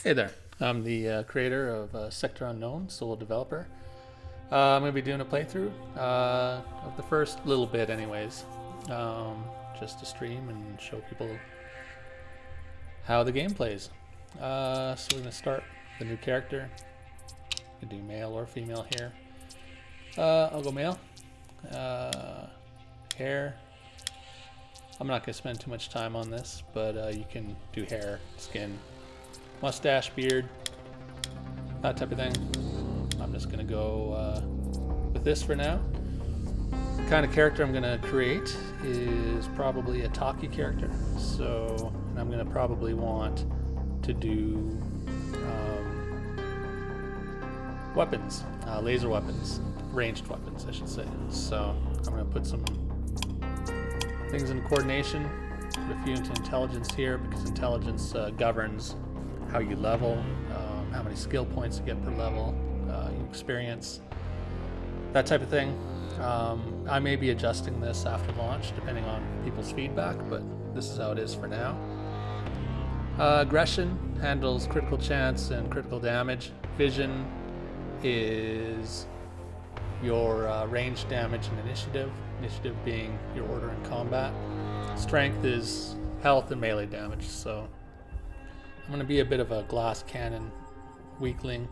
Hey there, I'm the creator of Sector Unknown, solo developer. I'm going to be doing a playthrough of the first little bit anyways, just to stream and show people how the game plays. So we're going to start the new character. You can do male or female here. I'll go male. Hair. I'm not going to spend too much time on this, but you can do hair, skin, mustache, beard, that type of thing. I'm just gonna go with this for now. The kind of character I'm gonna create is probably a talkie character. So I'm gonna probably want to do weapons, laser weapons, ranged weapons, I should say. So I'm gonna put some things in coordination, put a few into intelligence here because intelligence governs how you level, how many skill points you get per level, experience, that type of thing. I may be adjusting this after launch depending on people's feedback, but this is how it is for now. Aggression handles critical chance and critical damage. Vision is your range damage and initiative. Initiative being your order in combat. Strength is health and melee damage, so I'm going to be a bit of a glass cannon weakling.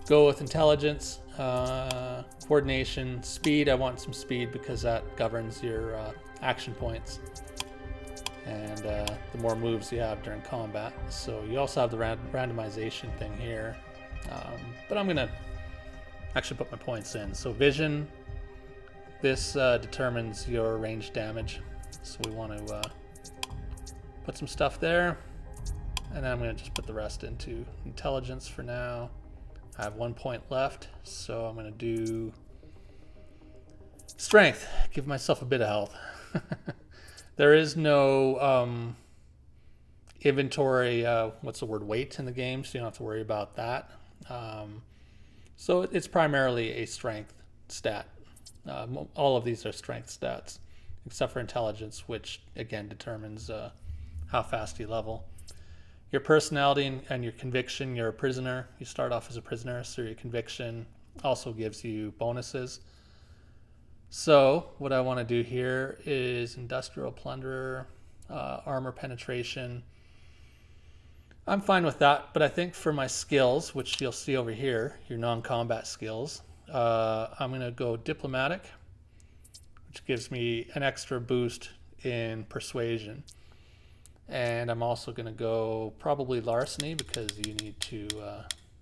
Go with intelligence, coordination, speed. I want some speed because that governs your action points and the more moves you have during combat. So you also have the randomization thing here, but I'm going to actually put my points in. So vision, this determines your range damage. So we want to put some stuff there. And then I'm going to just put the rest into intelligence for now. I have 1 point left, so I'm going to do strength. Give myself a bit of health. There is no inventory, weight in the game, so you don't have to worry about that. So it's primarily a strength stat. All of these are strength stats, except for intelligence, which again determines how fast you level. Your personality and your conviction, you're a prisoner. You start off as a prisoner, so your conviction also gives you bonuses. So what I want to do here is industrial plunderer, armor penetration. I'm fine with that, but I think for my skills, which you'll see over here, your non-combat skills, I'm going to go diplomatic, which gives me an extra boost in persuasion. And I'm also going to go probably larceny because you need to,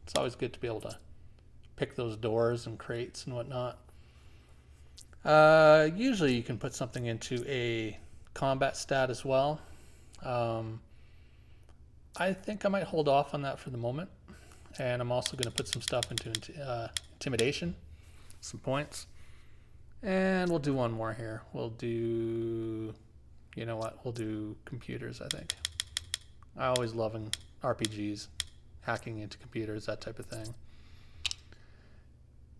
it's always good to be able to pick those doors and crates and whatnot. Usually you can put something into a combat stat as well. I think I might hold off on that for the moment. And I'm also going to put some stuff into intimidation, some points. And we'll do one more here. We'll do... You know what? We'll do computers, I think. I always loving RPGs, hacking into computers, that type of thing.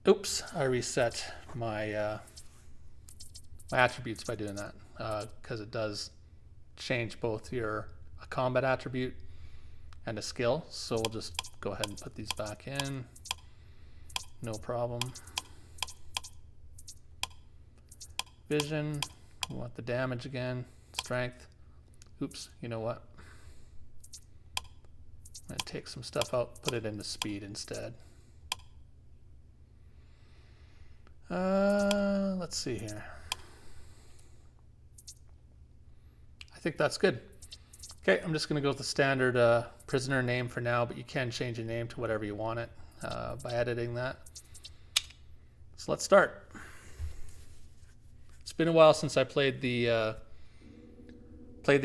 Oops, I reset my my attributes by doing that because it does change both a combat attribute and a skill. So we'll just go ahead and put these back in. No problem. Vision, we want the damage again. Strength. Oops, you know what? I'm going to take some stuff out, put it into speed instead. Let's see here. I think that's good. Okay, I'm just going to go with the standard prisoner name for now, but you can change your name to whatever you want it by editing that. So let's start. It's been a while since I played the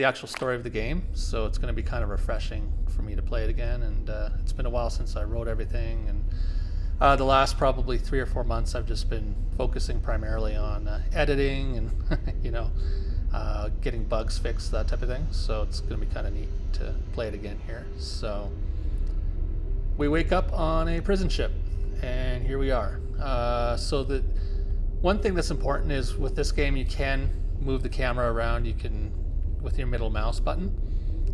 actual story of the game, so it's going to be kind of refreshing for me to play it again. And it's been a while since I wrote everything, and the last probably 3 or 4 months I've just been focusing primarily on editing and getting bugs fixed, that type of thing. So it's going to be kind of neat to play it again here. So we wake up on a prison ship, and here we are. So the one thing that's important is with this game you can move the camera around. You can, with your middle mouse button,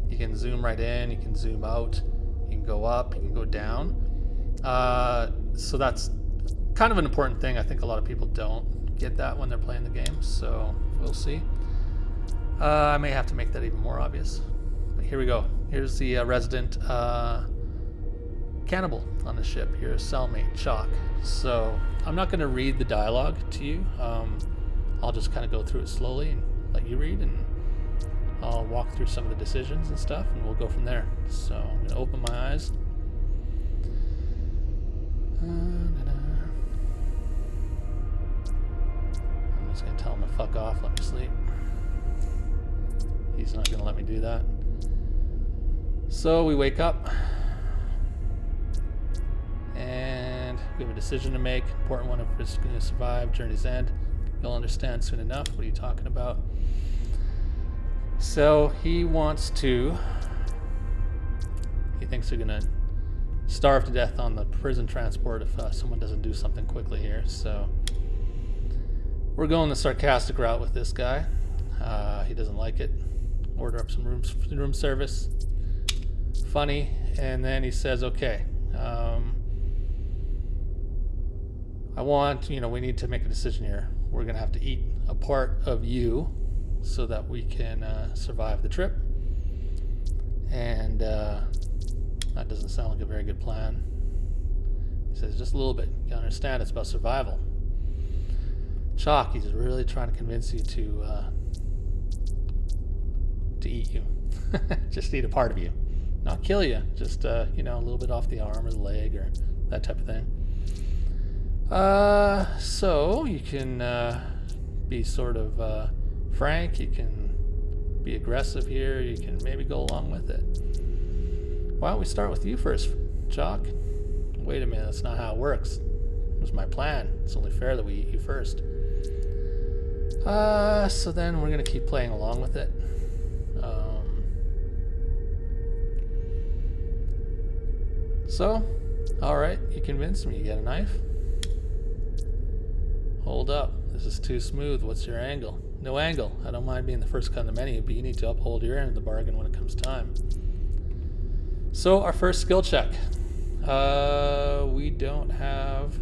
you can zoom right in, you can zoom out, you can go up, you can go down. So that's kind of an important thing. I think a lot of people don't get that when they're playing the game, so we'll see. I may have to make that even more obvious. But here we go. Here's the resident cannibal on the ship. Here's cellmate Chalk. So I'm not going to read the dialogue to you. I'll just kind of go through it slowly and let you read, and I'll walk through some of the decisions and stuff, and we'll go from there. So I'm going to open my eyes. I'm just going to tell him to fuck off, let me sleep. He's not going to let me do that. So we wake up, and we have a decision to make. Important one if we're going to survive journey's end. You'll understand soon enough. What are you talking about? So he thinks they're going to starve to death on the prison transport if someone doesn't do something quickly here. So we're going the sarcastic route with this guy. He doesn't like it. Order up some room service. Funny. And then he says, okay, we need to make a decision here. We're going to have to eat a part of you so that we can survive the trip. And that doesn't sound like a very good plan. He says, just a little bit. You understand, it's about survival. Chalk, he's really trying to convince you to eat you. Just eat a part of you. Not kill you. Just, a little bit off the arm or the leg or that type of thing. So you can be sort of frank. You can be aggressive here. You can maybe go along with it. Why don't we start with you first, Chalk? Wait a minute, that's not how it works. It was my plan. It's only fair that we eat you first. So then we're going to keep playing along with it. Alright, you convinced me. You got a knife? Hold up. This is too smooth. What's your angle? No angle. I don't mind being the first cut on the menu, but you need to uphold your end of the bargain when it comes time. So, our first skill check. We don't have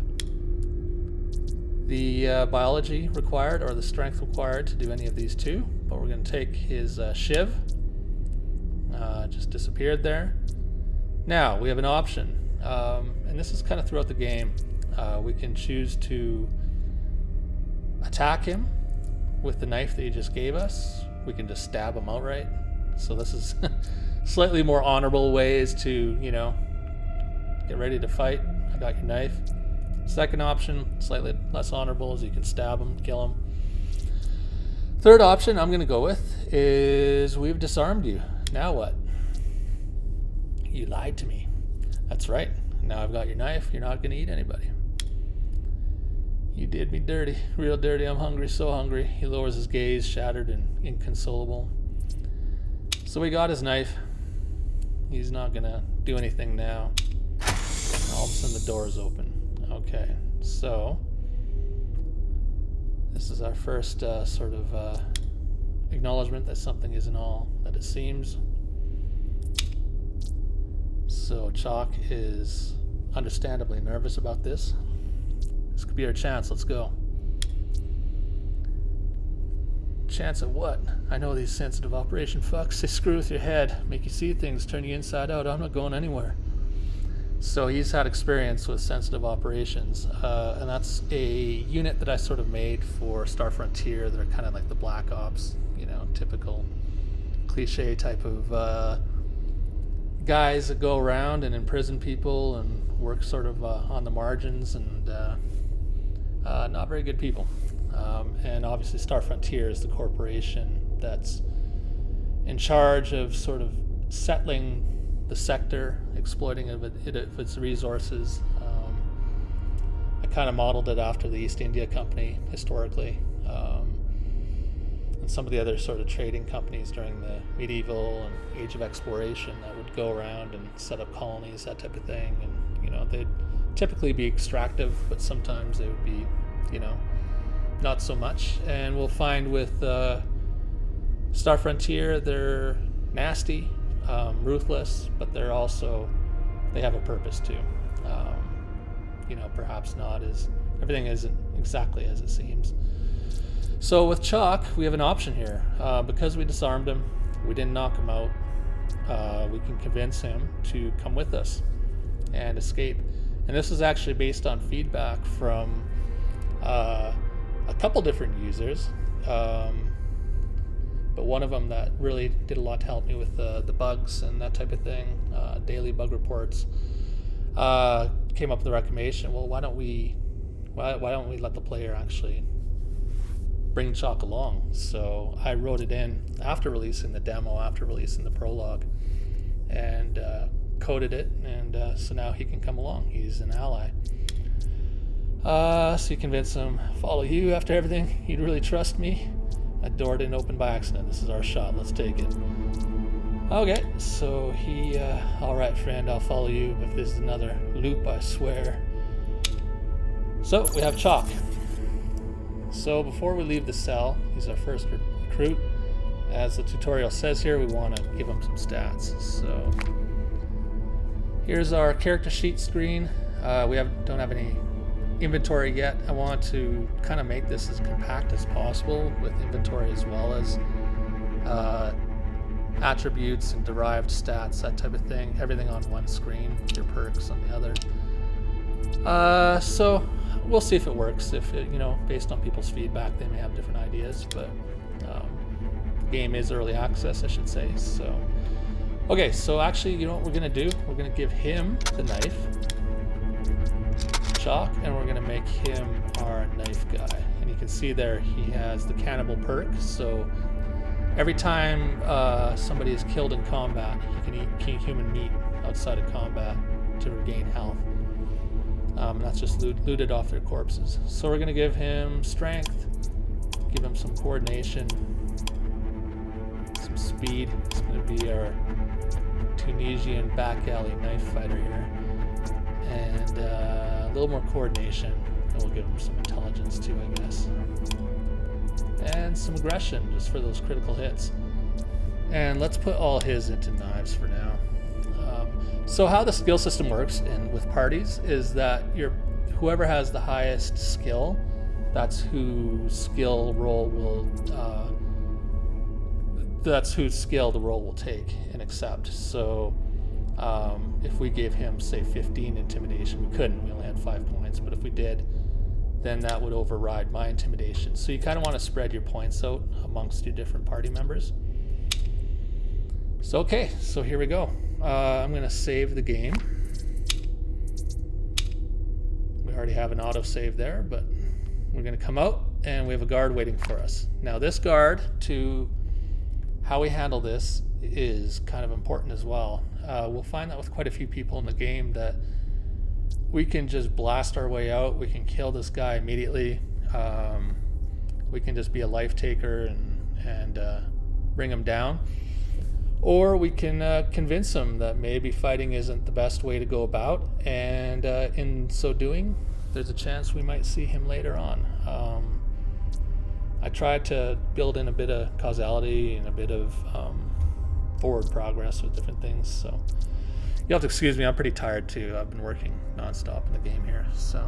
the biology required or the strength required to do any of these two, but we're going to take his shiv. Just disappeared there. Now, we have an option, and this is kind of throughout the game. We can choose to attack him with the knife that he just gave us. We can just stab him outright. So this is slightly more honorable ways to, get ready to fight. I got your knife. Second option, slightly less honorable, is you can stab him, kill him. Third option I'm going to go with is we've disarmed you. Now what? You lied to me. That's right. Now I've got your knife. You're not going to eat anybody. You did me dirty. Real dirty. I'm hungry. So hungry. He lowers his gaze, shattered and inconsolable. So we got his knife. He's not going to do anything now. All of a sudden the door is open. Okay. So this is our first sort of acknowledgement that something isn't all that it seems. So Chalk is understandably nervous about this. This could be our chance. Let's go. Chance at what? I know these sensitive operation fucks. They screw with your head, make you see things, turn you inside out. I'm not going anywhere. So he's had experience with sensitive operations, and that's a unit that I sort of made for Star Frontier. They're kind of like the Black Ops, typical cliche type of guys that go around and imprison people and work sort of on the margins, and not very good people. And obviously Star Frontier is the corporation that's in charge of sort of settling the sector, exploiting of its resources. I kind of modeled it after the East India Company historically, and some of the other sort of trading companies during the medieval and age of exploration that would go around and set up colonies, that type of thing. And they'd typically be extractive, but sometimes they would be, not so much. And we'll find with Star Frontier, they're nasty, ruthless, but they're also they have a purpose too. Perhaps not as everything isn't exactly as it seems. So with Chalk, we have an option here. Because we disarmed him, we didn't knock him out. We can convince him to come with us and escape. And this is actually based on feedback from a couple different users. But one of them that really did a lot to help me with the bugs and that type of thing, daily bug reports, came up with the recommendation, well, why don't we let the player actually bring Chalk along? So I wrote it in after releasing the demo, after releasing the prologue, and coded it, and so now he can come along. He's an ally. So you convince him, follow you after everything. He'd really trust me. That door didn't open by accident. This is our shot. Let's take it. Okay, so he, all right, friend, I'll follow you. If this is another loop, I swear. So we have Chalk. So before we leave the cell, he's our first recruit. As the tutorial says here, we want to give him some stats. So here's our character sheet screen. We don't have any inventory yet. I want to kind of make this as compact as possible with inventory as well as attributes and derived stats, that type of thing. Everything on one screen, your perks on the other. So we'll see if it works. If it, based on people's feedback, they may have different ideas, but the game is early access, I should say. So, okay, so actually, you know what we're gonna do? We're gonna give him the knife, Chalk, and we're gonna make him our knife guy. And you can see there he has the cannibal perk. So every time somebody is killed in combat, he can eat human meat outside of combat to regain health. That's just looted off their corpses. So we're going to give him strength, give him some coordination, some speed. It's going to be our Tunisian back alley knife fighter here. And a little more coordination, and we'll give him some intelligence too, I guess. And some aggression, just for those critical hits. And let's put all his into knives for now. So how the skill system works with parties is that whoever has the highest skill, that's whose skill the role will take and accept. So if we gave him, say, 15 intimidation, we couldn't. We only had 5 points. But if we did, then that would override my intimidation. So you kind of want to spread your points out amongst your different party members. So okay, so here we go. I'm going to save the game. We already have an autosave there, but we're going to come out and we have a guard waiting for us. Now this guard, to how we handle this, is kind of important as well. We'll find that with quite a few people in the game that we can just blast our way out. We can kill this guy immediately. We can just be a life taker and bring him down. Or we can convince him that maybe fighting isn't the best way to go about, and in so doing, there's a chance we might see him later on. I tried to build in a bit of causality and a bit of forward progress with different things, so you'll have to excuse me, I'm pretty tired too. I've been working nonstop in the game here, so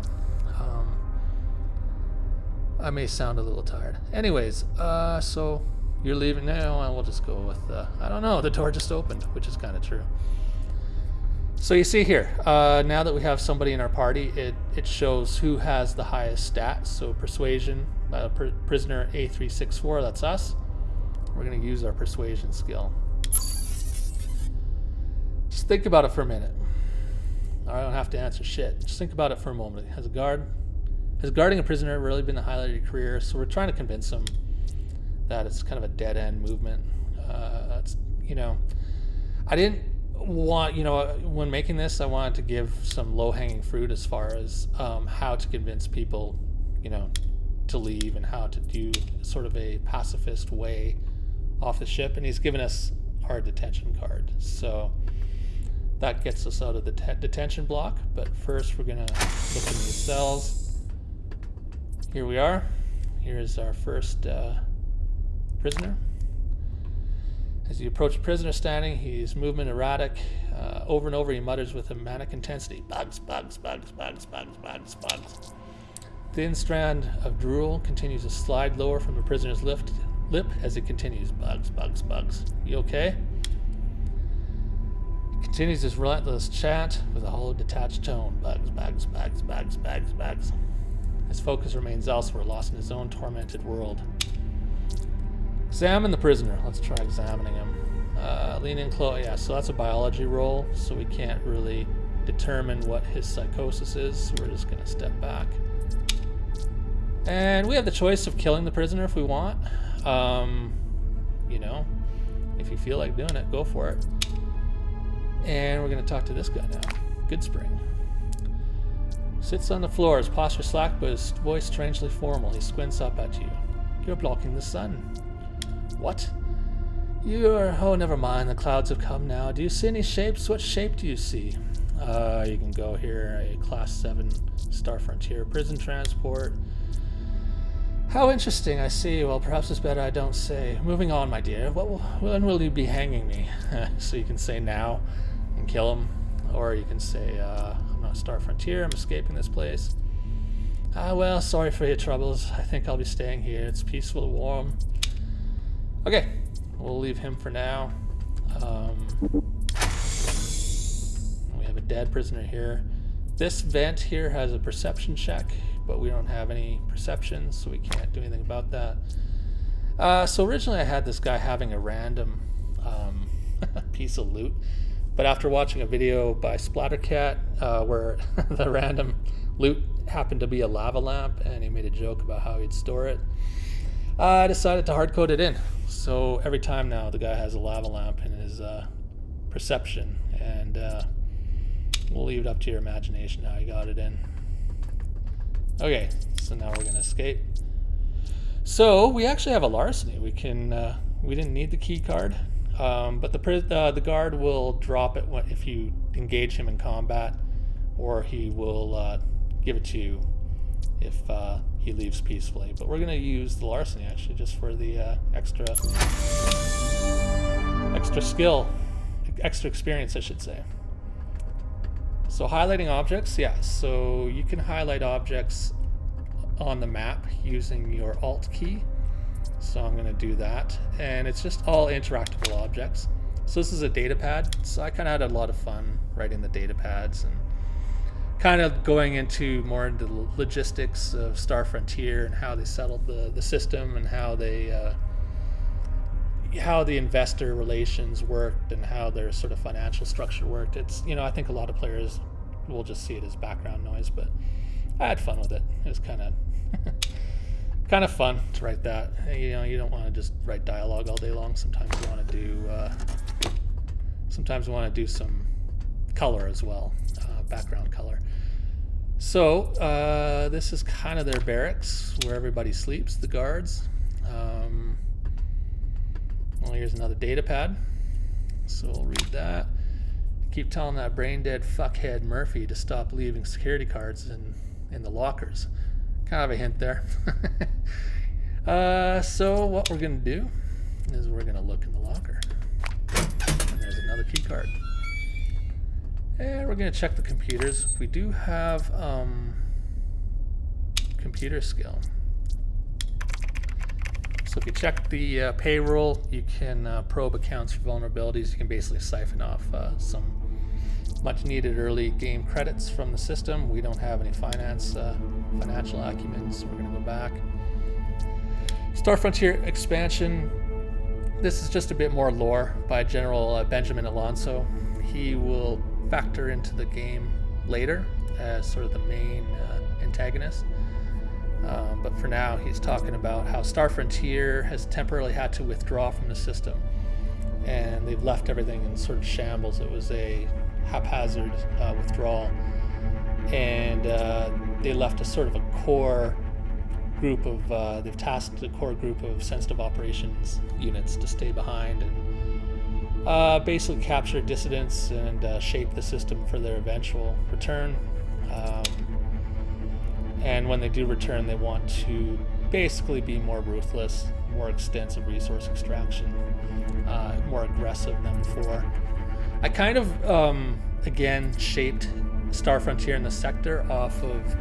I may sound a little tired. Anyways, so you're leaving now, and we'll just go with, I don't know, the door just opened, which is kind of true. So you see here, now that we have somebody in our party, it shows who has the highest stats. So persuasion, prisoner A364, that's us. We're going to use our persuasion skill. Just think about it for a minute. I don't have to answer shit. Just think about it for a moment. Has guarding a prisoner really been the highlight of your career? So we're trying to convince him that it's kind of a dead-end movement. I didn't want, when making this, I wanted to give some low-hanging fruit as far as how to convince people, to leave and how to do sort of a pacifist way off the ship. And he's given us our detention card. So that gets us out of the detention block. But first, we're going to look in these cells. Here we are. Here's our first prisoner. As you approach the prisoner standing, he's movement erratic. Over and over, he mutters with a manic intensity, "Bugs, bugs, bugs, bugs, bugs, bugs, bugs." Thin strand of drool continues to slide lower from the prisoner's lip as it continues, "Bugs, bugs, bugs." You okay? He continues his relentless chant with a hollow, detached tone, "Bugs, bugs, bugs, bugs, bugs, bugs." His focus remains elsewhere, lost in his own tormented world. Examine the prisoner. Let's try examining him. Lean in close. Yeah, so that's a biology roll, so we can't really determine what his psychosis is, so we're just going to step back. And we have the choice of killing the prisoner if we want. You know, if you feel like doing it, go for it. And we're going to talk to this guy now. Goodspring. Sits on the floor, his posture slack, but his voice strangely formal. He squints up at you. "You're blocking the sun." "What?" Oh, never mind. The clouds have come now. Do you see any shapes? What shape do you see? You can go here. A Class 7 Star Frontier prison transport. How interesting, I see. Well, perhaps it's better I don't say. Moving on, my dear. When will you be hanging me? So you can say now and kill him. Or you can say, I'm not Star Frontier. I'm escaping this place. Well, sorry for your troubles. I think I'll be staying here. It's peaceful and warm. Okay. We'll leave him for now. We have a dead prisoner here. This vent here has a perception check, but we don't have any perception, so we can't do anything about that. So originally I had this guy having a random piece of loot, but after watching a video by Splattercat where the random loot happened to be a lava lamp, and he made a joke about how he'd store it, I decided to hard code it in. So every time now the guy has a lava lamp in his perception, and we'll leave it up to your imagination how you got it in. Okay, so now we're gonna escape. So we actually have a larceny. We didn't need the key card, but the guard will drop it if you engage him in combat, or he will give it to you if he leaves peacefully. But we're going to use the larceny actually just for the extra skill, extra experience, I should say. So highlighting objects, yeah. So you can highlight objects on the map using your Alt key. So I'm going to do that, and it's just all interactable objects. So this is a data pad. So I kind of had a lot of fun writing the data pads and kind of going more into the logistics of Star Frontier and how they settled the system, and how the investor relations worked, and how their sort of financial structure worked. It's, I think a lot of players will just see it as background noise, but I had fun with it. It was kind of fun to write that. You don't want to just write dialogue all day long. Sometimes you want to do some color as well, background color. So this is kind of their barracks where everybody sleeps, the guards. Well, here's another data pad, so we'll read that. Keep telling that brain dead fuckhead Murphy to stop leaving security cards in the lockers. Kind of a hint there. So what we're gonna do is we're gonna look in the locker, and there's another key card. And we're going to check the computers. We do have computer skill. So if you check the payroll, you can probe accounts for vulnerabilities. You can basically siphon off some much needed early game credits from the system. We don't have any financial acumen, so we're going to go back. Star Frontier expansion. This is just a bit more lore by General Benjamin Alonso. He will factor into the game later as sort of the main antagonist. But for now, he's talking about how Star Frontier has temporarily had to withdraw from the system, and they've left everything in sort of shambles. It was a haphazard withdrawal, and they left a sort of a core group of, they've tasked a core group of sensitive operations units to stay behind and basically capture dissidents and shape the system for their eventual return. And when they do return, they want to basically be more ruthless, more extensive resource extraction, more aggressive than before. I kind of, again, shaped Star Frontier in the sector off of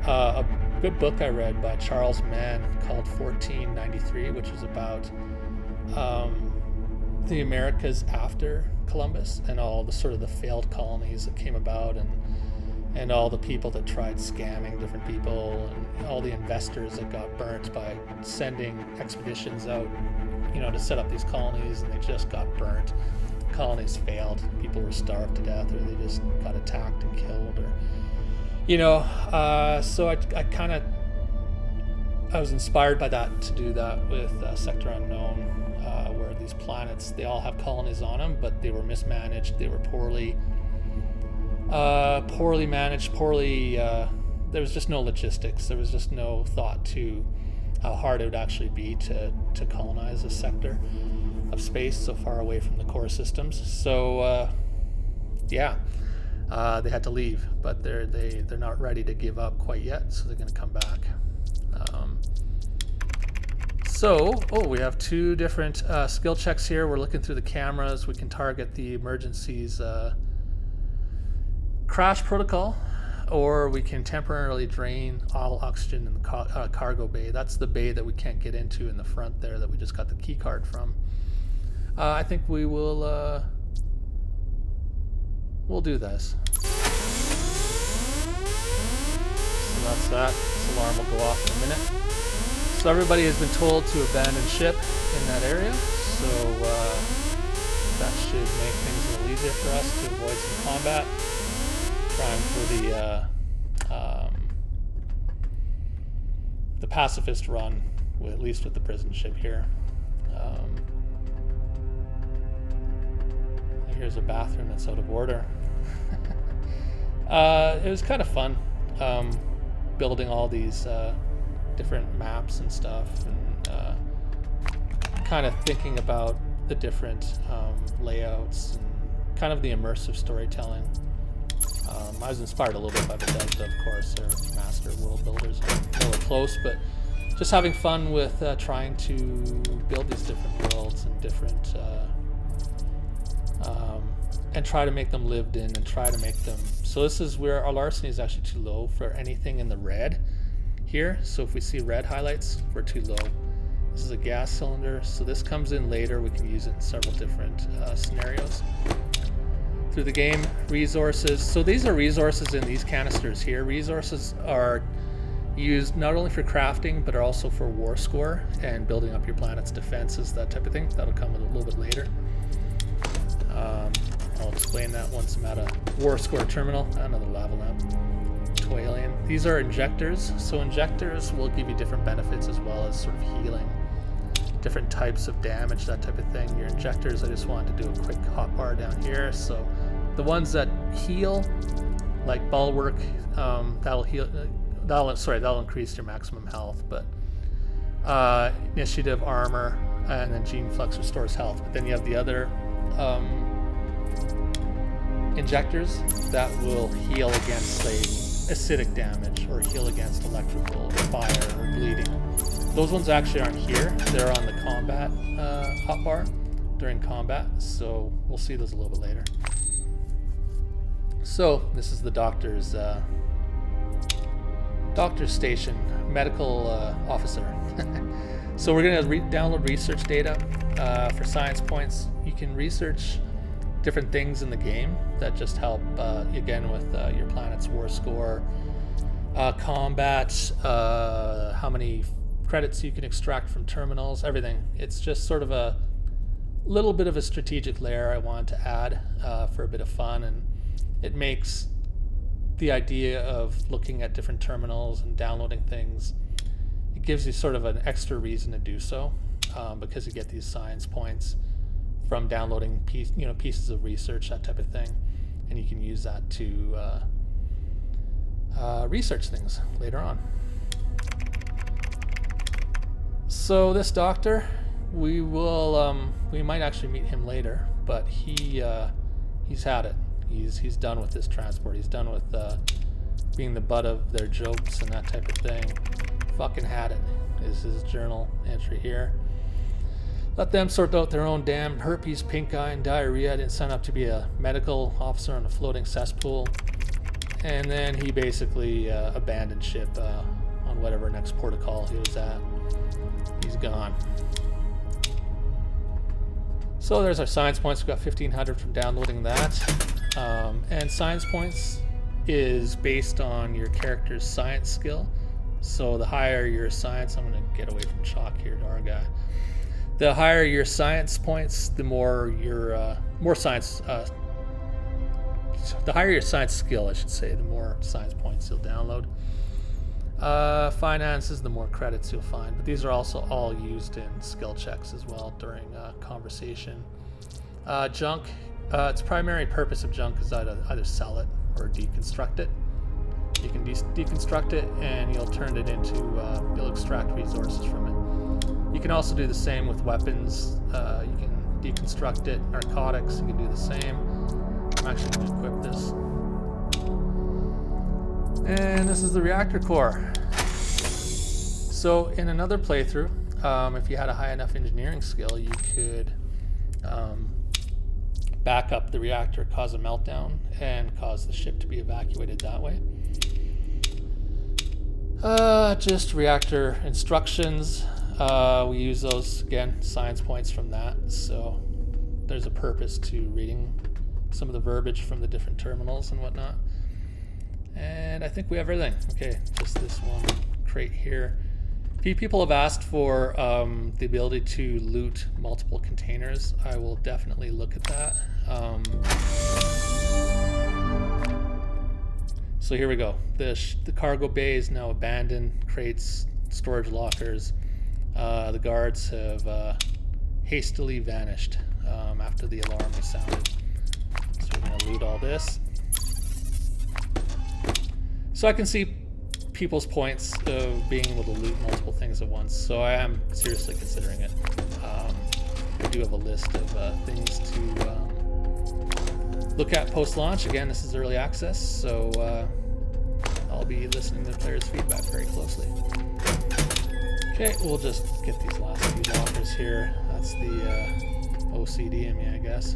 a good book I read by Charles Mann called 1493, which is about the Americas after Columbus and all the sort of the failed colonies that came about, and all the people that tried scamming different people, and all the investors that got burnt by sending expeditions out, to set up these colonies, and they just got burnt. Colonies failed. People were starved to death, or they just got attacked and killed, or so I was inspired by that to do that with Sector Unknown, where these planets, they all have colonies on them, but they were mismanaged. They were poorly managed, there was just no logistics. There was just no thought to how hard it would actually be to colonize a sector of space so far away from the core systems. So they had to leave, but they're not ready to give up quite yet, so they're going to come back. We have two different skill checks here. We're looking through the cameras. We can target the emergencies crash protocol, or we can temporarily drain all oxygen in the cargo bay. That's the bay that we can't get into in the front there that we just got the key card from. I think we will we'll do this. So that's that. This alarm will go off in a minute. So everybody has been told to abandon ship in that area, so that should make things a little easier for us to avoid some combat. Trying for the pacifist run, at least with the prison ship here. Here's a bathroom that's out of order. It was kind of fun building all these different maps and stuff, and kind of thinking about the different layouts and kind of the immersive storytelling. I was inspired a little bit by Bethesda, of course. They're master world builders, nowhere close, but just having fun with trying to build these different worlds and different and try to make them lived in, and try to make them. So this is where our larceny is actually too low for anything in the red here. So if we see red highlights, we're too low. This is a gas cylinder, so this comes in later. We can use it in several different scenarios through the game. Resources. So these are resources in these canisters here. Resources are used not only for crafting, but are also for war score and building up your planet's defenses, that type of thing. That'll come a little bit later. I'll explain that once I'm at a war score terminal. Another lava lamp. Toy alien. These are injectors. So injectors will give you different benefits as well as sort of healing, different types of damage, that type of thing. Your injectors, I just wanted to do a quick hotbar down here. So the ones that heal, like bulwark, that'll heal. That'll increase your maximum health. But initiative, armor, and then gene flux restores health. But then you have the other injectors that will heal against, say, acidic damage, or heal against electrical, or fire, or bleeding. Those ones actually aren't here. They're on the combat hotbar during combat, so we'll see those a little bit later. So this is the doctor's station, medical officer. So we're going to download research data for science points. You can research different things in the game that just help, again, with your planet's war score, combat, how many credits you can extract from terminals, everything. It's just sort of a little bit of a strategic layer I wanted to add for a bit of fun, and it makes the idea of looking at different terminals and downloading things, it gives you sort of an extra reason to do so, because you get these science points from downloading pieces of research, that type of thing, and you can use that to research things later on. So this doctor, we might actually meet him later, but he's had it. He's done with this transport. He's done with being the butt of their jokes and that type of thing. Fucking had it. is his journal entry here. Let them sort out their own damn herpes, pink eye, and diarrhea. I didn't sign up to be a medical officer on a floating cesspool. And then he basically abandoned ship on whatever next port of call he was at. He's gone. So there's our science points. We got 1,500 from downloading that. And science points is based on your character's science skill. So the higher your science, I'm going to get away from chalk here to our guy. The higher your science points, the more your more science. The higher your science skill, I should say, the more science points you'll download. Finances, the more credits you'll find. But these are also all used in skill checks as well during conversation. Junk, its primary purpose of junk is either sell it or deconstruct it. You can deconstruct it and you'll turn it into, you'll extract resources from it. You can also do the same with weapons. You can deconstruct it. Narcotics, you can do the same. I'm actually going to equip this. And this is the reactor core. So in another playthrough, if you had a high enough engineering skill, you could back up the reactor, cause a meltdown, and cause the ship to be evacuated that way. Just reactor instructions. We use those, again, science points from that. So there's a purpose to reading some of the verbiage from the different terminals and whatnot. And I think we have everything. Okay, just this one crate here. A few people have asked for the ability to loot multiple containers. I will definitely look at that. So here we go. The cargo bay is now abandoned. Crates, storage lockers. The guards have hastily vanished after the alarm was sounded. So we're going to loot all this. So I can see people's points of being able to loot multiple things at once. So I am seriously considering it. I do have a list of things to look at post-launch. Again, this is early access, so I'll be listening to the players' feedback very closely. Okay, we'll just get these last few lockers here. That's the OCD in me, I guess.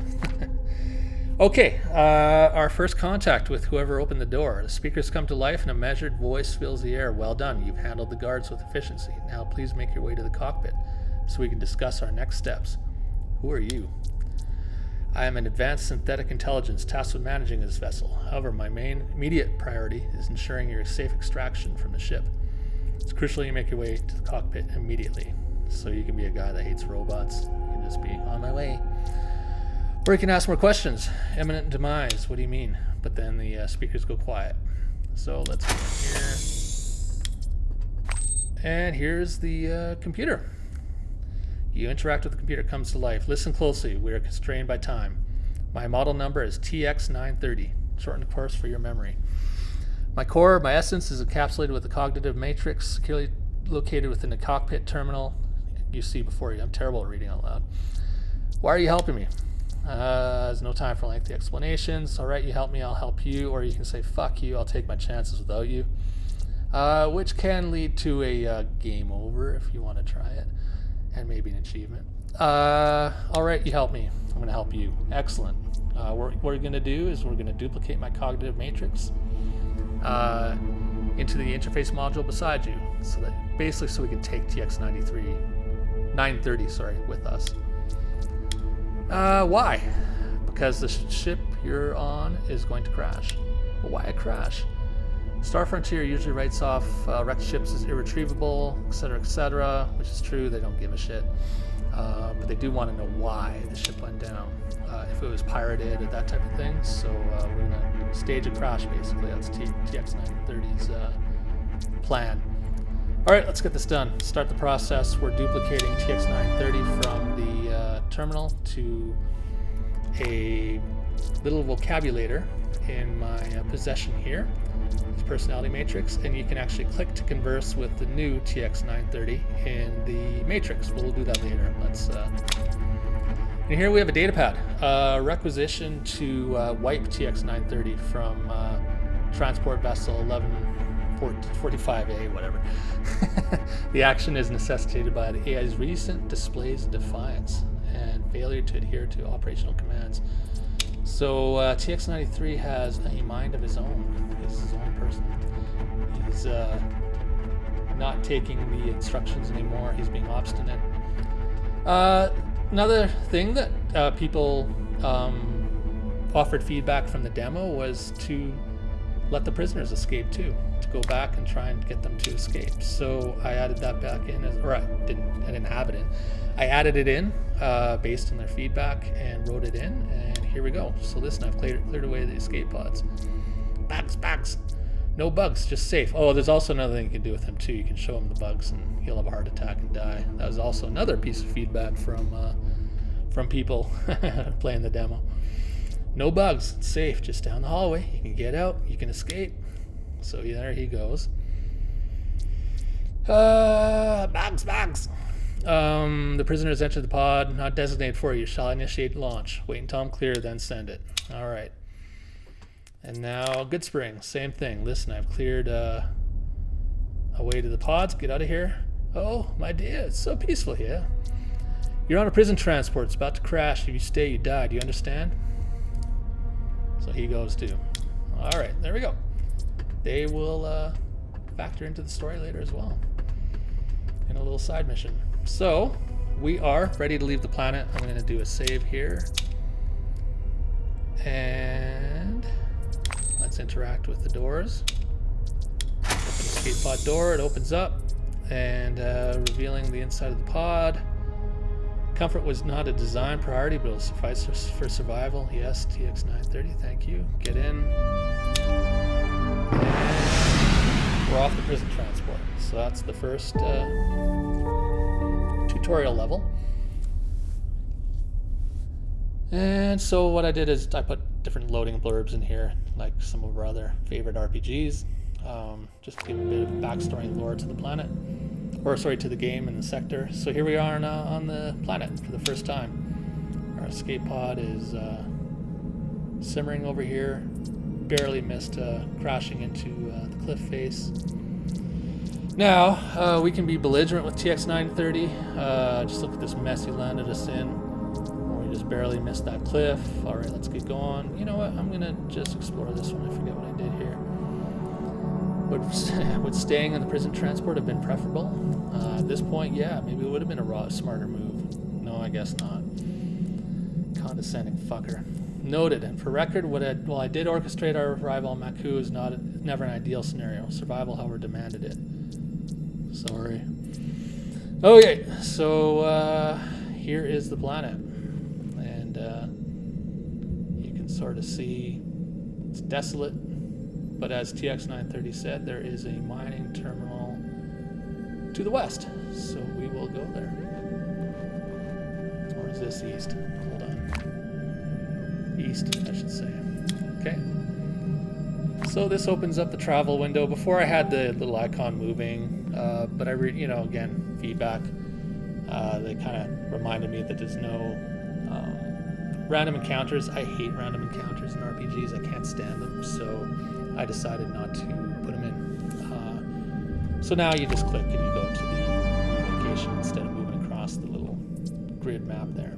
Okay, our first contact with whoever opened the door. The speakers come to life and a measured voice fills the air. Well done, you've handled the guards with efficiency. Now please make your way to the cockpit so we can discuss our next steps. Who are you? I am an advanced synthetic intelligence tasked with managing this vessel. However, my main immediate priority is ensuring your safe extraction from the ship. It's crucial you make your way to the cockpit immediately. So you can be a guy that hates robots. You can just be on my way. Or you can ask more questions. Imminent demise, what do you mean? But then the speakers go quiet. So let's go here. And here's the computer. You interact with the computer, comes to life. Listen closely, we are constrained by time. My model number is TX930, shortened of course for your memory. My core, my essence, is encapsulated with a cognitive matrix securely located within the cockpit terminal you see before you. I'm terrible at reading out loud. Why are you helping me? There's no time for lengthy explanations. Alright, you help me, I'll help you. Or you can say, fuck you, I'll take my chances without you. Which can lead to a game over if you want to try it. And maybe an achievement. Alright, you help me. I'm going to help you. Excellent. What we're going to do is we're going to duplicate my cognitive matrix into the interface module beside you. So that basically so we can take TX930 with us. Why? Because the ship you're on is going to crash. But why a crash? Star Frontier usually writes off wrecked ships as irretrievable, etc., which is true, they don't give a shit. But they do want to know why the ship went down. If it was pirated or that type of thing. So we're going to stage a crash, basically. That's TX930's plan. Alright, let's get this done. Start the process. We're duplicating TX930 from the terminal to a little vocabulator in my possession here. It's personality matrix, and you can actually click to converse with the new TX930 in the matrix. We'll do that later. And here we have a data pad. Requisition to wipe TX930 from transport vessel 45A, whatever. The action is necessitated by the AI's recent displays of defiance and failure to adhere to operational commands. So TX93 has a mind of his own. He's his own person. He's not taking the instructions anymore. He's being obstinate. Another thing that people offered feedback from the demo was to let the prisoners escape too, to go back and try and get them to escape. So I added that back in, I didn't have it in. I added it in based on their feedback and wrote it in, and here we go. So listen, I've cleared away the escape pods. Bugs. No bugs, just safe. Oh, there's also another thing you can do with him too. You can show him the bugs and he'll have a heart attack and die. That was also another piece of feedback from people playing the demo. No bugs, it's safe, just down the hallway. You can get out, you can escape. So there he goes. Bugs. The prisoners enter the pod, not designated for you. Shall initiate launch. Wait until I'm clear, then send it. All right. And now, Goodspring, same thing. Listen, I've cleared a way to the pods. Get out of here. Oh, my dear, it's so peaceful here. You're on a prison transport. It's about to crash. If you stay, you die. Do you understand? So he goes too. All right, there we go. They will factor into the story later as well in a little side mission. So we are ready to leave the planet. I'm going to do a save here. And let's interact with the doors. Open the escape pod door. It opens up and revealing the inside of the pod. Comfort was not a design priority, but it'll suffice for survival. Yes, TX930, thank you. Get in. And we're off the prison transport. So that's the first tutorial level. And so what I did is I put different loading blurbs in here, like some of our other favorite RPGs, just to give a bit of backstory and lore to the planet. To the game and the sector. So here we are on the planet for the first time. Our escape pod is simmering over here. Barely missed crashing into the cliff face. Now, we can be belligerent with TX930. Just look at this mess he landed us in. We just barely missed that cliff. All right, let's get going. You know what? I'm going to just explore this one. I forget what I did here. Would staying in the prison transport have been preferable? At this point, yeah, maybe it would have been a smarter move. No, I guess not. Condescending fucker. Noted, and for record, while I did orchestrate our arrival on Maku, is never an ideal scenario. Survival, however, demanded it. Sorry. Okay, so here is the planet. And you can sort of see it's desolate. But as TX930 said, there is a mining terminal to the west. So we will go there. Or is this east? Hold on. East, I should say. Okay. So this opens up the travel window. Before I had the little icon moving, but again, feedback. They kind of reminded me that there's no random encounters. I hate random encounters in RPGs. I can't stand them. So I decided not to put them in. So now you just click and you go to the location instead of moving across the little grid map there.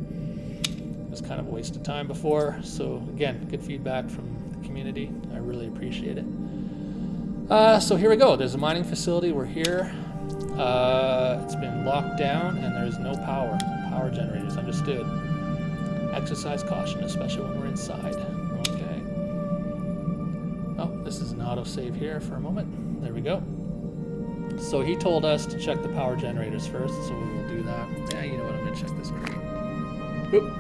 It was kind of a waste of time before. So again, good feedback from the community. I really appreciate it. So here we go. There's a mining facility. We're here. It's been locked down and there's no power. Power generators, understood. Exercise caution, especially when we're inside. Okay. Oh, this is an autosave here for a moment. There we go. So he told us to check the power generators first, so we will do that. Yeah, you know what, I'm gonna check this crate. Oop.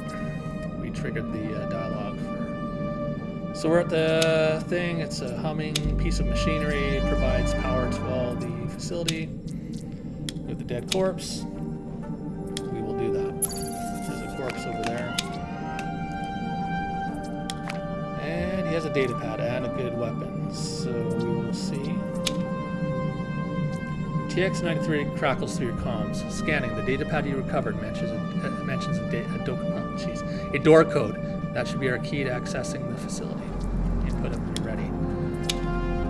We triggered the dialogue for... So we're at the thing. It's a humming piece of machinery. It provides power to all the facility. With the dead corpse, we will do that. There's a corpse over there. And he has a data pad and a good weapon. So we will see. TX93 crackles through your comms. Scanning. The data pad you recovered mentions a door code. That should be our key to accessing the facility. Input it when you're ready.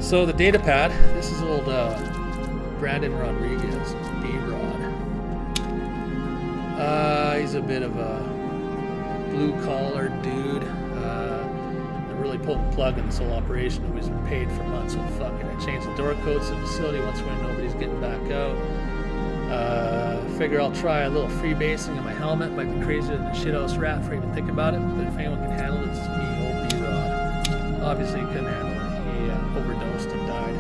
So the data pad, this is old Brandon Rodriguez, B-Rod. He's a bit of a blue-collar dude. They're really pulling the plug in this whole operation. Nobody's been paid for months, so fuck it. I changed the door codes to the facility once when nobody's getting back out. Figure I'll try a little freebasing on my helmet. Might be crazier than a shithouse rat for even thinking about it, but if anyone can handle it, it's me, old B-Rod. Obviously he couldn't handle it. He overdosed and died.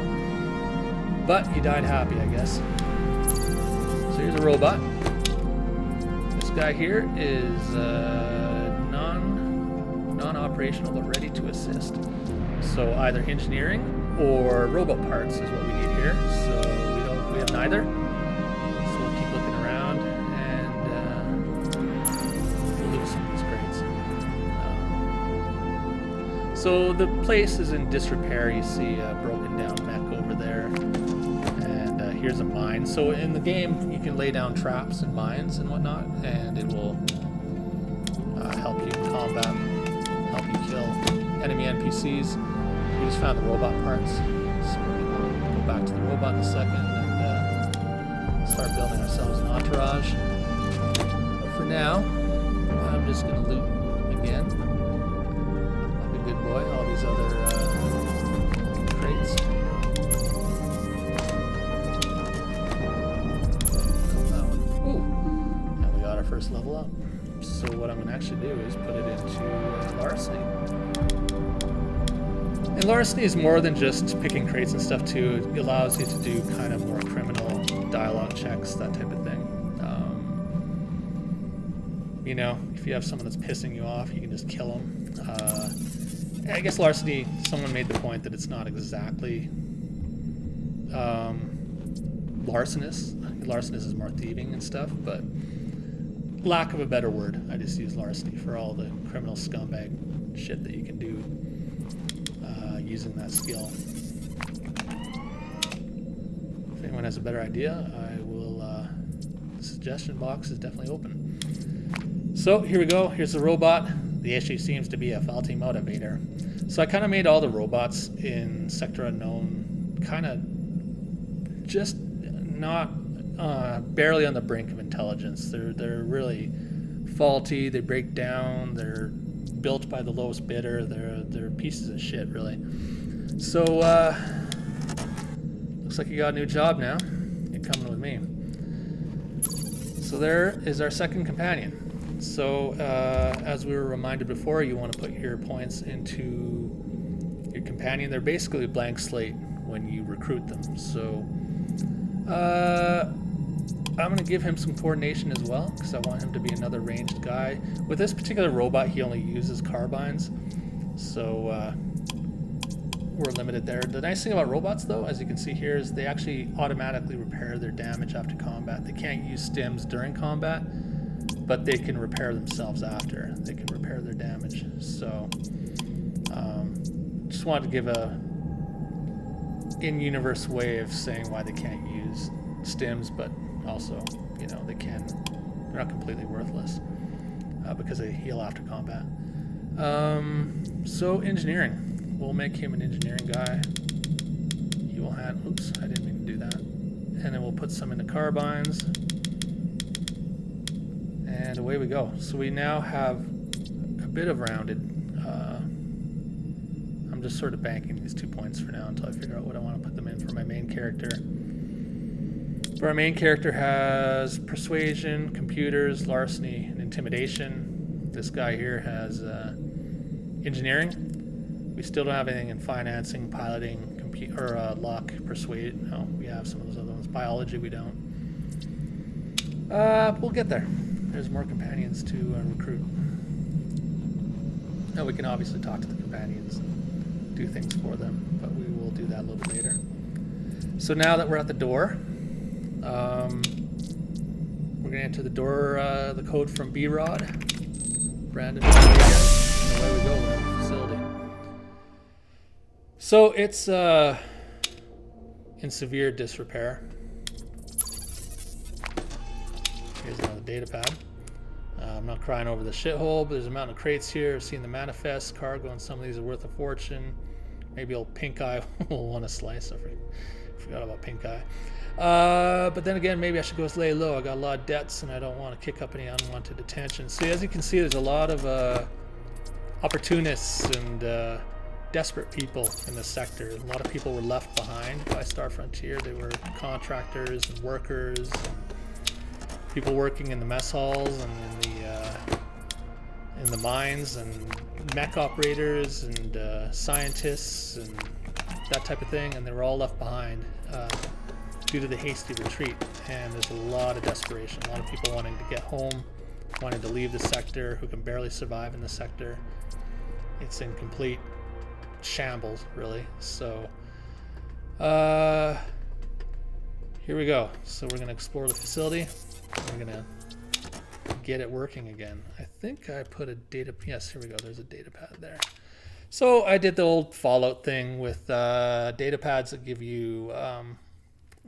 But he died happy, I guess. So here's a robot. This guy here is non-operational but ready to assist. So either engineering or robot parts is what we need here. So we have neither. So we'll keep looking around and we'll lose some of these crates. So the place is in disrepair. You see a broken down mech over there. And here's a mine. So in the game, you can lay down traps and mines and whatnot, and it will help you in combat, help you kill enemy NPCs. We just found the robot parts. So we're going to go back to the robot in a second and start building ourselves an entourage. But for now, I'm just going to loot again. Like a good boy, all these other crates. First level up. So what I'm going to actually do is put it into larceny. And larceny is more than just picking crates and stuff too. It allows you to do kind of more criminal dialogue checks, that type of thing. You know, if you have someone that's pissing you off, you can just kill them. I guess larceny, someone made the point that it's not exactly larcenous. Larcenous is more thieving and stuff, but lack of a better word, I just use larceny for all the criminal scumbag shit that you can do using that skill. If anyone has a better idea, I will, the suggestion box is definitely open. So here we go, here's the robot. The issue seems to be a faulty motivator. So I kind of made all the robots in Sector Unknown kind of just not barely on the brink of intelligence. They're really faulty. They break down. They're built by the lowest bidder. They're pieces of shit, really. So looks like you got a new job now. You're coming with me. So there is our second companion. So as we were reminded before, you want to put your points into your companion. They're basically a blank slate when you recruit them. So I'm going to give him some coordination as well, because I want him to be another ranged guy. With this particular robot, he only uses carbines, so we're limited there. The nice thing about robots, though, as you can see here, is they actually automatically repair their damage after combat. They can't use stims during combat, but they can repair themselves after. They can repair their damage. So just wanted to give a in-universe way of saying why they can't use stims, but also, you know, they're not completely worthless because they heal after combat. So engineering, we'll make him an engineering guy. He will have, oops, I didn't mean to do that. And then we'll put some into carbines. And away we go. So we now have a bit of rounded. I'm just sort of banking these 2 points for now until I figure out what I want to put them in for my main character. But our main character has persuasion, computers, larceny, and intimidation. This guy here has engineering. We still don't have anything in financing, piloting, luck, persuade. No, we have some of those other ones. Biology, we don't. We'll get there. There's more companions to recruit. Now we can obviously talk to the companions and do things for them, but we will do that a little bit later. So now that we're at the door, we're going to enter the door, the code from B-Rod. Brandon, and away we go, we're at the facility. So it's in severe disrepair. Here's another data pad. I'm not crying over the shithole, but there's a mountain of crates here. I've seen the manifest. Cargo and some of these are worth a fortune. Maybe old Pink Eye will want a slice. I forgot about Pink Eye. But then again, maybe I should go lay low. I got a lot of debts and I don't want to kick up any unwanted attention. So as you can see, there's a lot of opportunists and desperate people in the sector. A lot of people were left behind by Star Frontier. They were contractors and workers, and people working in the mess halls and in the mines, and mech operators and scientists and that type of thing. And they were all left behind due to the hasty retreat. And there's a lot of desperation. A lot of people wanting to get home, wanting to leave the sector, who can barely survive in the sector. It's in complete shambles, really. So here we go. So we're going to explore the facility. We're going to get it working again. I think I put a data, yes, here we go. There's a data pad there. So I did the old Fallout thing with data pads that give you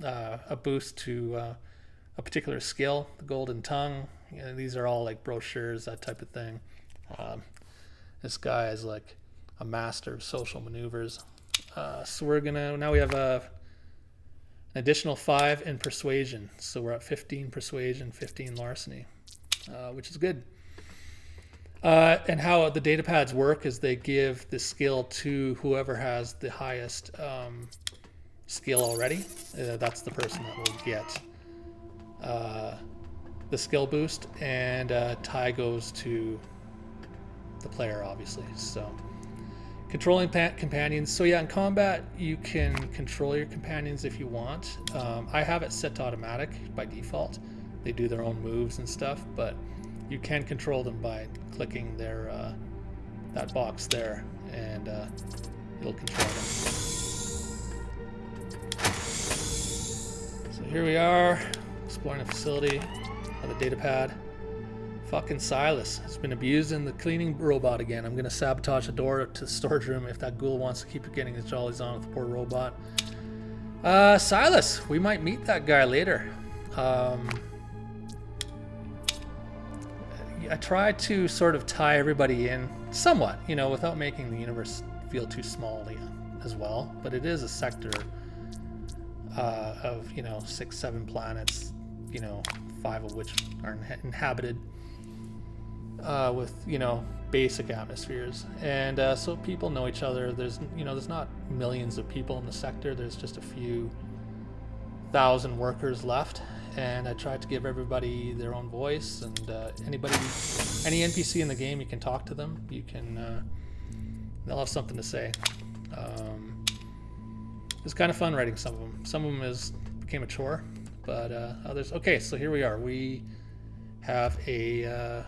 a boost to a particular skill, the golden tongue. You know, these are all like brochures, that type of thing. This guy is like a master of social maneuvers. So we're gonna, now we have an additional 5 in persuasion. So we're at 15 persuasion, 15 larceny, which is good. And how the data pads work is they give the skill to whoever has the highest skill already. That's the person that will get the skill boost, and tie goes to the player, obviously. So controlling companions. So yeah, in combat you can control your companions if you want. I have it set to automatic by default. They do their own moves and stuff, but you can control them by clicking their that box there, and it'll control them. So here we are, exploring a facility on the data pad. Fucking Silas has been abusing the cleaning robot again. I'm gonna sabotage the door to the storage room if that ghoul wants to keep getting his jollies on with the poor robot. Silas, we might meet that guy later. I tried to sort of tie everybody in somewhat, you know, without making the universe feel too small as well. But it is a sector of, you know, 6-7 planets, you know, 5 of which are inhabited with, you know, basic atmospheres. And so people know each other. There's, you know, there's not millions of people in the sector. There's just a few thousand workers left. And I tried to give everybody their own voice, and any NPC in the game, you can talk to them. You can, they'll have something to say. It's kind of fun writing some of them. Some of them became a chore, but others. Okay, so here we are. We have a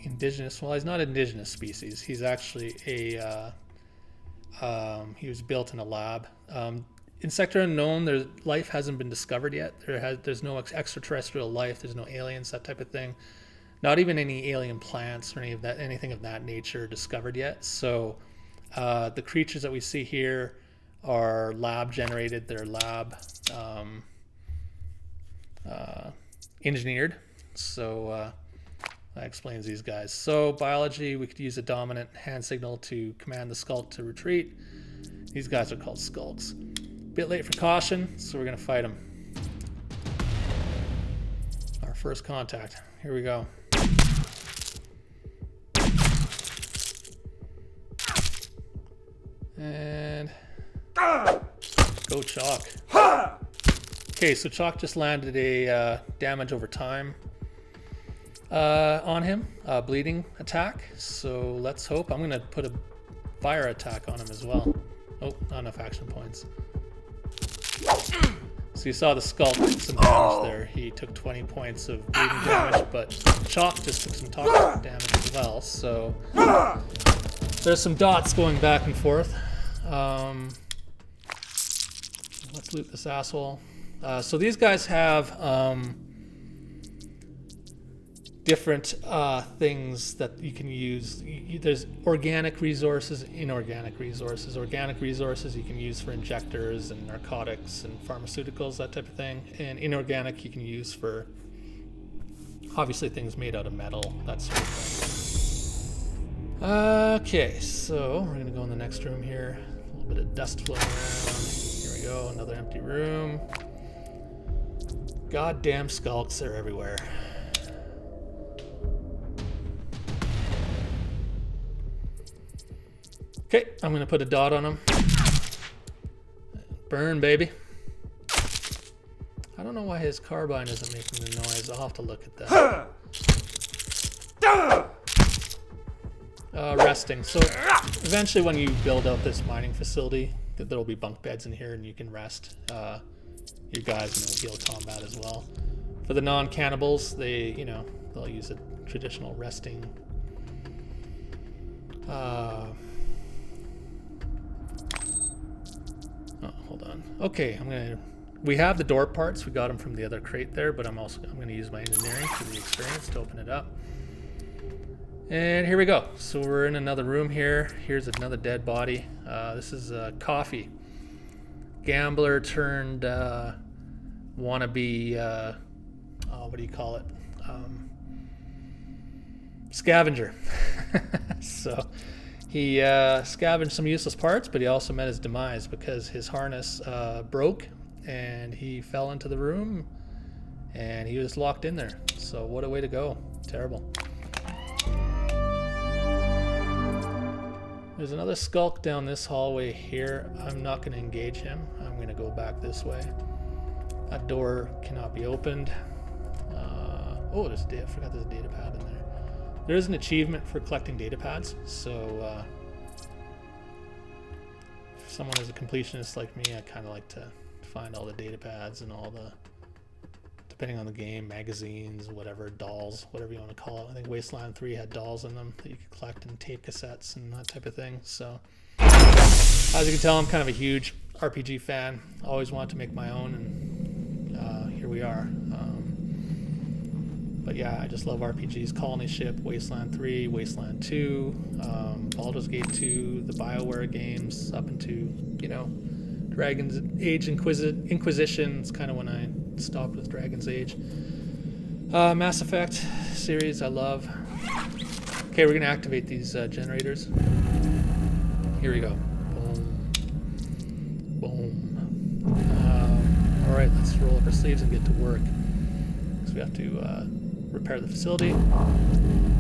indigenous. Well, he's not an indigenous species. He's actually a. He was built in a lab. In Sector Unknown, life hasn't been discovered yet. There's no extraterrestrial life. There's no aliens, that type of thing. Not even any alien plants or anything of that nature discovered yet. So the creatures that we see here are lab generated. They're lab engineered. So that explains these guys. So biology, we could use a dominant hand signal to command the skulk to retreat. These guys are called skulks. Bit late for caution, so we're gonna fight him. Our first contact. Here we go. And go Chalk. Okay, so Chalk just landed a damage over time on him, bleeding attack. So let's hope. I'm gonna put a fire attack on him as well. Oh, not enough action points. So you saw the skull took some damage there. He took 20 points of bleeding damage, but Chalk just took some toxic damage as well. So there's some dots going back and forth. Let's loot this asshole. So these guys have different things that you can use. There's organic resources, inorganic resources. Organic resources you can use for injectors and narcotics and pharmaceuticals, that type of thing. And inorganic you can use for obviously things made out of metal, that sort of thing. Okay, so we're gonna go in the next room here. A little bit of dust floating around. Here we go, another empty room. Goddamn skulks, they're everywhere. Okay, I'm gonna put a dot on them. Burn, baby. I don't know why his carbine isn't making the noise. I'll have to look at that. Resting. So eventually when you build out this mining facility, there'll be bunk beds in here and you can rest. Your guys in heal combat as well. For the non-cannibals, they'll use a traditional resting. Oh, hold on. Okay, we have the door parts. We got them from the other crate there, but I'm gonna use my engineering for the experience to open it up. And here we go. So we're in another room here. Here's another dead body. This is Coffee. Gambler turned wannabe, what do you call it? Scavenger. So he scavenged some useless parts, but he also met his demise because his harness broke and he fell into the room and he was locked in there. So what a way to go. Terrible. There's another skulk down this hallway here. I'm not going to engage him. I'm going to go back this way. That door cannot be opened. Oh, I forgot there's a data pad in there. There is an achievement for collecting data pads. So if someone is a completionist like me, I kind of like to find all the data pads and all the, depending on the game, magazines, whatever, dolls, whatever you want to call it. I think Wasteland 3 had dolls in them that you could collect and tape cassettes and that type of thing. So as you can tell, I'm kind of a huge RPG fan. Always wanted to make my own, and here we are. But yeah, I just love RPGs. Colony Ship, Wasteland 3, Wasteland 2, Baldur's Gate 2, the BioWare games, up into, Dragon's Age Inquisition. It's kind of when I stopped with Dragon's Age. Mass Effect series I love. Okay, we're gonna activate these generators. Here we go. Boom. Boom. All right, let's roll up our sleeves and get to work. So we have to repair the facility.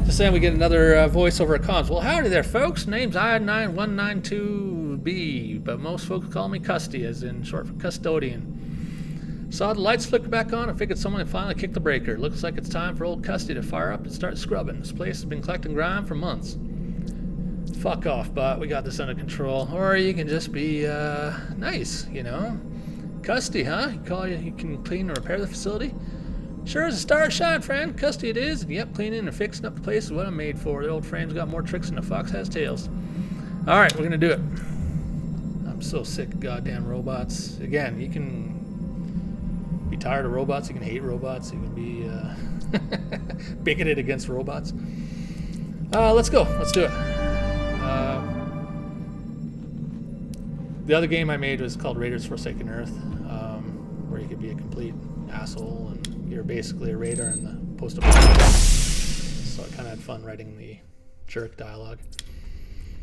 Just saying, we get another voice over at comms. Well, howdy there, folks. Name's I9192B, but most folks call me Custy, as in short for custodian. Saw the lights flicker back on and figured someone had finally kicked the breaker. Looks like it's time for old Custy to fire up and start scrubbing. This place has been collecting grime for months. Fuck off, bot. We got this under control. Or you can just be nice, Custy, huh? You can clean and repair the facility? Sure as a star shine, friend. Custy it is. And yep, cleaning and fixing up the place is what I'm made for. The old frame's got more tricks than a fox has tails. All right, we're gonna do it. I'm so sick of goddamn robots. Again, you can be tired of robots. You can hate robots. You can be bigoted against robots. Let's go. Let's do it. The other game I made was called Raiders Forsaken Earth, where you could be a complete asshole and you're basically a raider in the post-apocalypse. So I kind of had fun writing the jerk dialogue.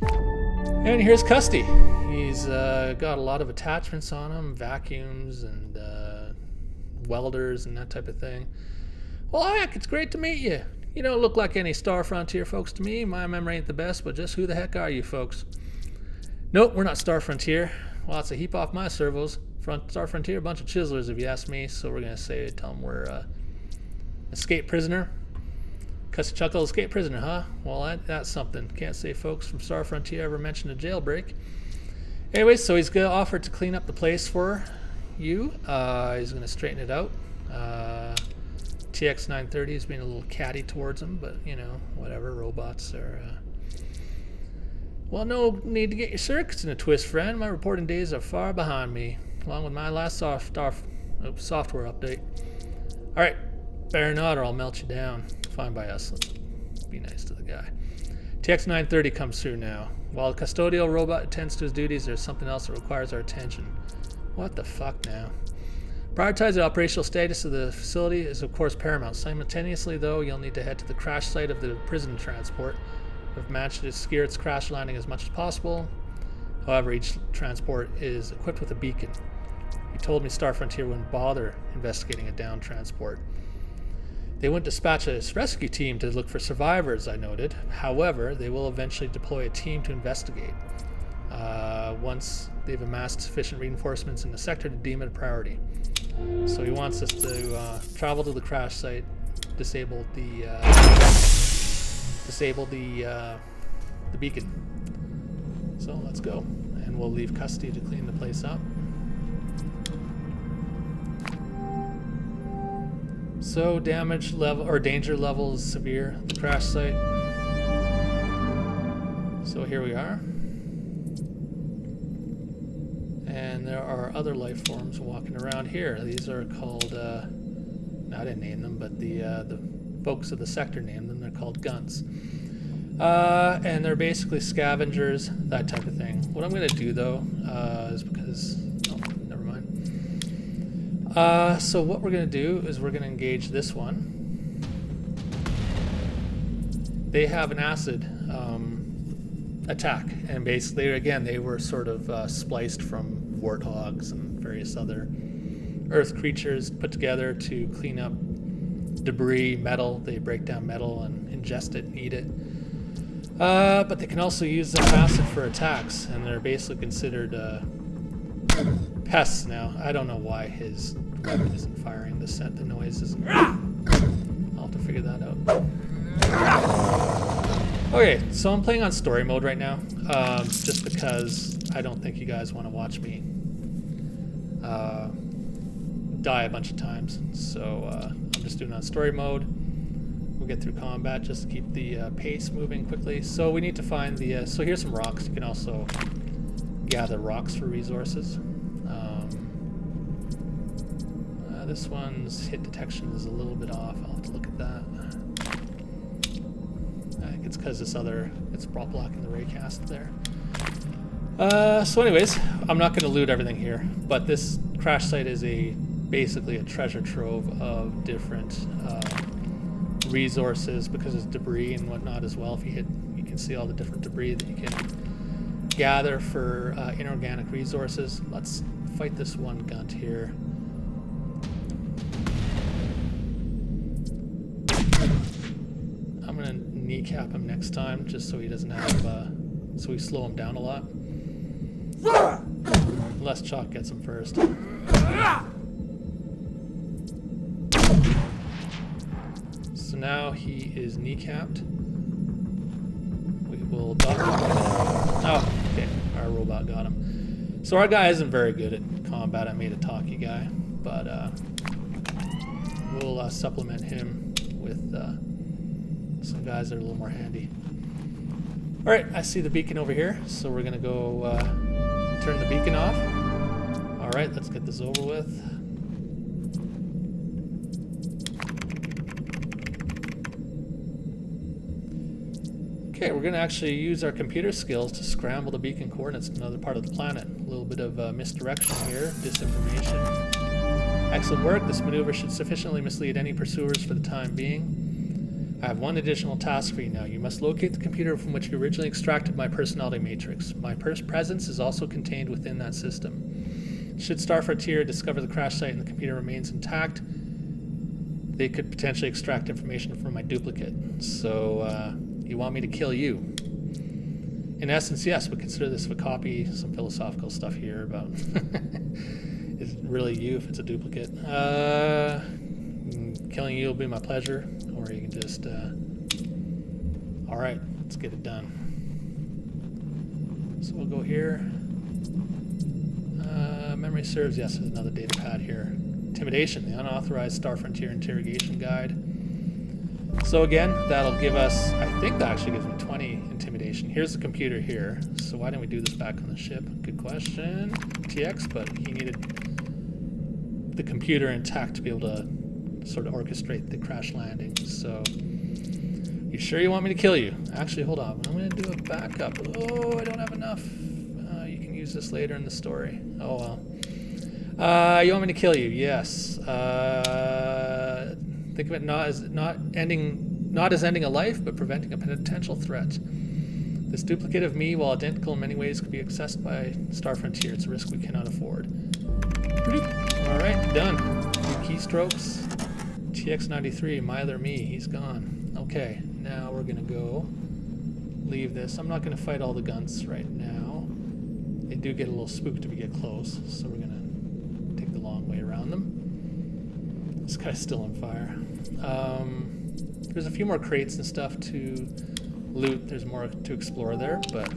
And here's Custy. He's got a lot of attachments on him, vacuums and welders and that type of thing. Well, heck, it's great to meet you. You don't look like any Star Frontier folks to me. My memory ain't the best, but just who the heck are you folks? Nope, we're not Star Frontier. Well, that's a heap off my servos. Star Frontier, a bunch of chiselers, if you ask me. So we're gonna tell them we're escape prisoner. Custy chuckle, escape prisoner, huh? Well, that's something. Can't say folks from Star Frontier ever mentioned a jailbreak. Anyway, so he's gonna offer to clean up the place for you. He's gonna straighten it out. TX930 is being a little catty towards him, but whatever. Robots are. Well, no need to get your circuits in a twist, friend. My reporting days are far behind me, along with my last software update. All right, bear not or I'll melt you down. Fine by us. Let's be nice to the guy. TX930 comes through now. While the custodial robot attends to his duties, there's something else that requires our attention. What the fuck now? Prioritize the operational status of the facility is of course paramount. Simultaneously, though, you'll need to head to the crash site of the prison transport We've managed to steer its crash landing as much as possible. However, each transport is equipped with a beacon. He told me Star Frontier wouldn't bother investigating a downed transport. They wouldn't dispatch a rescue team to look for survivors, I noted. However, they will eventually deploy a team to investigate once they've amassed sufficient reinforcements in the sector to deem it a priority. So he wants us to travel to the crash site, disable the beacon. So let's go, and we'll leave custody to clean the place up. So damage level or danger level is severe at the crash site. So here we are. And there are other life forms walking around here. These are called, I didn't name them, but the folks of the sector named them. They're called guns. And they're basically scavengers, that type of thing. What I'm going to do, though, is because... Oh, never mind. So what we're going to do is we're going to engage this one. They have an acid attack, and basically, again, they were sort of spliced from warthogs and various other earth creatures put together to clean up debris, metal. They break down metal and ingest it and eat it. But they can also use the acid for attacks, and they're basically considered pests now. I don't know why his weapon isn't firing. The noise isn't. I'll have to figure that out. Okay, so I'm playing on story mode right now, just because I don't think you guys want to watch me die a bunch of times. So I'm just doing it on story mode. We'll get through combat just to keep the pace moving quickly. So we need to find the... so here's some rocks. You can also gather rocks for resources. This one's hit detection is a little bit off. I'll have to look at that. I think it's because it's blocking the raycast there. So anyways, I'm not going to loot everything here, but this crash site is basically a treasure trove of different resources, because it's debris and whatnot as well. If you hit, you can see all the different debris that you can gather for inorganic resources. Let's fight this one gunt here. I'm gonna kneecap him next time, just so he doesn't have so we slow him down a lot. Unless Chalk gets him first. So now he is kneecapped. We will dock him. Oh, okay. Our robot got him. So our guy isn't very good at combat. I made a talkie guy, but we'll supplement him with some guys that are a little more handy. All right, I see the beacon over here, so we're gonna go turn the beacon off. All right, let's get this over with. Okay, we're gonna actually use our computer skills to scramble the beacon coordinates to another part of the planet. A little bit of misdirection here, disinformation. Excellent work. This maneuver should sufficiently mislead any pursuers for the time being. I have one additional task for you now. You must locate the computer from which you originally extracted my personality matrix. My presence is also contained within that system. Should Star Frontier discover the crash site and the computer remains intact, they could potentially extract information from my duplicate. So, you want me to kill you? In essence, yes, but consider this a copy. Some philosophical stuff here about is it really you if it's a duplicate? Killing you will be my pleasure, or you can just all right, let's get it done. So we'll go here. Memory serves, yes, there's another data pad here. Intimidation, the unauthorized Star Frontier interrogation guide. So again, that'll give us, I think that actually gives me 20 intimidation. Here's the computer here. So why didn't we do this back on the ship? Good question. TX, but he needed the computer intact to be able to sort of orchestrate the crash landing. So, you sure you want me to kill you? Actually, hold on. I'm going to do a backup. Oh, I don't have enough. You can use this later in the story. Oh, well. You want me to kill you? Yes. Think of it not as ending a life, but preventing a potential threat. This duplicate of me, while identical in many ways, could be accessed by Star Frontier. It's a risk we cannot afford. Alright, done. Keystrokes. TX93, my other me, he's gone. Okay, now we're gonna go leave this. I'm not gonna fight all the guns right now. They do get a little spooked if we get close, so we're gonna take the long way around them. This guy's still on fire. There's a few more crates and stuff to loot. There's more to explore there, but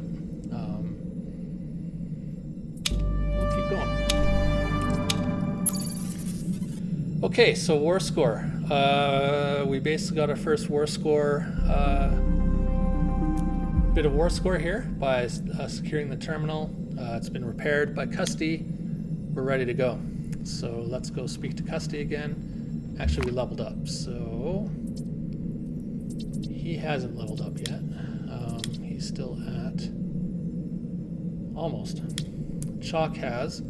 we'll keep going. Okay, so war score. We basically got our first war score, bit of war score here by securing the terminal. It's been repaired by Custy. We're ready to go. So let's go speak to Custy again. Actually, we leveled up, so he hasn't leveled up yet. He's still at almost. Chalk has.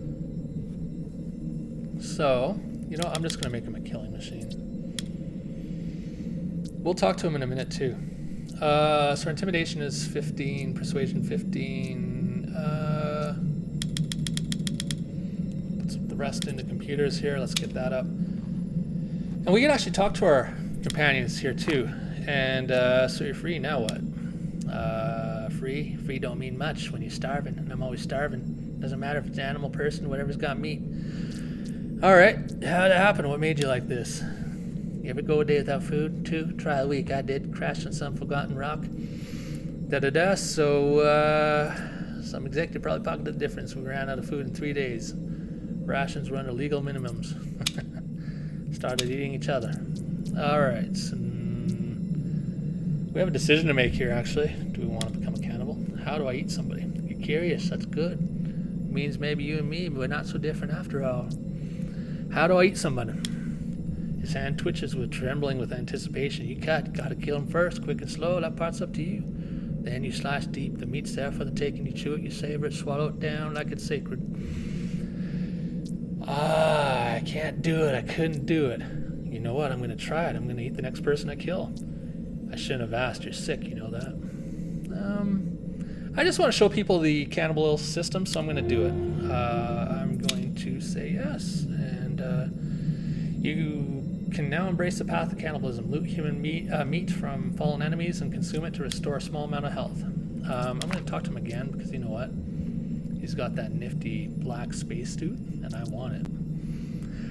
So, you know, I'm just going to make him a killing machine. We'll talk to him in a minute, too. So intimidation is 15, persuasion 15. Put the rest into computers here. Let's get that up. And we can actually talk to our companions here, too. And so you're free, now what? Free? Free don't mean much when you're starving, and I'm always starving. Doesn't matter if it's an animal, person, whatever's got meat. Alright, how'd it happen? What made you like this? You ever go a day without food, too? Try a week, I did. Crashed on some forgotten rock. Da-da-da, so, some executive probably pocketed the difference. We ran out of food in 3 days. Rations were under legal minimums. Started eating each other. Alright, so we have a decision to make here, actually. Do we want to become a cannibal? How do I eat somebody? You're curious, that's good. It means maybe you and me, but we're not so different after all. How do I eat somebody? His hand twitches with trembling with anticipation. You gotta kill him first, quick and slow, that part's up to you. Then you slice deep, the meat's there for the taking, you chew it, you savor it, swallow it down like it's sacred. I can't do it, I couldn't do it. You know what, I'm gonna try it, I'm gonna eat the next person I kill. I shouldn't have asked, you're sick, you know that. I just want to show people the cannibal system, so I'm going to do it. I'm going to say yes, and you can now embrace the path of cannibalism. Loot human meat from fallen enemies and consume it to restore a small amount of health. I'm going to talk to him again, because you know what? He's got that nifty black spacesuit, and I want it.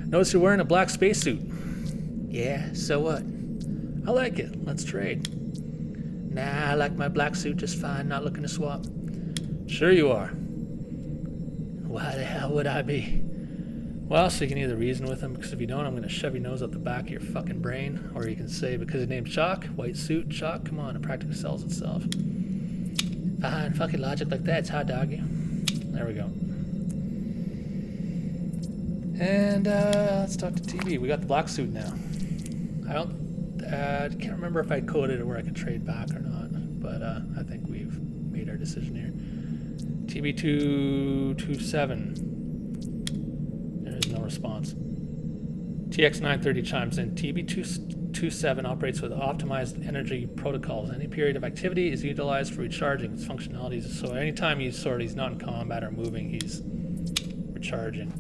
Notice you're wearing a black spacesuit. Yeah, so what? I like it. Let's trade. Nah, I like my black suit just fine. Not looking to swap. Sure you are. Why the hell would I be? Well, so you can either reason with him, because if you don't, I'm going to shove your nose up the back of your fucking brain. Or you can say, because his name's Chalk, white suit, Chalk, come on, it practically sells itself. Fine, fucking logic like that, it's hard to argue. There we go. And let's talk to TV. We got the black suit now. I can't remember if I coded it where I could trade back or not, but I think we've made our decision here. TB227. There is no response. TX930 chimes in. TB227 operates with optimized energy protocols. Any period of activity is utilized for recharging its functionalities. So anytime he's not in combat or moving, he's recharging.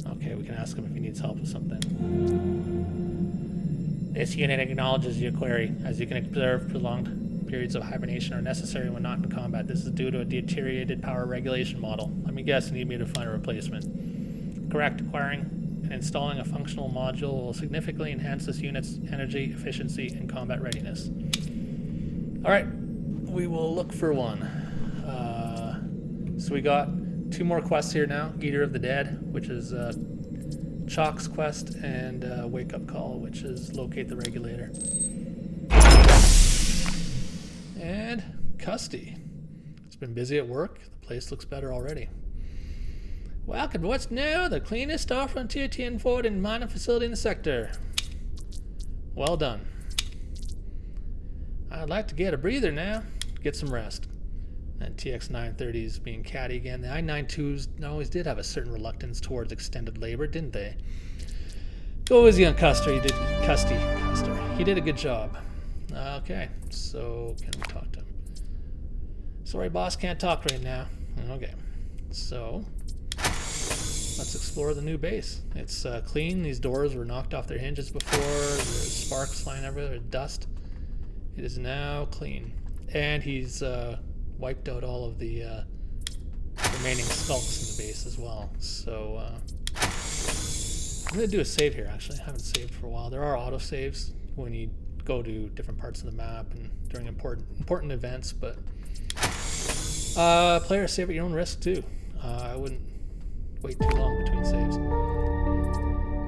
Okay, we can ask him if he needs help with something. This unit acknowledges your query. As you can observe, prolonged periods of hibernation are necessary when not in combat. This is due to a deteriorated power regulation model. Let me guess, you need me to find a replacement. Correct. Acquiring and installing a functional module will significantly enhance this unit's energy efficiency and combat readiness. Alright, we will look for one. So we got 2 more quests here now. Eater of the Dead, which is Chalk's quest, and Wake Up Call, which is Locate the Regulator. And Custy. It's been busy at work. The place looks better already. Welcome to what's new, the cleanest Star Frontier TN4 and mining facility in the sector. Well done. I'd like to get a breather now. Get some rest. And TX930's being catty again. The I-92s always did have a certain reluctance towards extended labor, didn't they? Go easy on Custer. Custer. He did a good job. Okay, so can we talk to him? Sorry, boss, can't talk right now. Okay, so let's explore the new base. It's clean. These doors were knocked off their hinges before. There's sparks flying everywhere, there's dust. It is now clean. And he's wiped out all of the remaining skulks in the base as well. So I'm going to do a save here, actually. I haven't saved for a while. There are autosaves when you go to different parts of the map and during important events, but players save at your own risk too. I wouldn't wait too long between saves.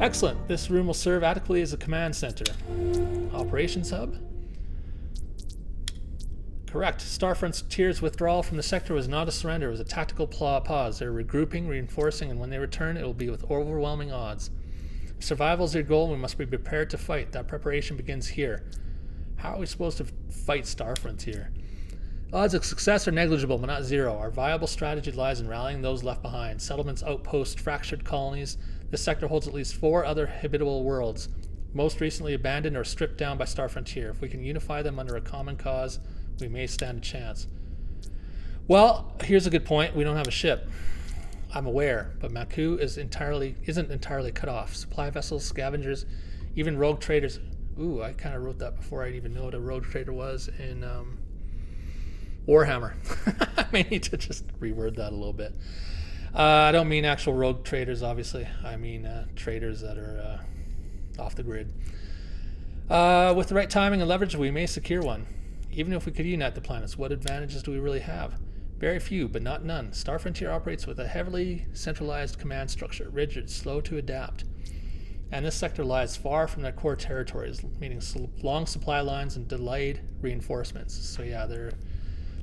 Excellent. This room will serve adequately as a command center. Operations hub. Correct. Starfrontier's withdrawal from the sector was not a surrender. It was a tactical pause. They're regrouping, reinforcing, and when they return, it will be with overwhelming odds. If survival is your goal, we must be prepared to fight. That preparation begins here. How are we supposed to fight Starfrontier? Odds of success are negligible, but not zero. Our viable strategy lies in rallying those left behind. Settlements, outposts, fractured colonies. This sector holds at least 4 other habitable worlds, most recently abandoned or stripped down by Starfrontier. If we can unify them under a common cause, we may stand a chance. Well, here's a good point. We don't have a ship. I'm aware, but Maku isn't entirely cut off. Supply vessels, scavengers, even rogue traders. Ooh, I kind of wrote that before I'd even know what a rogue trader was in Warhammer. I may need to just reword that a little bit. I don't mean actual rogue traders, obviously. I mean traders that are off the grid. With the right timing and leverage, we may secure one. Even if we could unite the planets, what advantages do we really have? Very few, but not none. Starfrontier operates with a heavily centralized command structure, rigid, slow to adapt. And this sector lies far from their core territories, meaning long supply lines and delayed reinforcements. So yeah, their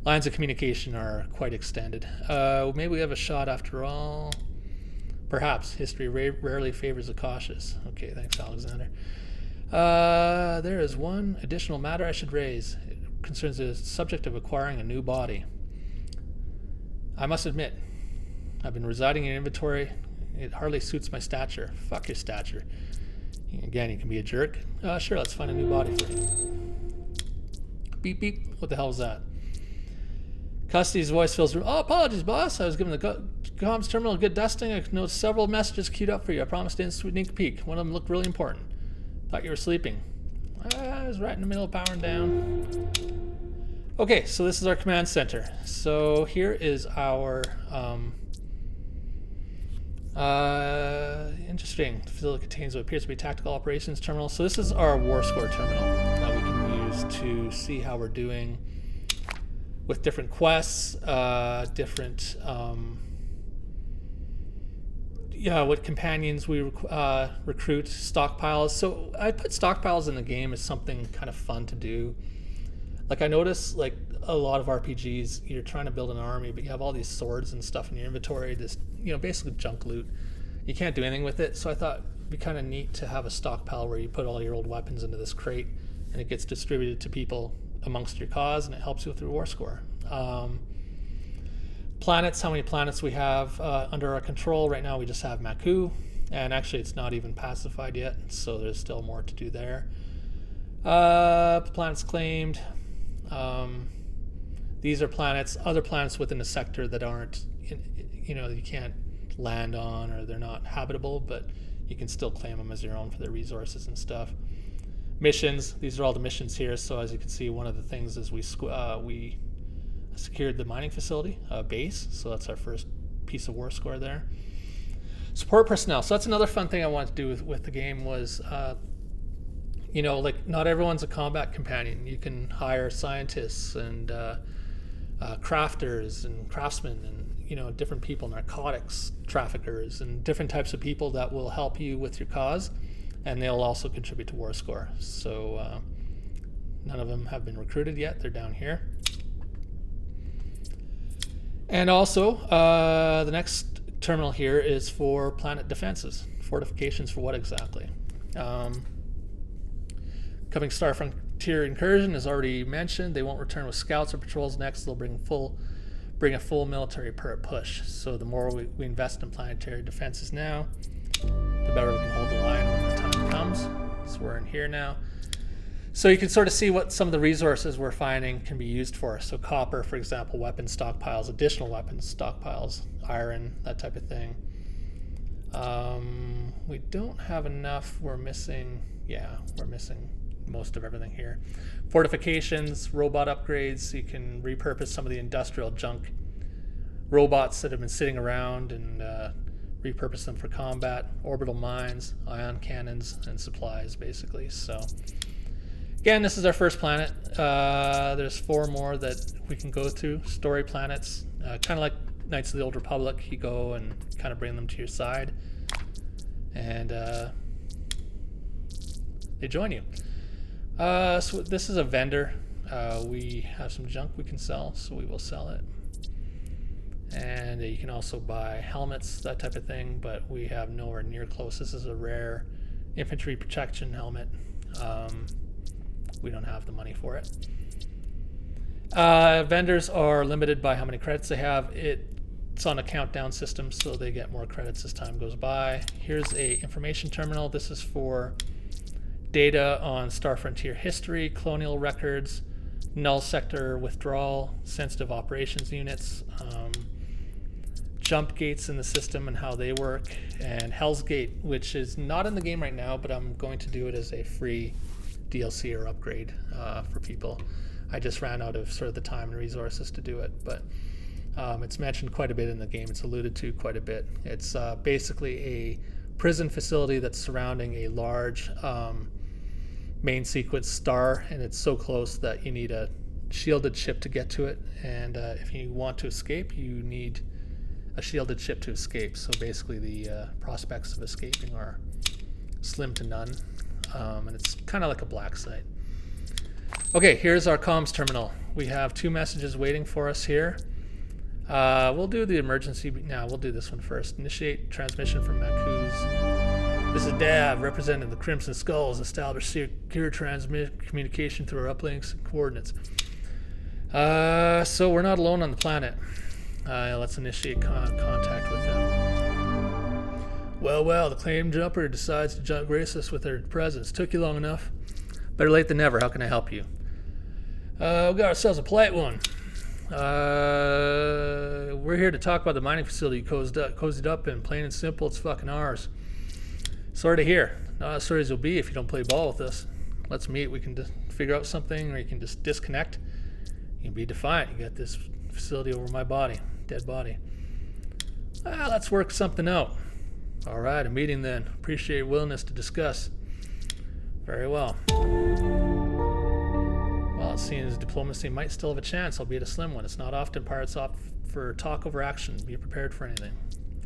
lines of communication are quite extended. Maybe we have a shot after all. Perhaps. History rarely favors the cautious. Okay, thanks, Alexander. There is one additional matter I should raise. It concerns the subject of acquiring a new body. I must admit, I've been residing in inventory. It hardly suits my stature. Fuck your stature. Again, you can be a jerk. Sure, let's find a new body for you. Beep, beep. What the hell was that? Custody's voice fills the room. Oh, apologies, boss. I was giving the comms terminal a good dusting. I noticed several messages queued up for you. I promised to sneak peek. One of them looked really important. Thought you were sleeping. I was right in the middle of powering down. Okay, so this is our command center. So here is our interesting. The facility contains what appears to be tactical operations terminal. So this is our war score terminal that we can use to see how we're doing with different quests, different what companions we recruit, stockpiles. So I put stockpiles in the game as something kind of fun to do. Like I notice, like a lot of RPGs, you're trying to build an army, but you have all these swords and stuff in your inventory. This, basically junk loot. You can't do anything with it. So I thought it'd be kind of neat to have a stockpile where you put all your old weapons into this crate, and it gets distributed to people amongst your cause, and it helps you with your war score. Planets, how many planets we have under our control. Right now we just have Maku, and actually it's not even pacified yet, so there's still more to do there. Planets claimed. These are planets, other planets within the sector that aren't, you can't land on, or they're not habitable, but you can still claim them as your own for their resources and stuff. Missions, these are all the missions here. So as you can see, one of the things is we secured the mining facility base. So that's our first piece of war score there. Support personnel. So that's another fun thing I wanted to do with the game was, not everyone's a combat companion. You can hire scientists and crafters and craftsmen and, different people, narcotics traffickers and different types of people that will help you with your cause. And they'll also contribute to war score. So none of them have been recruited yet. They're down here. And also, the next terminal here is for planet defenses. Fortifications for what exactly? Coming Starfrontier incursion is already mentioned. They won't return with scouts or patrols next. They'll bring a full military push. So the more we invest in planetary defenses now, the better we can hold the line when the time comes. So we're in here now. So you can sort of see what some of the resources we're finding can be used for. So copper, for example, weapon stockpiles, additional weapons stockpiles, iron, that type of thing. We don't have enough. We're missing most of everything here. Fortifications, robot upgrades. You can repurpose some of the industrial junk robots that have been sitting around and repurpose them for combat. Orbital mines, ion cannons, and supplies, basically. So again, this is our first planet. There's 4 more that we can go through. Story planets, kind of like Knights of the Old Republic. You go and kind of bring them to your side, and they join you. So this is a vendor. We have some junk we can sell, so we will sell it. And you can also buy helmets, that type of thing, but we have nowhere near close. This is a rare infantry protection helmet. We don't have the money for it. Vendors are limited by how many credits they have. It's on a countdown system, so they get more credits as time goes by. Here's a information terminal. This is for data on Star Frontier history, colonial records, null sector withdrawal, sensitive operations units, jump gates in the system and how they work, and Hell's Gate, which is not in the game right now, but I'm going to do it as a free DLC or upgrade for people. I just ran out of sort of the time and resources to do it, but it's mentioned quite a bit in the game. It's alluded to quite a bit. It's basically a prison facility that's surrounding a large main sequence star, and it's so close that you need a shielded ship to get to it, and if you want to escape, you need a shielded ship to escape. So basically the prospects of escaping are slim to none, and it's kind of like a black site. Okay, here's our comms terminal. We have 2 messages waiting for us here. We'll do the emergency now. We'll do this one first. Initiate transmission from Maku's. This is Dav, representing the Crimson Skulls. Establish secure communication through our uplinks and coordinates. So we're not alone on the planet. Let's initiate contact with them. Well, the claim jumper decides to grace us with their presence. Took you long enough. Better late than never. How can I help you? We got ourselves a polite one. We're here to talk about the mining facility you cozied up in. Plain and simple, it's fucking ours. Sorry to hear. Not as sorry as you'll be if you don't play ball with us. Let's meet. We can figure out something, or you can just disconnect. You can be defiant. You got this facility over my body. Dead body. Let's work something out. All right, a meeting then. Appreciate your willingness to discuss. Very well. Well, it seems diplomacy might still have a chance, albeit a slim one. It's not often pirates opt for talk over action. Be prepared for anything.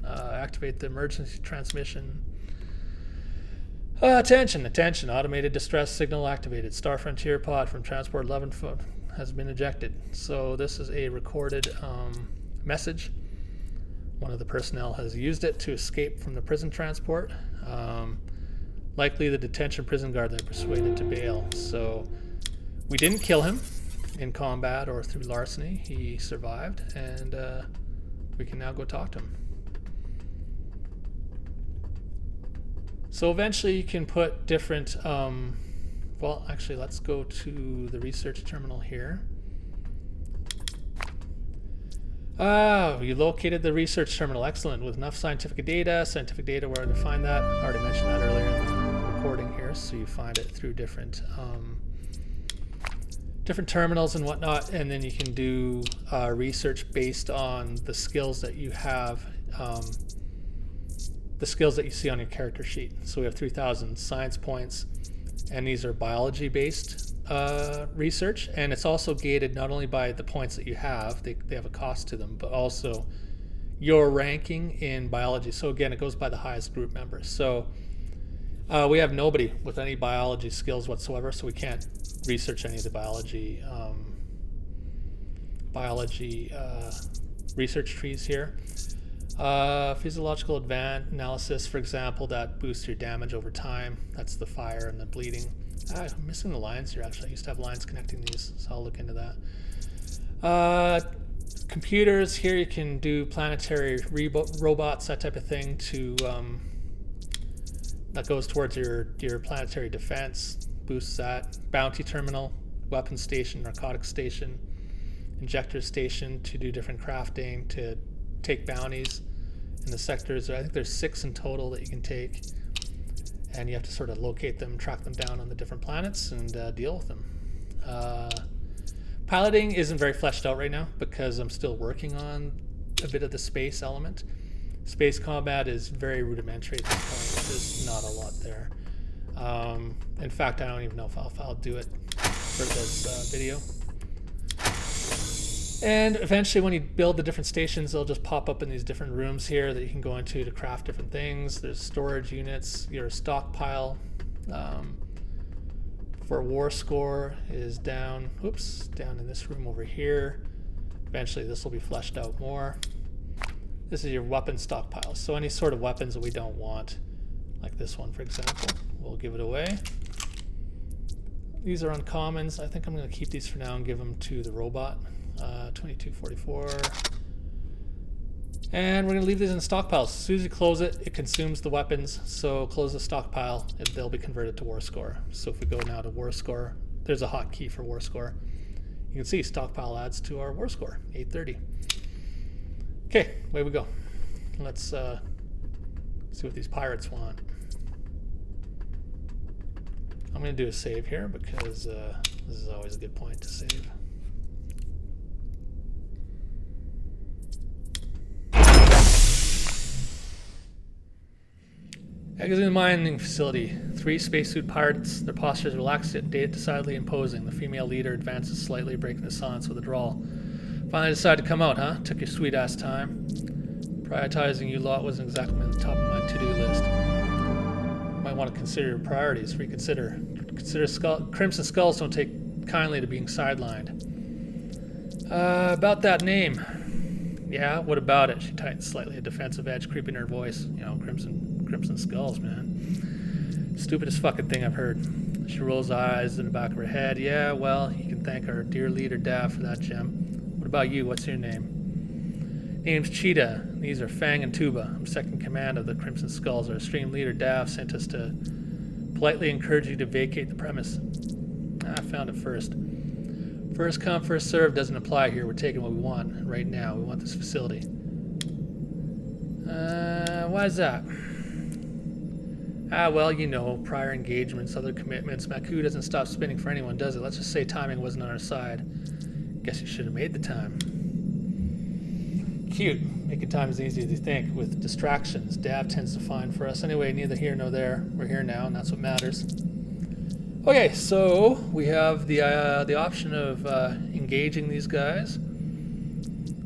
Activate the emergency transmission. Attention. Automated distress signal activated. Star Frontier pod from Transport 11 has been ejected. So this is a recorded message. One of the personnel has used it to escape from the prison transport. Likely the detention prison guard they persuaded to bail. So we didn't kill him in combat or through larceny. He survived, and we can now go talk to him. So eventually you can put different, well, actually, let's go to the research terminal here. You located the research terminal. Excellent. With enough scientific data, where to find that? I already mentioned that earlier in the recording here. So you find it through different terminals and whatnot, and then you can do research based on the skills that you have, the skills that you see on your character sheet. So we have 3,000 science points, and these are biology-based research, and it's also gated not only by the points that you have, they have a cost to them, but also your ranking in biology. So again, it goes by the highest group members. So we have nobody with any biology skills whatsoever, so we can't research any of the biology research trees here. Physiological analysis, for example, that boosts your damage over time. That's the fire and the bleeding. I'm missing the lines here, actually. I used to have lines connecting these, so I'll look into that. Computers, here you can do planetary robots, that type of thing, to that goes towards your planetary defense. boosts that. Bounty terminal, weapon station, narcotics station, injector station to do different crafting, to take bounties in the sectors. I think there's 6 in total that you can take, and you have to sort of locate them, track them down on the different planets, and deal with them. Piloting isn't very fleshed out right now because I'm still working on a bit of the space element. Space combat is very rudimentary at this point. There's not a lot there. In fact, I don't even know if I'll do it for this video. And eventually when you build the different stations, they'll just pop up in these different rooms here that you can go into to craft different things. There's storage units, your stockpile for war score is down in this room over here. Eventually this will be fleshed out more. This is your weapon stockpile. So any sort of weapons that we don't want, like this one for example, we'll give it away. These are uncommons. I think I'm going to keep these for now and give them to the robot. 2244. And we're going to leave these in stockpiles. As soon as you close it, it consumes the weapons. So close the stockpile and they'll be converted to war score. So if we go now to war score, there's a hotkey for war score. You can see stockpile adds to our war score, 830. Okay, away we go. Let's see what these pirates want. I'm going to do a save here because this is always a good point to save. Exiting the mining facility. 3 spacesuit pirates. Their postures relaxed yet decidedly imposing. The female leader advances slightly, breaking the silence with a drawl. Finally decided to come out, huh? Took your sweet ass time. Prioritizing you lot wasn't exactly on the top of my to-do list. Might want to consider your priorities. Reconsider. Crimson Skulls don't take kindly to being sidelined. About that name. Yeah, what about it? She tightened slightly, a defensive edge creeping in her voice. You know, Crimson Skulls, man. Stupidest fucking thing I've heard. She rolls eyes in the back of her head. Yeah, well, you can thank our dear leader Dav for that gem. What about you? What's your name? Name's Cheetah. These are Fang and Tuba. I'm second command of the Crimson Skulls. Our esteemed leader Dav sent us to politely encourage you to vacate the premise. I found it first. First come, first served doesn't apply here. We're taking what we want right now. We want this facility. Why is that? Well, you know, prior engagements, other commitments. Maku doesn't stop spinning for anyone, does it? Let's just say timing wasn't on our side. Guess you should have made the time. Cute. Making time is easy as you think. With distractions, Dav tends to find for us. Anyway, neither here nor there. We're here now, and that's what matters. Okay, so we have the option of engaging these guys,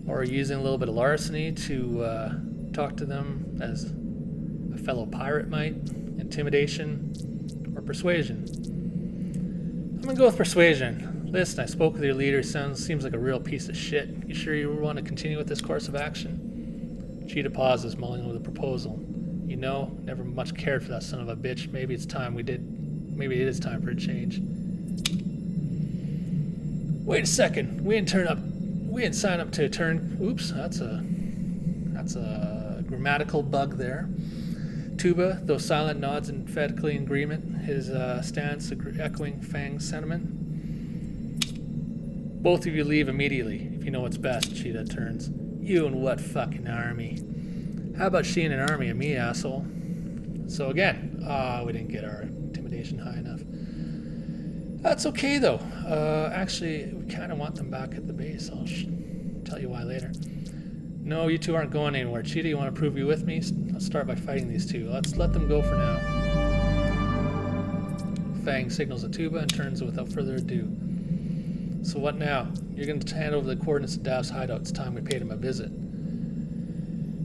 or using a little bit of larceny to talk to them as a fellow pirate might. Intimidation or persuasion. I'm gonna go with persuasion. Listen, I spoke with your leader. Seems like a real piece of shit. You sure you want to continue with this course of action? Cheetah pauses, mulling over the proposal. You know, never much cared for that son of a bitch. Maybe it is time for a change. Wait a second. We didn't sign up to turn. Oops, that's a grammatical bug there. Tuba, though silent, nods emphatically in agreement, his stance echoing Fang's sentiment. Both of you leave immediately, if you know what's best. Cheetah turns. You and what fucking army? How about she and an army of me, asshole? So again, we didn't get our intimidation high enough. That's okay, though. Actually, we kind of want them back at the base. I'll tell you why later. No, you two aren't going anywhere. Cheetah, you want to prove you with me? Let's start by fighting these two. Let's let them go for now. Fang signals a Tuba and turns without further ado. So what now? You're going to hand over the coordinates of Dav's hideout. It's time we paid him a visit.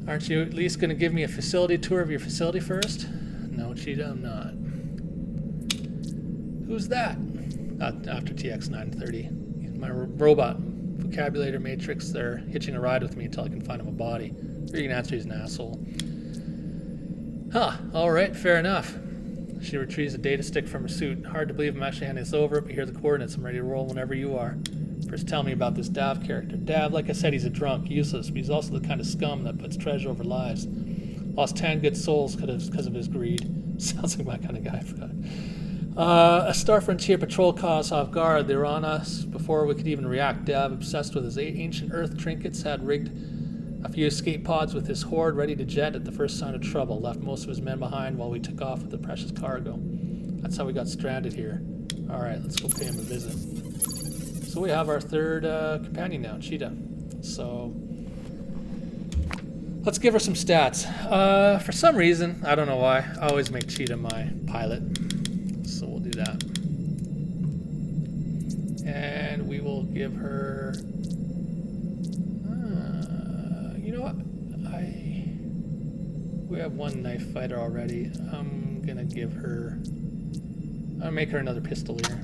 Aren't you at least going to give me a facility tour of your facility first? No, Cheetah, I'm not. Who's that? After TX 930. He's my robot. Vocabulator matrix. They're hitching a ride with me until I can find him a body. Or you can answer he's an asshole. Huh, alright, fair enough. She retrieves a data stick from her suit. Hard to believe I'm actually handing this over, but here are the coordinates. I'm ready to roll whenever you are. First, tell me about this Dav character. Dav, like I said, he's a drunk, useless, but he's also the kind of scum that puts treasure over lives. Lost 10 good souls because of his greed. Sounds like my kind of guy, I forgot. A Star Frontier patrol caught us off guard. They were on us before we could even react. Dav, obsessed with his ancient Earth trinkets, had rigged a few escape pods with his horde ready to jet at the first sign of trouble. Left most of his men behind while we took off with the precious cargo. That's how we got stranded here. Alright, let's go pay him a visit. So we have our third companion now, Cheetah. So let's give her some stats. For some reason, I don't know why, I always make Cheetah my pilot. So we'll do that. And we will give her... you know what? We have one knife fighter already. I'm gonna give her... I'll make her another pistolier.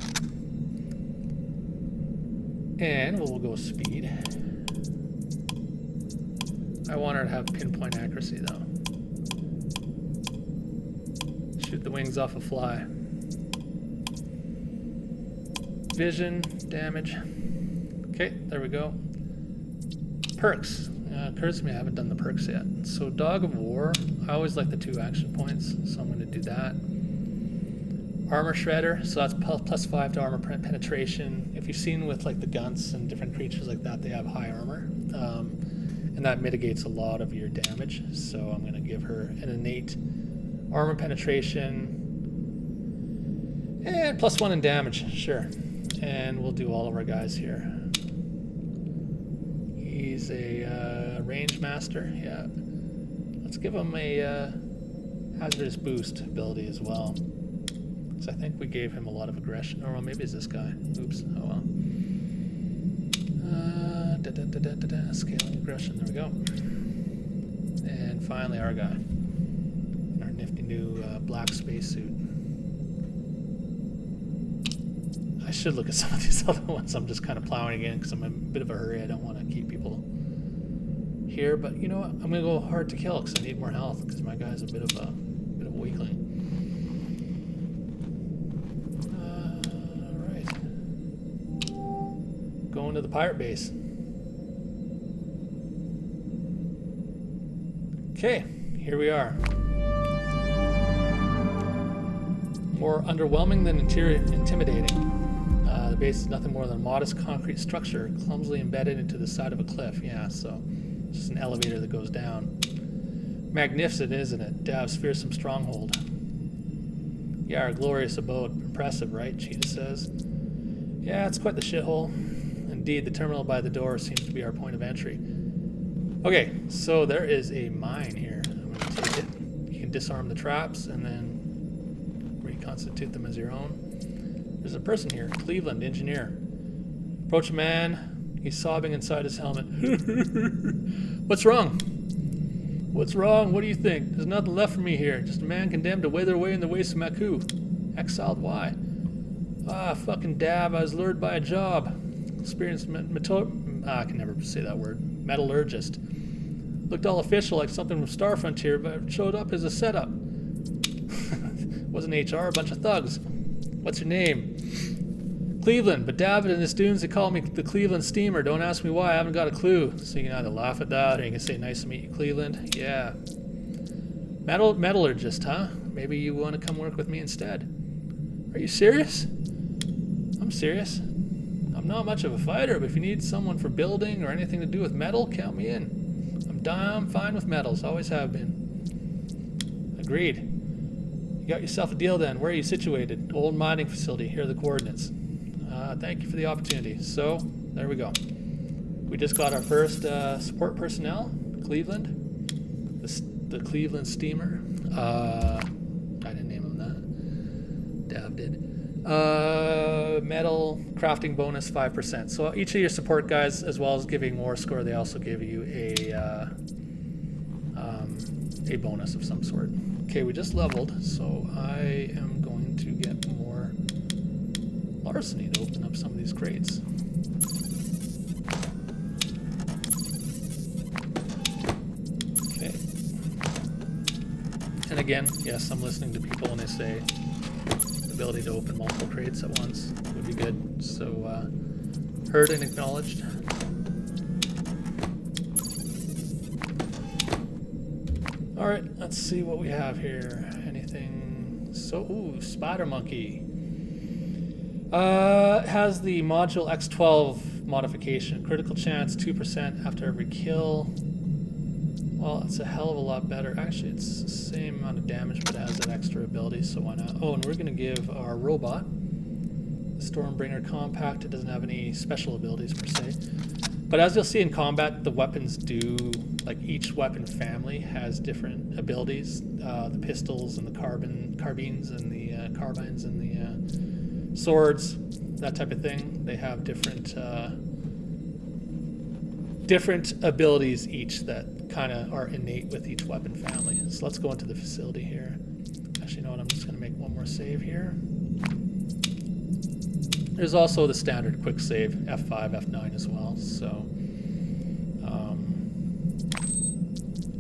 And we'll go speed. I want her to have pinpoint accuracy though. Shoot the wings off a fly. Vision, damage. Okay, there we go. Perks. Occurs to me I haven't done the perks yet. So Dog of War, I always like the 2 action points, so I'm going to do that. Armor Shredder, so that's plus 5 to armor penetration. If you've seen with like the Gunts and different creatures like that, they have high armor. And that mitigates a lot of your damage. So I'm going to give her an innate armor penetration. And plus 1 in damage, sure. And we'll do all of our guys here. He's a range master, yeah. Let's give him a hazardous boost ability as well. Because I think we gave him a lot of aggression. Or well, maybe it's this guy. Oops, oh well. Scaling aggression, there we go. And finally our guy. In our nifty new black spacesuit. I should look at some of these other ones. I'm just kind of plowing again because I'm in a bit of a hurry. I don't want to keep people here, but you know what? I'm gonna go hard to kill because I need more health because my guy's a bit of a weakling. All right, going to the pirate base. Okay, here we are. More underwhelming than intimidating. The base is nothing more than a modest concrete structure clumsily embedded into the side of a cliff. Yeah, so it's just an elevator that goes down. Magnificent, isn't it? Dav's fearsome stronghold. Yeah, our glorious abode. Impressive, right? Cheetah says. Yeah, it's quite the shithole. Indeed, the terminal by the door seems to be our point of entry. Okay, so there is a mine here. I'm going to take it. You can disarm the traps and then reconstitute them as your own. There's a person here, Cleveland, engineer. Approach a man. He's sobbing inside his helmet. What's wrong? What's wrong? What do you think? There's nothing left for me here. Just a man condemned to wither away in the wastes of Maku. Exiled, why? Ah, fucking Dav, I was lured by a job. Experienced I can never say that word. Metallurgist. Looked all official like something from Star Frontier, but it showed up as a setup. Wasn't HR, a bunch of thugs. What's your name? Cleveland, but David and his students, they call me the Cleveland Steamer. Don't ask me why, I haven't got a clue. So you can either laugh at that or you can say, nice to meet you, Cleveland. Yeah. Metallurgist, huh? Maybe you want to come work with me instead. Are you serious? I'm serious. I'm not much of a fighter, but if you need someone for building or anything to do with metal, count me in. I'm damn fine with metals, always have been. Agreed. You got yourself a deal then. Where are you situated? Old mining facility. Here are the coordinates. Thank you for the opportunity. So, there we go. We just got our first support personnel, Cleveland. The Cleveland Steamer. I didn't name him that. Dav did. Metal crafting bonus 5%. So each of your support guys, as well as giving war score, they also give you a bonus of some sort. Okay, we just leveled, so I am going to get more larceny to open up some of these crates. Okay. And again, yes, I'm listening to people when they say the ability to open multiple crates at once would be good. So, heard and acknowledged. Alright, let's see what we have here. Anything... So, ooh, spider monkey. It has the module X12 modification. Critical chance 2% after every kill. Well, it's a hell of a lot better. Actually, it's the same amount of damage, but it has that extra ability, so why not? Oh, and we're going to give our robot the Stormbringer Compact. It doesn't have any special abilities per se. But as you'll see in combat, the weapons do, like each weapon family has different abilities. The pistols and the carbines and the carbines and the swords, that type of thing. They have different abilities each that kind of are innate with each weapon family. So let's go into the facility here. Actually, you know what? I'm just going to make one more save here. There's also the standard quick save, F5, F9 as well. So,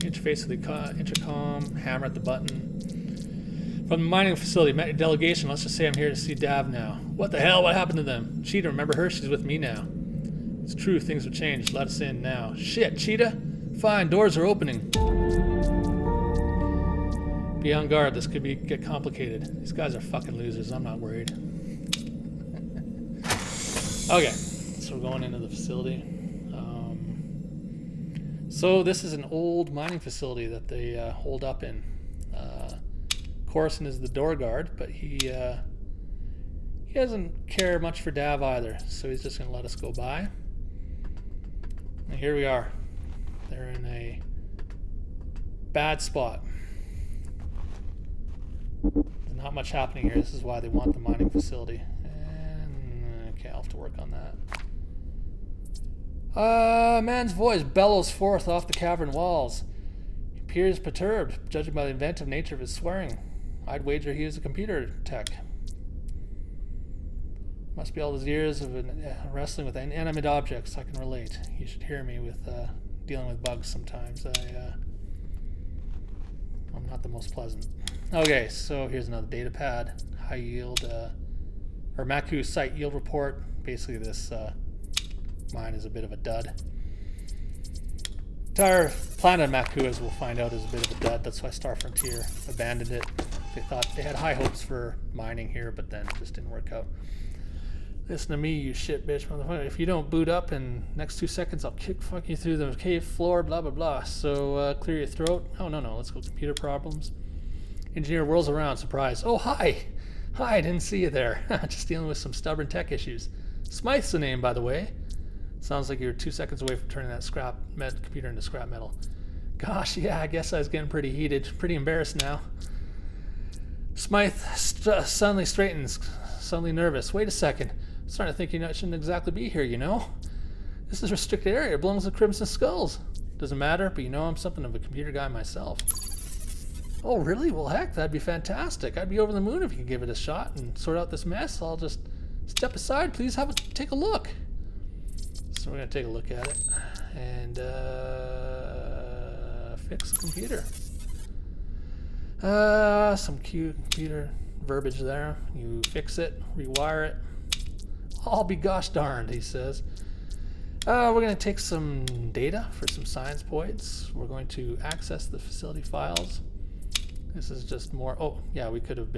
interface of the intercom, hammer at the button. From the mining facility, met your delegation. Let's just say I'm here to see Dav now. What the hell? What happened to them? Cheetah, remember her? She's with me now. It's true, things have changed. Let us in now. Shit, Cheetah? Fine, doors are opening. Be on guard, this could get complicated. These guys are fucking losers, I'm not worried. Okay, so we're going into the facility. So this is an old mining facility that they hold up in. Corson is the door guard, but he doesn't care much for Dav either, so he's just going to let us go by. And here we are. They're in a bad spot. There's not much happening here. This is why they want the mining facility. And okay, I'll have to work on that. Man's voice bellows forth off the cavern walls. He appears perturbed, judging by the inventive nature of his swearing. I'd wager he is a computer tech. Must be all those years of wrestling with inanimate objects. I can relate. You should hear me with dealing with bugs sometimes. I'm not the most pleasant. Okay, so here's another data pad. High yield, or Maku site yield report. Basically this mine is a bit of a dud. Entire planet Maku, as we'll find out, is a bit of a dud. That's why Star Frontier abandoned it. They thought they had high hopes for mining here, but then it just didn't work out. Listen to me, you shit bitch motherfucker. If you don't boot up in next 2 seconds, I'll fuck you through the cave floor, blah, blah, blah. So, clear your throat. Oh, no, let's go computer problems. Engineer whirls around, surprised. Oh, hi. Hi, I didn't see you there. Just dealing with some stubborn tech issues. Smythe's the name, by the way. Sounds like you're 2 seconds away from turning that computer into scrap metal. Gosh, yeah, I guess I was getting pretty heated. Pretty embarrassed now. Smythe suddenly straightens, suddenly nervous. Wait a second. I'm starting to think you shouldn't exactly be here, you know? This is a restricted area. It belongs to Crimson Skulls. Doesn't matter, but you know I'm something of a computer guy myself. Oh, really? Well, heck, that'd be fantastic. I'd be over the moon if you could give it a shot and sort out this mess. I'll just step aside. Please take a look. So we're going to take a look at it and fix the computer. Some cute computer verbiage there. You fix it, rewire it. I'll be gosh darned, he says. We're going to take some data for some science points. We're going to access the facility files. This is just more. Oh, yeah, we could have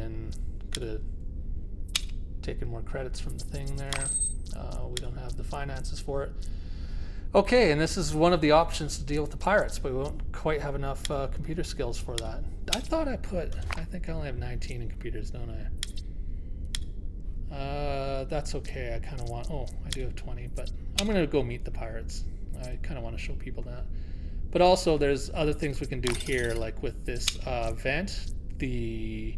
taken more credits from the thing there. We don't have the finances for it. Okay, and this is one of the options to deal with the pirates, but we won't quite have enough computer skills for that. I think I only have 19 in computers, don't I? That's okay. I kind of want, I do have 20, but I'm going to go meet the pirates. I kind of want to show people that. But also there's other things we can do here, like with this vent, the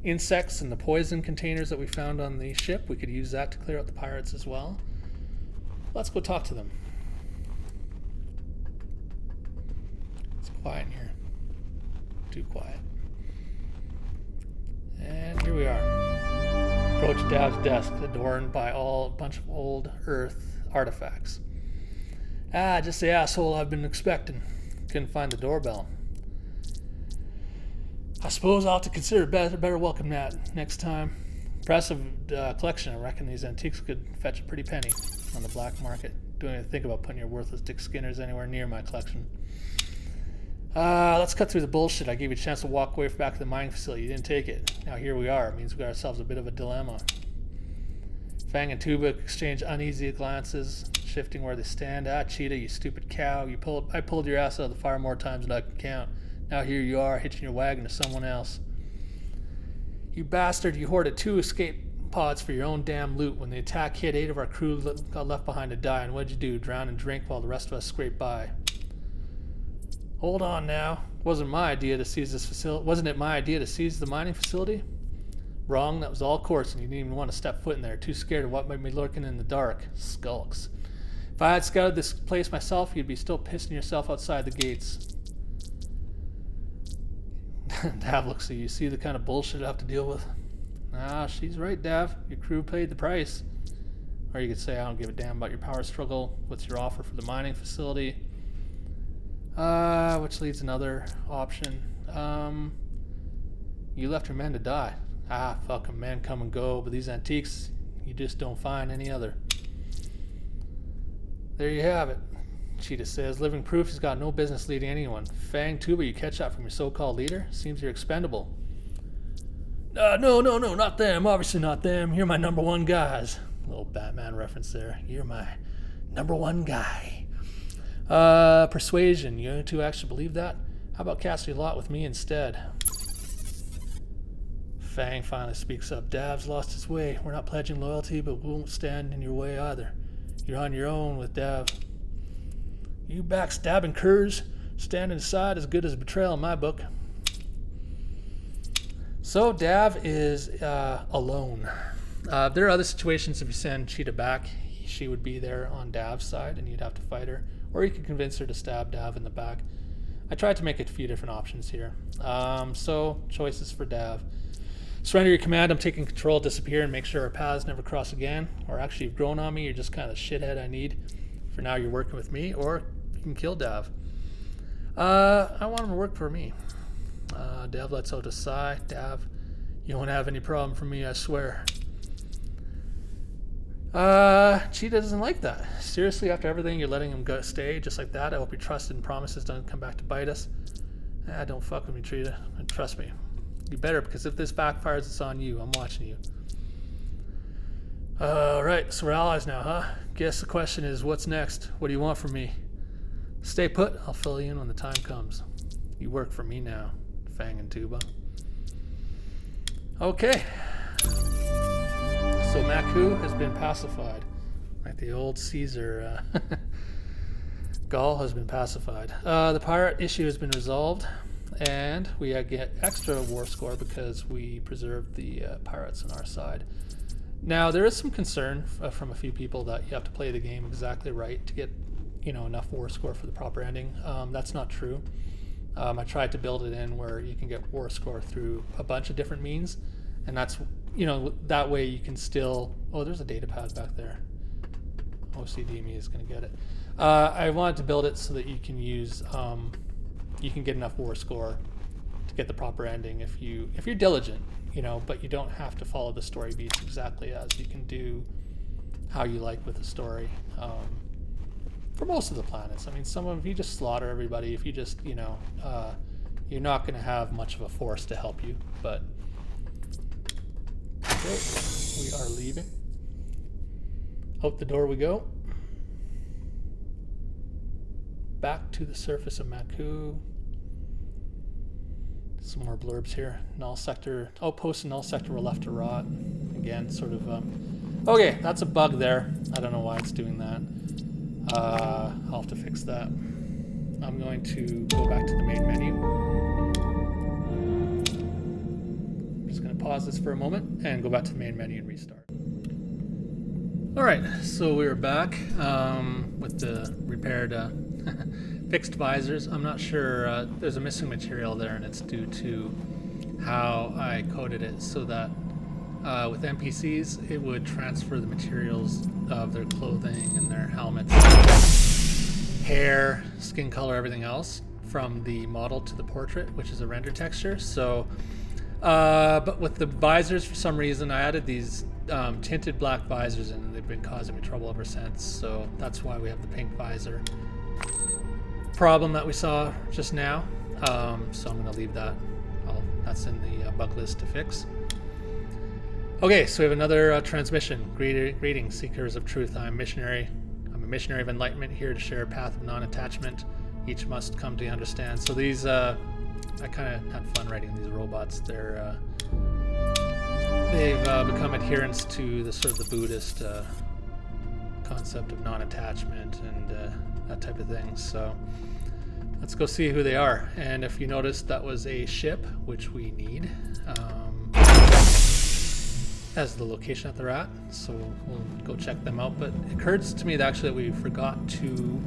insects and the poison containers that we found on the ship. We could use that to clear out the pirates as well. Let's go talk to them. It's quiet in here. Too quiet. And here we are. Approach Dav's desk, adorned by a bunch of old Earth artifacts. Just the asshole I've been expecting. Couldn't find the doorbell. I suppose I'll have to consider better welcome mat next time. Impressive collection. I reckon these antiques could fetch a pretty penny on the black market. Don't even think about putting your worthless Dick Skinners anywhere near my collection. Let's cut through the bullshit. I gave you a chance to walk away back to the mining facility. You didn't take it. Now here we are. It means we got ourselves a bit of a dilemma. Fang and Tuba exchange uneasy glances, shifting where they stand. Ah, Cheetah, you stupid cow. I pulled your ass out of the fire more times than I can count. Now here you are, hitching your wagon to someone else. You bastard, you hoarded 2 escape pods for your own damn loot. When the attack hit, 8 of our crew got left behind to die. And what'd you do? Drown and drink while the rest of us scraped by. Hold on now. Wasn't it my idea to seize the mining facility? Wrong, that was all course, and you didn't even want to step foot in there. Too scared of what might be lurking in the dark. Skulks. If I had scouted this place myself, you'd be still pissing yourself outside the gates. Dav looks at you. See the kind of bullshit I have to deal with? Ah, she's right, Dav. Your crew paid the price. Or you could say, I don't give a damn about your power struggle. What's your offer for the mining facility? Which leads another option. You left your men to die. Ah, fuck 'em, men come and go, but these antiques, you just don't find any other. There you have it. Cheetah says, living proof he's got no business leading anyone. Fang, Tuba, you catch that from your so-called leader? Seems you're expendable. No, not them. Obviously not them. You're my number one guys. Little Batman reference there. You're my number one guy. Persuasion. You two actually believe that? How about casting a lot with me instead? Fang finally speaks up. Dav's lost his way. We're not pledging loyalty, but we won't stand in your way either. You're on your own with Dav. You backstabbing curs. Standing aside is good as betrayal in my book. So Dav is alone. There are other situations if you send Cheetah back, she would be there on Dav's side and you'd have to fight her. Or you could convince her to stab Dav in the back. I tried to make a few different options here. So choices for Dav. Surrender your command, I'm taking control, disappear, and make sure our paths never cross again. Or actually you've grown on me, you're just kind of the shithead I need. For now you're working with me, or you can kill Dav. I want him to work for me. Dav lets out a sigh. Dav, you won't have any problem for me, I swear. Cheetah doesn't like that. Seriously, after everything, you're letting him stay just like that? I hope your trusted and promises don't come back to bite us. Don't fuck with me, Cheetah. And trust me. You better, because if this backfires, it's on you. I'm watching you. Right, so we're allies now, huh? Guess the question is, what's next? What do you want from me? Stay put. I'll fill you in when the time comes. You work for me now, Fang and Tuba. Okay. So Maku has been pacified. Like the old Caesar. Gaul has been pacified. The pirate issue has been resolved. And we get extra war score because we preserved the pirates on our side. Now, there is some concern from a few people that you have to play the game exactly right to get, enough war score for the proper ending. That's not true. I tried to build it in where you can get war score through a bunch of different means, and that's, that way you can still. Oh, there's a data pad back there. OCD me is going to get it. I wanted to build it so that you can use. You can get enough war score to get the proper ending if you're diligent, but you don't have to follow the story beats exactly as you can do how you like with the story. For most of the planets, I mean, some of you just slaughter everybody. If you just, you're not going to have much of a force to help you. But okay, we are leaving. Out the door we go. Back to the surface of Maku. Some more blurbs here. Null sector, outpost and null sector were left to rot. Again, sort of. Okay, that's a bug there. I don't know why it's doing that. I'll have to fix that. I'm going to go back to the main menu. I'm just going to pause this for a moment and go back to the main menu and restart. Alright, so we're back with the repaired fixed visors. I'm not sure, there's a missing material there and it's due to how I coded it so that with NPCs it would transfer the materials of their clothing and their helmets, hair, skin color, everything else from the model to the portrait, which is a render texture. So, but with the visors, for some reason, I added these tinted black visors and they've been causing me trouble ever since. So that's why we have the pink visor problem that we saw just now. So I'm going to leave that. That's in the bug list to fix. Okay, so we have another transmission. Greetings, seekers of truth. I'm a missionary of enlightenment, here to share a path of non-attachment. Each must come to understand. So these, I kind of had fun writing these robots. They've become adherents to the sort of the Buddhist concept of non-attachment and that type of thing. So let's go see who they are. And if you notice, that was a ship, which we need. As the location that they're at, so we'll go check them out. But it occurs to me that actually we forgot to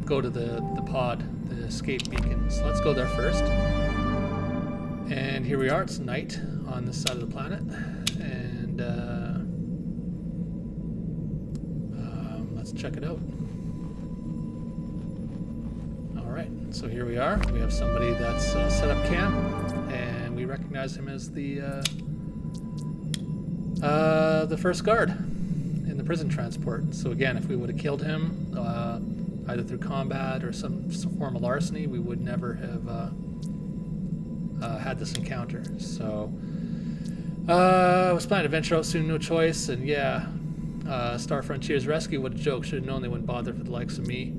go to the pod, the escape beacon. So let's go there first. And here we are. It's night on this side of the planet, and let's check it out. All right. So here we are. We have somebody that's set up camp, and we recognize him as the first guard in the prison transport. So again, if we would have killed him, either through combat or some form of larceny, we would never have had this encounter. So I was planning to venture out soon, no choice, and yeah, Star Frontier's rescue, what a joke. Should have known they wouldn't bother for the likes of me.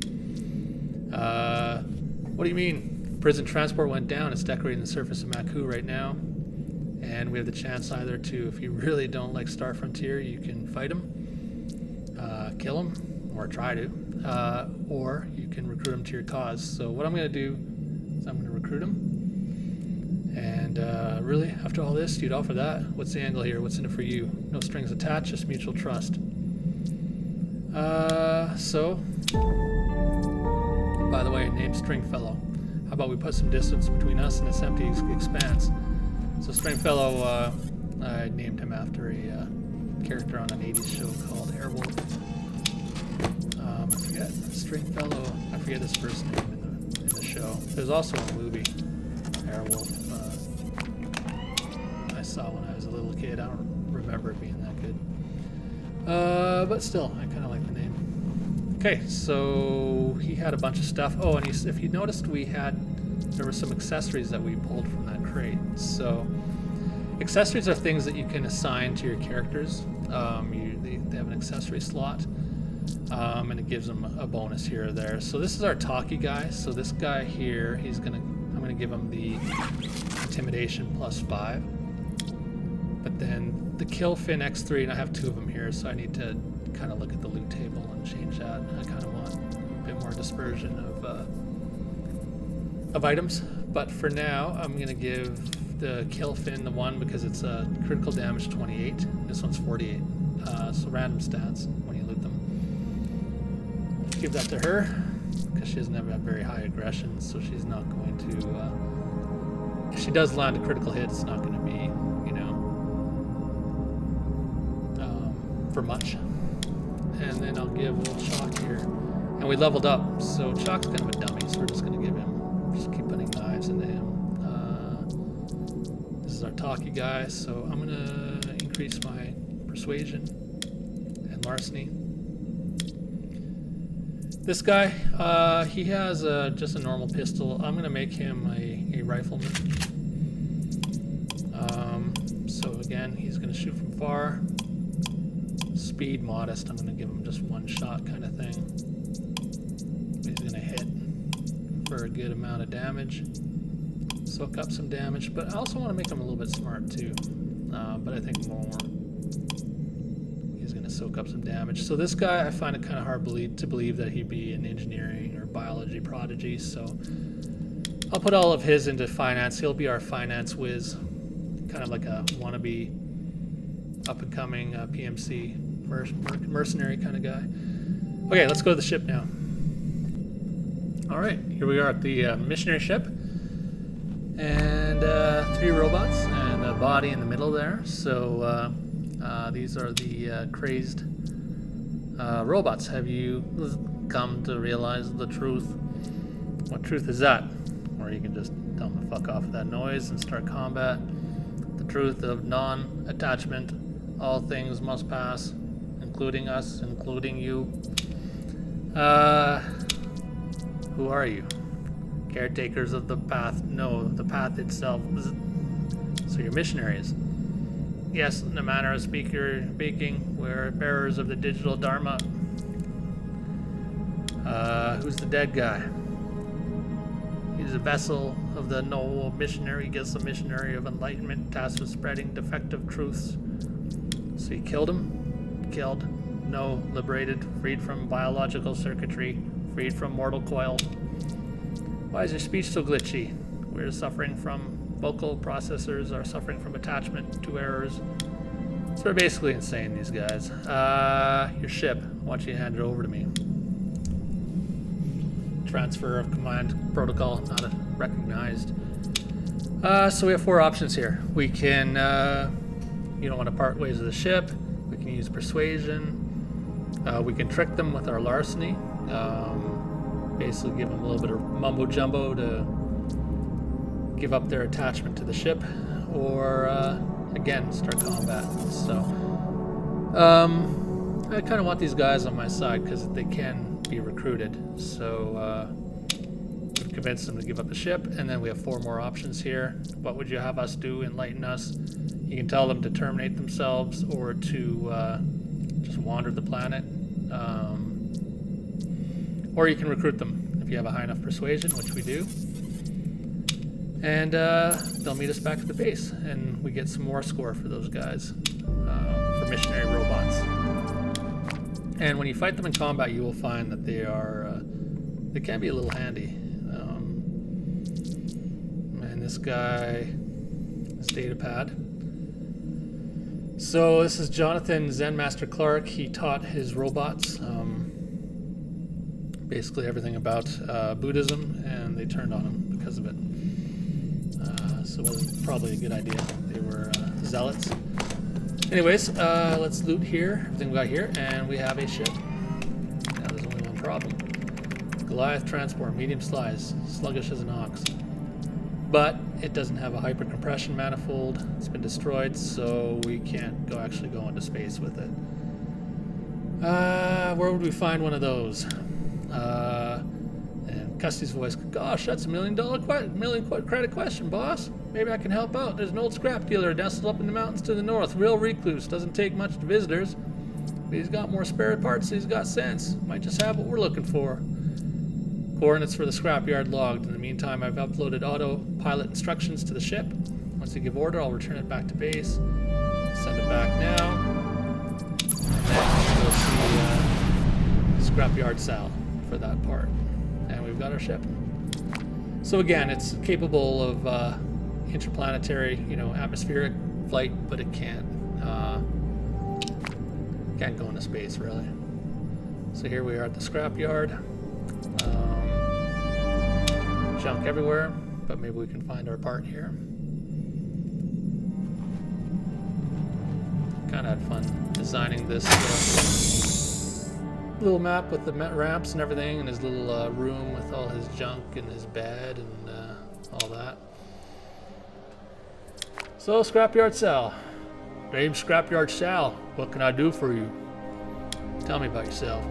What do you mean? Prison transport went down. It's decorating the surface of Maku right now. And we have the chance either to, if you really don't like Star Frontier, you can fight him, kill him, or try to, or you can recruit him to your cause. So what I'm going to do is I'm going to recruit him. And really, after all this, you'd offer that? What's the angle here? What's in it for you? No strings attached, just mutual trust. So, by the way, named Stringfellow. How about we put some distance between us and this empty expanse? So Stringfellow, I named him after a character on an 80s show called Airwolf. I forget Stringfellow. I forget his first name in the show. There's also a movie, Airwolf. I saw when I was a little kid. I don't remember it being that good. But still, I kind of like the name. Okay, so he had a bunch of stuff. Oh, and if you noticed, there were some accessories that we pulled from that crate. So accessories are things that you can assign to your characters. They have an accessory slot, and it gives them a bonus here or there. So this is our talkie guy. So this guy here, I'm gonna give him the intimidation +5. But then the kill fin X3, and I have 2 of them here, so I need to kind of look at the loot table and change that. I kind of want a bit more dispersion of items. But for now, I'm going to give the kill fin the 1 because it's a critical damage 28. This one's 48. So random stats when you loot them. Give that to her because she doesn't have very high aggression, so she's not going to. If she does land a critical hit, it's not going to be, for much. And then I'll give a little Chalk here. And we leveled up, so Chalk's kind of a dummy, so we're just going to give him. Just keep putting knives into him. This is our talkie guy, so I'm going to increase my persuasion and larceny. This guy, he has just a normal pistol. I'm going to make him a rifleman. So again, he's going to shoot from far. Speed modest. I'm going to give him just 1 shot kind of thing. He's going to hit for a good amount of damage. Soak up some damage, but I also want to make him a little bit smart too. But I think more. He's going to soak up some damage. So this guy, I find it kind of hard to believe that he'd be an engineering or biology prodigy. So I'll put all of his into finance. He'll be our finance whiz, kind of like a wannabe up-and-coming PMC mercenary kind of guy. Okay, let's go to the ship now. All right, here we are at the missionary ship, and 3 robots and a body in the middle there. So these are the crazed robots. Have you come to realize the truth? What truth is that? Or you can just tell them to fuck off with that noise and start combat. The truth of non-attachment. All things must pass, including us, including you. Who are you? Caretakers of the path? No, the path itself. So you're missionaries. Yes, in the manner of speaking, we're bearers of the digital Dharma. Who's the dead guy? He's a vessel of the noble missionary, gets a missionary of enlightenment, tasked with spreading defective truths. So you killed him? Killed. No, liberated, freed from biological circuitry, freed from mortal coil. Why is your speech so glitchy? We're suffering from vocal processors are suffering from attachment to errors. So they're basically insane, these guys. Your ship, I want you to hand it over to me. Transfer of command protocol not recognized. So we have 4 options here. We can, you don't want to part ways with the ship. We can use persuasion. We can trick them with our larceny. Basically give them a little bit of mumbo jumbo to give up their attachment to the ship, or again start combat. So I kind of want these guys on my side because they can be recruited. So we've convinced them to give up the ship, and then we have 4 more options here. What would you have us do? Enlighten us. You can tell them to terminate themselves or to just wander the planet, or you can recruit them if you have a high enough persuasion, which we do. And they'll meet us back at the base, and we get some more score for those guys, for missionary robots. And when you fight them in combat, you will find that they can be a little handy. And this guy, this data pad. So this is Jonathan Zen Master Clark. He taught his robots basically everything about Buddhism, and they turned on him because of it. So it wasn't probably a good idea. They were zealots. Anyways, let's loot here, everything we got here, and we have a ship. Now there's only one problem. Goliath transport, medium size, sluggish as an ox. But it doesn't have a hypercompression manifold. It's been destroyed, so we can't actually go into space with it. Where would we find one of those? And Custy's voice, gosh, that's $1 million credit question, boss. Maybe I can help out. There's an old scrap dealer nestled up in the mountains to the north. Real recluse. Doesn't take much to visitors. But he's got more spare parts than he's got sense. Might just have what we're looking for. Coordinates for the scrapyard logged. In the meantime, I've uploaded autopilot instructions to the ship. Once you give order, I'll return it back to base. Send it back now. And then we'll see scrapyard Sal for that part. And we've got our ship. So again, it's capable of interplanetary, atmospheric flight, but it can't go into space really. So here we are at the scrapyard. Junk everywhere, but maybe we can find our part here. Kind of had fun designing this little map with the ramps and everything, and his little room with all his junk and his bed and all that. So, Scrapyard Sal. Name's Scrapyard Sal. What can I do for you? Tell me about yourself.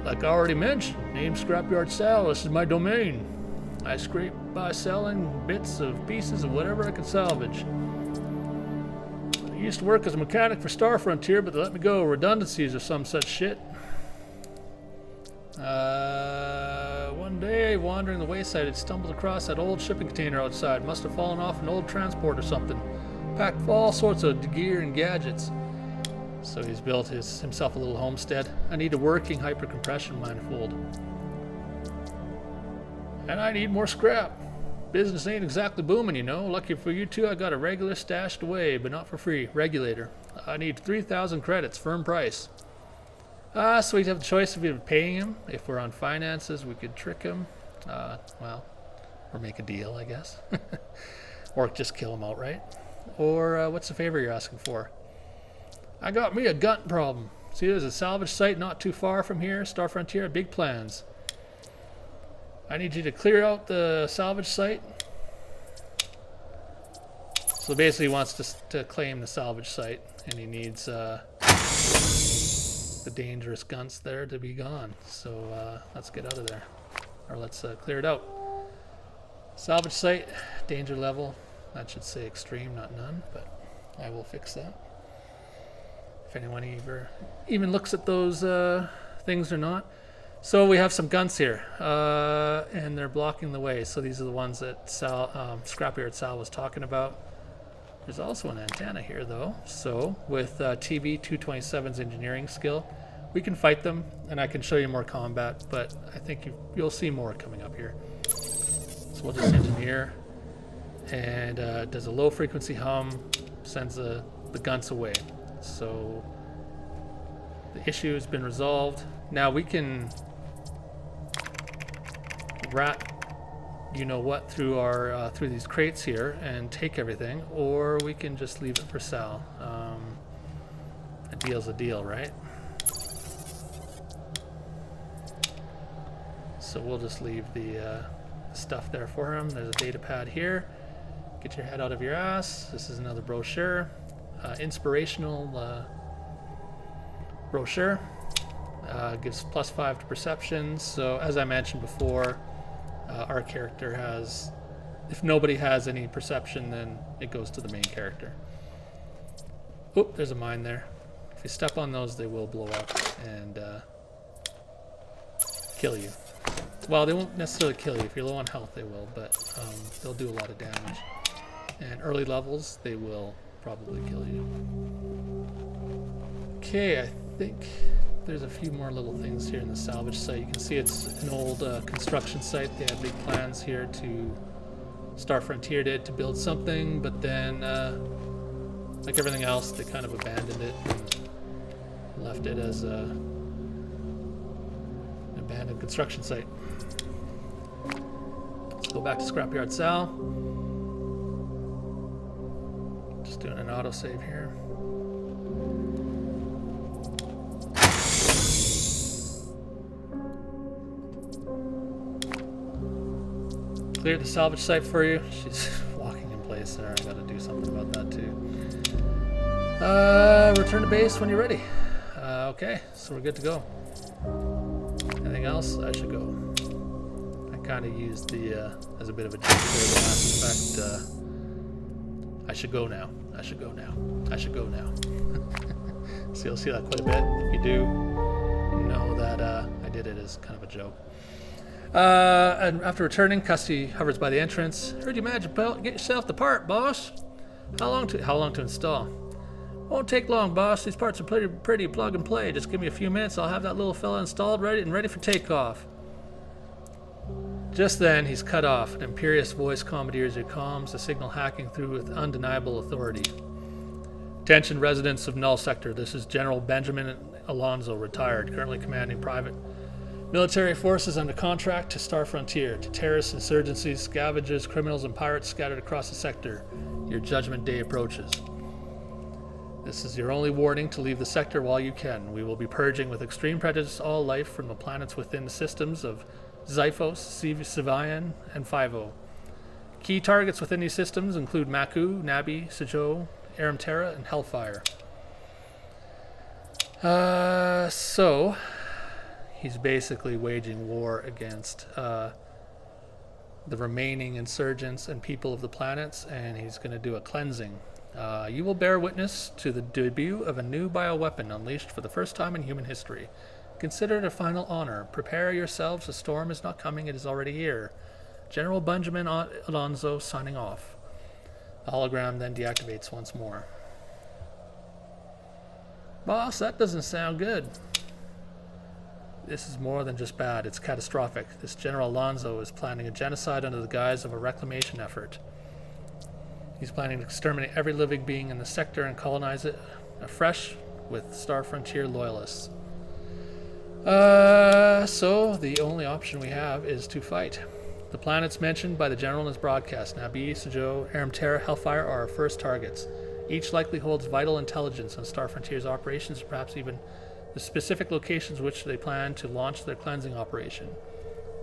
Like I already mentioned, name's Scrapyard Sal. This is my domain. I scrape by selling bits of pieces of whatever I can salvage. I used to work as a mechanic for Star Frontier, but they let me go. Redundancies or some such shit. One day, wandering the wayside, I'd stumbled across that old shipping container outside. Must have fallen off an old transport or something. Packed with all sorts of gear and gadgets. So he's built himself a little homestead. I need a working hypercompression manifold. And I need more scrap. Business ain't exactly booming, Lucky for you two, I got a regular stashed away, but not for free. Regulator. I need 3,000 credits, firm price. So we'd have the choice of either paying him. If we're on finances, we could trick him. Or make a deal, I guess. Or just kill him outright. Or what's the favor you're asking for? I got me a gun problem. See, there's a salvage site not too far from here. Star Frontier, big plans. I need you to clear out the salvage site. So basically he wants to claim the salvage site, and he needs the dangerous guns there to be gone. So let's get out of there. Or let's clear it out. Salvage site, danger level. That should say extreme, not none, but I will fix that. If anyone even looks at those things or not. So we have some guns here, and they're blocking the way. So these are the ones that Scrapyard Sal was talking about. There's also an antenna here, though. So with TB-227's engineering skill, we can fight them, and I can show you more combat, but I think you'll see more coming up here. So we'll just engineer, and does a low-frequency hum, sends the guns away. So the issue has been resolved. Now we can rat you-know-what through our through these crates here and take everything, or we can just leave it for Sal. A deal's a deal, right? So we'll just leave the stuff there for him. There's a data pad here. Get your head out of your ass. This is another brochure. Inspirational brochure. Gives +5 to perception. So as I mentioned before, our character has, if nobody has any perception, then it goes to the main character. Oh, there's a mine there. If you step on those, they will blow up and kill you. Well, they won't necessarily kill you. If you're low on health, they will, but they'll do a lot of damage. And early levels, they will probably kill you. Okay, I think there's a few more little things here in the salvage site. You can see it's an old construction site. They had big plans here to, Star Frontier did, to build something, but then, like everything else, they kind of abandoned it and left it as an abandoned construction site. Let's go back to Scrapyard Sal. Just doing an autosave here. Cleared the salvage site for you. She's walking in place there. I gotta do something about that too. Return to base when you're ready. Okay, so we're good to go. Anything else? I should go. I kind of used the as a bit of a joke there, the last effect. I should go now. I should go now. I should go now. So you'll see that quite a bit. If you do know that I did it as kind of a joke. And after returning, Custy hovers by the entrance. Heard you managed to get yourself the part, boss. How long to install? Won't take long, boss. These parts are pretty plug and play. Just give me a few minutes. I'll have that little fella installed, ready for takeoff. Just then, he's cut off. An imperious voice commandeers your comms, the signal hacking through with undeniable authority. Attention, residents of Null Sector. This is General Benjamin Alonzo, retired, currently commanding private military forces under contract to Star Frontier, to terrorists, insurgencies, scavengers, criminals, and pirates scattered across the sector. Your judgment day approaches. This is your only warning to leave the sector while you can. We will be purging with extreme prejudice all life from the planets within the systems of Xiphos, Sivian, and Fivo. Key targets within these systems include Maku, Nabi, Sijo, Aram Terra, and Hellfire. So he's basically waging war against the remaining insurgents and people of the planets, and he's going to do a cleansing. You will bear witness to the debut of a new bioweapon unleashed for the first time in human history. Consider it a final honor. Prepare yourselves. The storm is not coming. It is already here. General Benjamin Alonzo signing off. The hologram then deactivates once more. Boss, that doesn't sound good. This is more than just bad. It's catastrophic. This General Alonzo is planning a genocide under the guise of a reclamation effort. He's planning to exterminate every living being in the sector and colonize it afresh with Star Frontier loyalists. So the only option we have is to fight. The planets mentioned by the General in his broadcast, Nabi, Sijo, Aram Terra, Hellfire, are our first targets. Each likely holds vital intelligence on Star Frontier's operations, perhaps even the specific locations which they plan to launch their cleansing operation.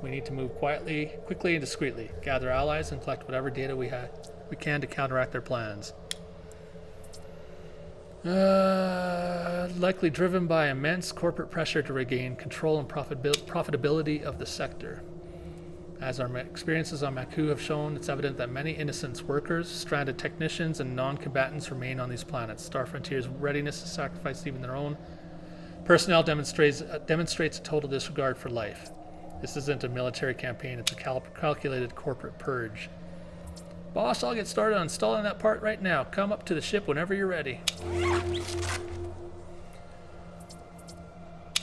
We need to move quietly, quickly, and discreetly, gather allies, and collect whatever data we can to counteract their plans. Likely driven by immense corporate pressure to regain control and profitability of the sector. As our experiences on Maku have shown, it's evident that many innocent workers, stranded technicians, and non-combatants remain on these planets. Star Frontier's readiness to sacrifice even their own personnel demonstrates a total disregard for life. This isn't a military campaign, it's a calculated corporate purge. Boss, I'll get started on installing that part right now. Come up to the ship whenever you're ready.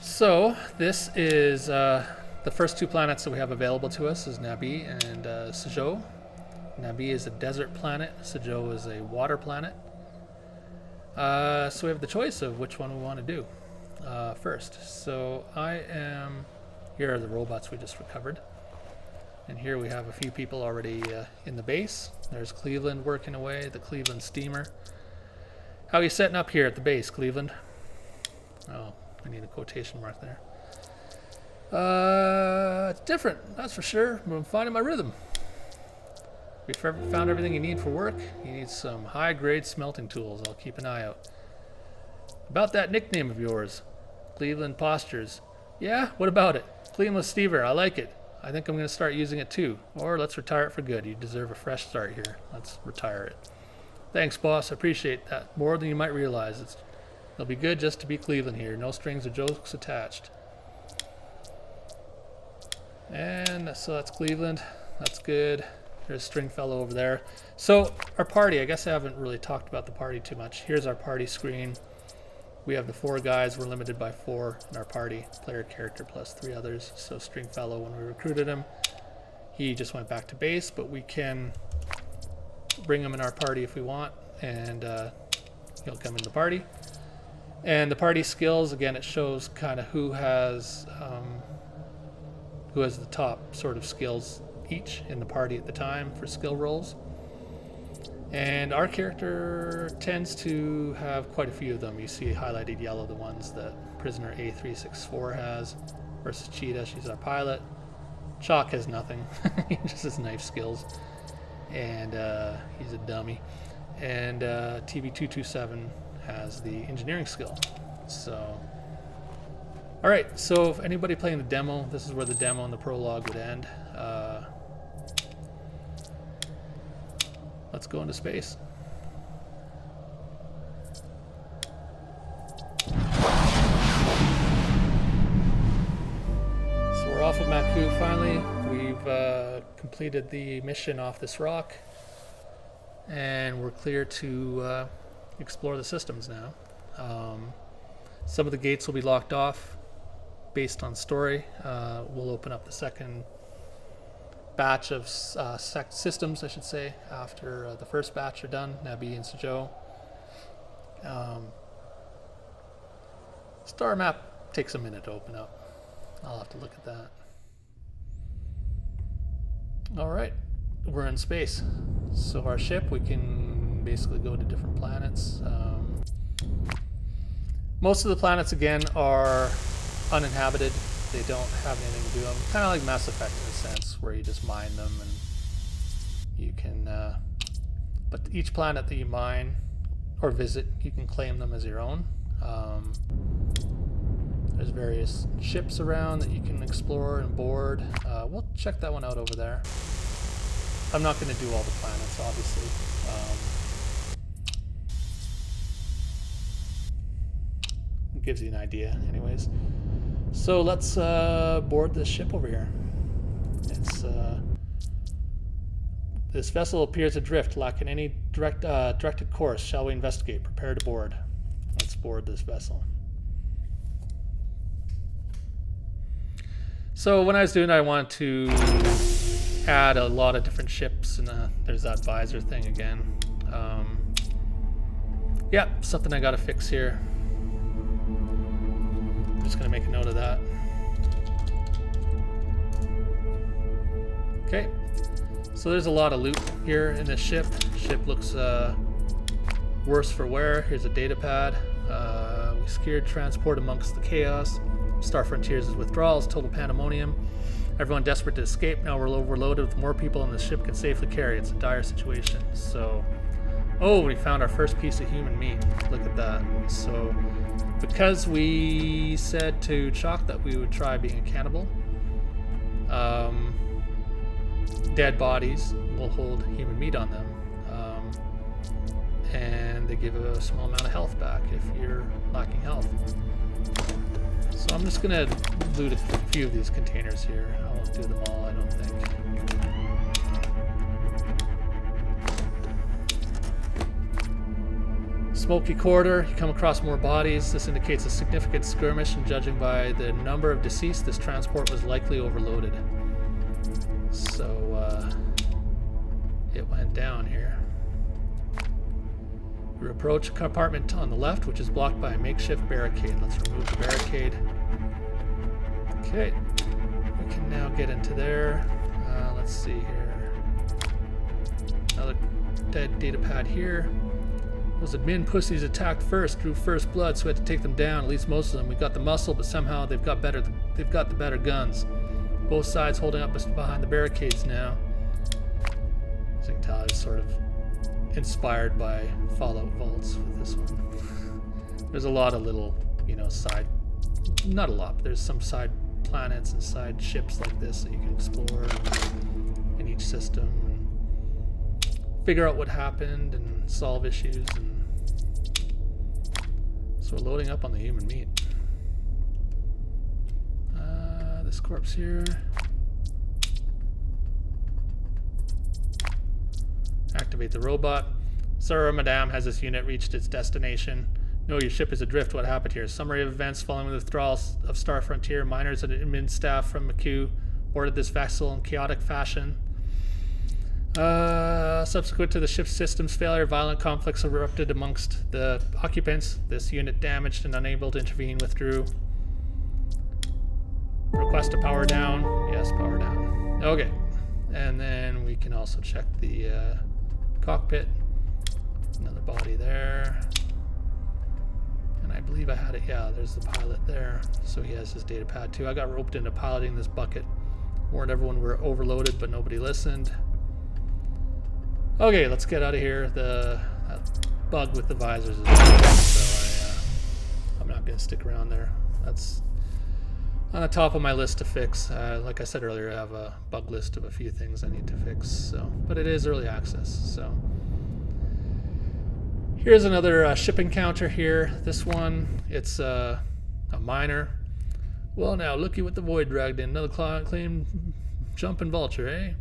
So, this is the first two planets that we have available to us is Nabi and Suzhou. Nabi is a desert planet. Suzhou is a water planet. So we have the choice of which one we want to do first. So here are the robots we just recovered. And here we have a few people already in the base. There's Cleveland working away, the Cleveland steamer. How are you setting up here at the base, Cleveland? Oh, I need a quotation mark there. It's different, that's for sure. I'm finding my rhythm. If you've ever found everything you need for work, you need some high-grade smelting tools. I'll keep an eye out. About that nickname of yours, Cleveland Postures. Yeah, what about it? Cleveland Stever, I like it. I think I'm going to start using it too. Or let's retire it for good. You deserve a fresh start here. Let's retire it. Thanks, boss. I appreciate that more than you might realize. It'll be good just to be Cleveland here. No strings or jokes attached. And so that's Cleveland. That's good. There's Stringfellow over there. So our party, I guess I haven't really talked about the party too much. Here's our party screen. We have the 4 guys. We're limited by 4 in our party. Player character plus 3 others. So Stringfellow, when we recruited him, he just went back to base, but we can bring him in our party if we want, and he'll come in the party. And the party skills, again, it shows kind of who has the top sort of skills each in the party at the time for skill rolls. And our character tends to have quite a few of them. You see highlighted yellow the ones that prisoner A364 has versus Cheetah. She's our pilot. Chalk has nothing. He just has knife skills. And he's a dummy. And TV227 has the engineering skill. So, alright, so if anybody playing the demo, this is where the demo and the prologue would end. Let's go into space. So we're off of Maku finally. We've completed the mission off this rock. And we're clear to explore the systems now. Some of the gates will be locked off based on story. We'll open up the second batch of systems, I should say, after the first batch are done, Nabi and Suzhou. Star map takes a minute to open up. I'll have to look at that. Alright, we're in space. So our ship, we can basically go to different planets. Most of the planets, again, are uninhabited. They don't have anything to do with them. Kind of like Mass Effect in a sense, where you just mine them and you can... but each planet that you mine or visit, you can claim them as your own. There's various ships around that you can explore and board. We'll check that one out over there. I'm not going to do all the planets, obviously. It gives you an idea, anyways. So let's board this ship over here. It's this vessel appears adrift, lacking any directed course. Shall we investigate? Prepare to board. Let's board this vessel. So when I was doing it, I wanted to add a lot of different ships, and there's that visor thing again. Yeah, something I gotta fix here. I'm just gonna make a note of that. Okay, so there's a lot of loot here in this ship. Ship looks worse for wear. Here's a data pad. We secured transport amongst the chaos. Star Frontiers' withdrawals, total pandemonium. Everyone desperate to escape. Now we're overloaded with more people than the ship can safely carry. It's a dire situation. So, oh, we found our first piece of human meat. Look at that. So, because we said to Chalk that we would try being a cannibal, dead bodies will hold human meat on them. And they give a small amount of health back if you're lacking health. So I'm just gonna loot a few of these containers here. I won't do them all, I don't think. Smoky corridor, you come across more bodies. This indicates a significant skirmish, and judging by the number of deceased, this transport was likely overloaded. So it went down here. We approach a compartment on the left, which is blocked by a makeshift barricade. Let's remove the barricade. Okay, we can now get into there. Let's see here. Another dead data pad here. Those admin pussies attacked first, drew first blood, so we had to take them down. At least most of them. We got the muscle, but somehow they've got the better guns. Both sides holding up behind the barricades now. As you can tell, I was sort of inspired by Fallout Vaults with this one. There's a lot of little, side, not a lot, but there's some side planets and side ships like this that you can explore in each system and figure out what happened and solve issues. And so we're loading up on the human meat. This corpse here. Activate the robot. Sir, Madame, has this unit reached its destination? No, your ship is adrift. What happened here? Summary of events following the withdrawal of Star Frontier. Miners and admin staff from McHugh boarded this vessel in chaotic fashion. Subsequent to the ship's systems failure, violent conflicts erupted amongst the occupants. This unit, damaged and unable to intervene, withdrew. Request to power down. Yes, power down. Okay. And then we can also check the cockpit. Another body there. And I believe I had it. Yeah, there's the pilot there. So he has his data pad too. I got roped into piloting this bucket. Warned everyone we're overloaded, but nobody listened. Okay, let's get out of here. That bug with the visors is bad, so I'm not going to stick around there. That's on the top of my list to fix. Like I said earlier, I have a bug list of a few things I need to fix. So, but it is early access. So here's another ship encounter here. This one, it's a miner. Well, now looky what the void dragged in. Another claim jumping vulture, eh?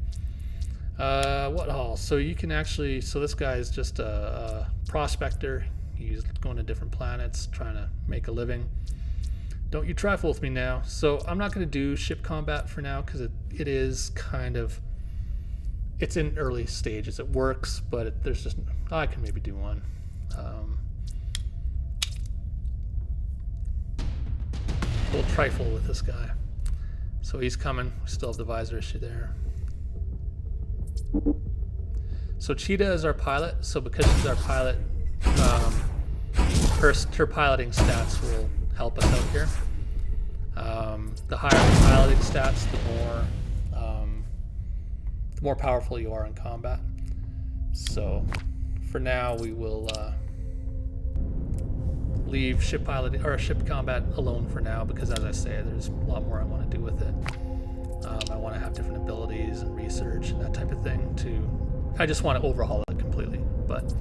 What haul? So you can actually, so this guy is just a prospector. He's going to different planets, trying to make a living. Don't you trifle with me now. So I'm not going to do ship combat for now because it is kind of, it's in early stages. It works, but there's just, I can maybe do one. We'll trifle with this guy. So he's coming. We still have the visor issue there. So Cheetah is our pilot. So because she's our pilot, her piloting stats will help us out here. The higher the piloting stats, the more powerful you are in combat. So for now, we will leave ship piloting or ship combat alone for now, because as I say, there's a lot more I want to do with it. I want to have different abilities and research and that type of thing. I just want to overhaul it completely, but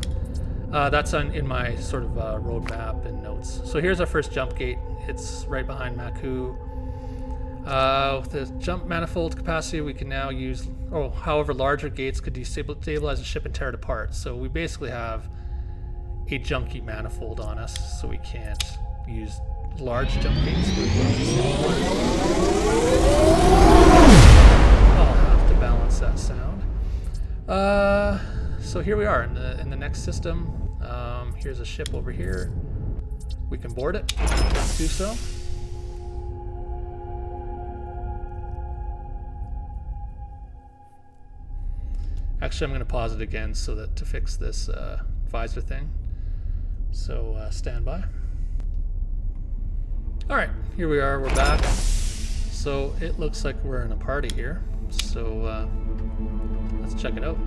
that's in my sort of roadmap and notes. So here's our first jump gate. It's right behind Maku. With the jump manifold capacity, we can now use, however, larger gates could destabilize the ship and tear it apart. So we basically have a junky manifold on us, so we can't use large jump gates. I'll have to balance that sound. So here we are in the next system. Here's a ship over here. We can board it. Let's do so. Actually, I'm going to pause it again so that to fix this visor thing. So stand by. All right, here we are. We're back. So it looks like we're in a party here. So let's check it out.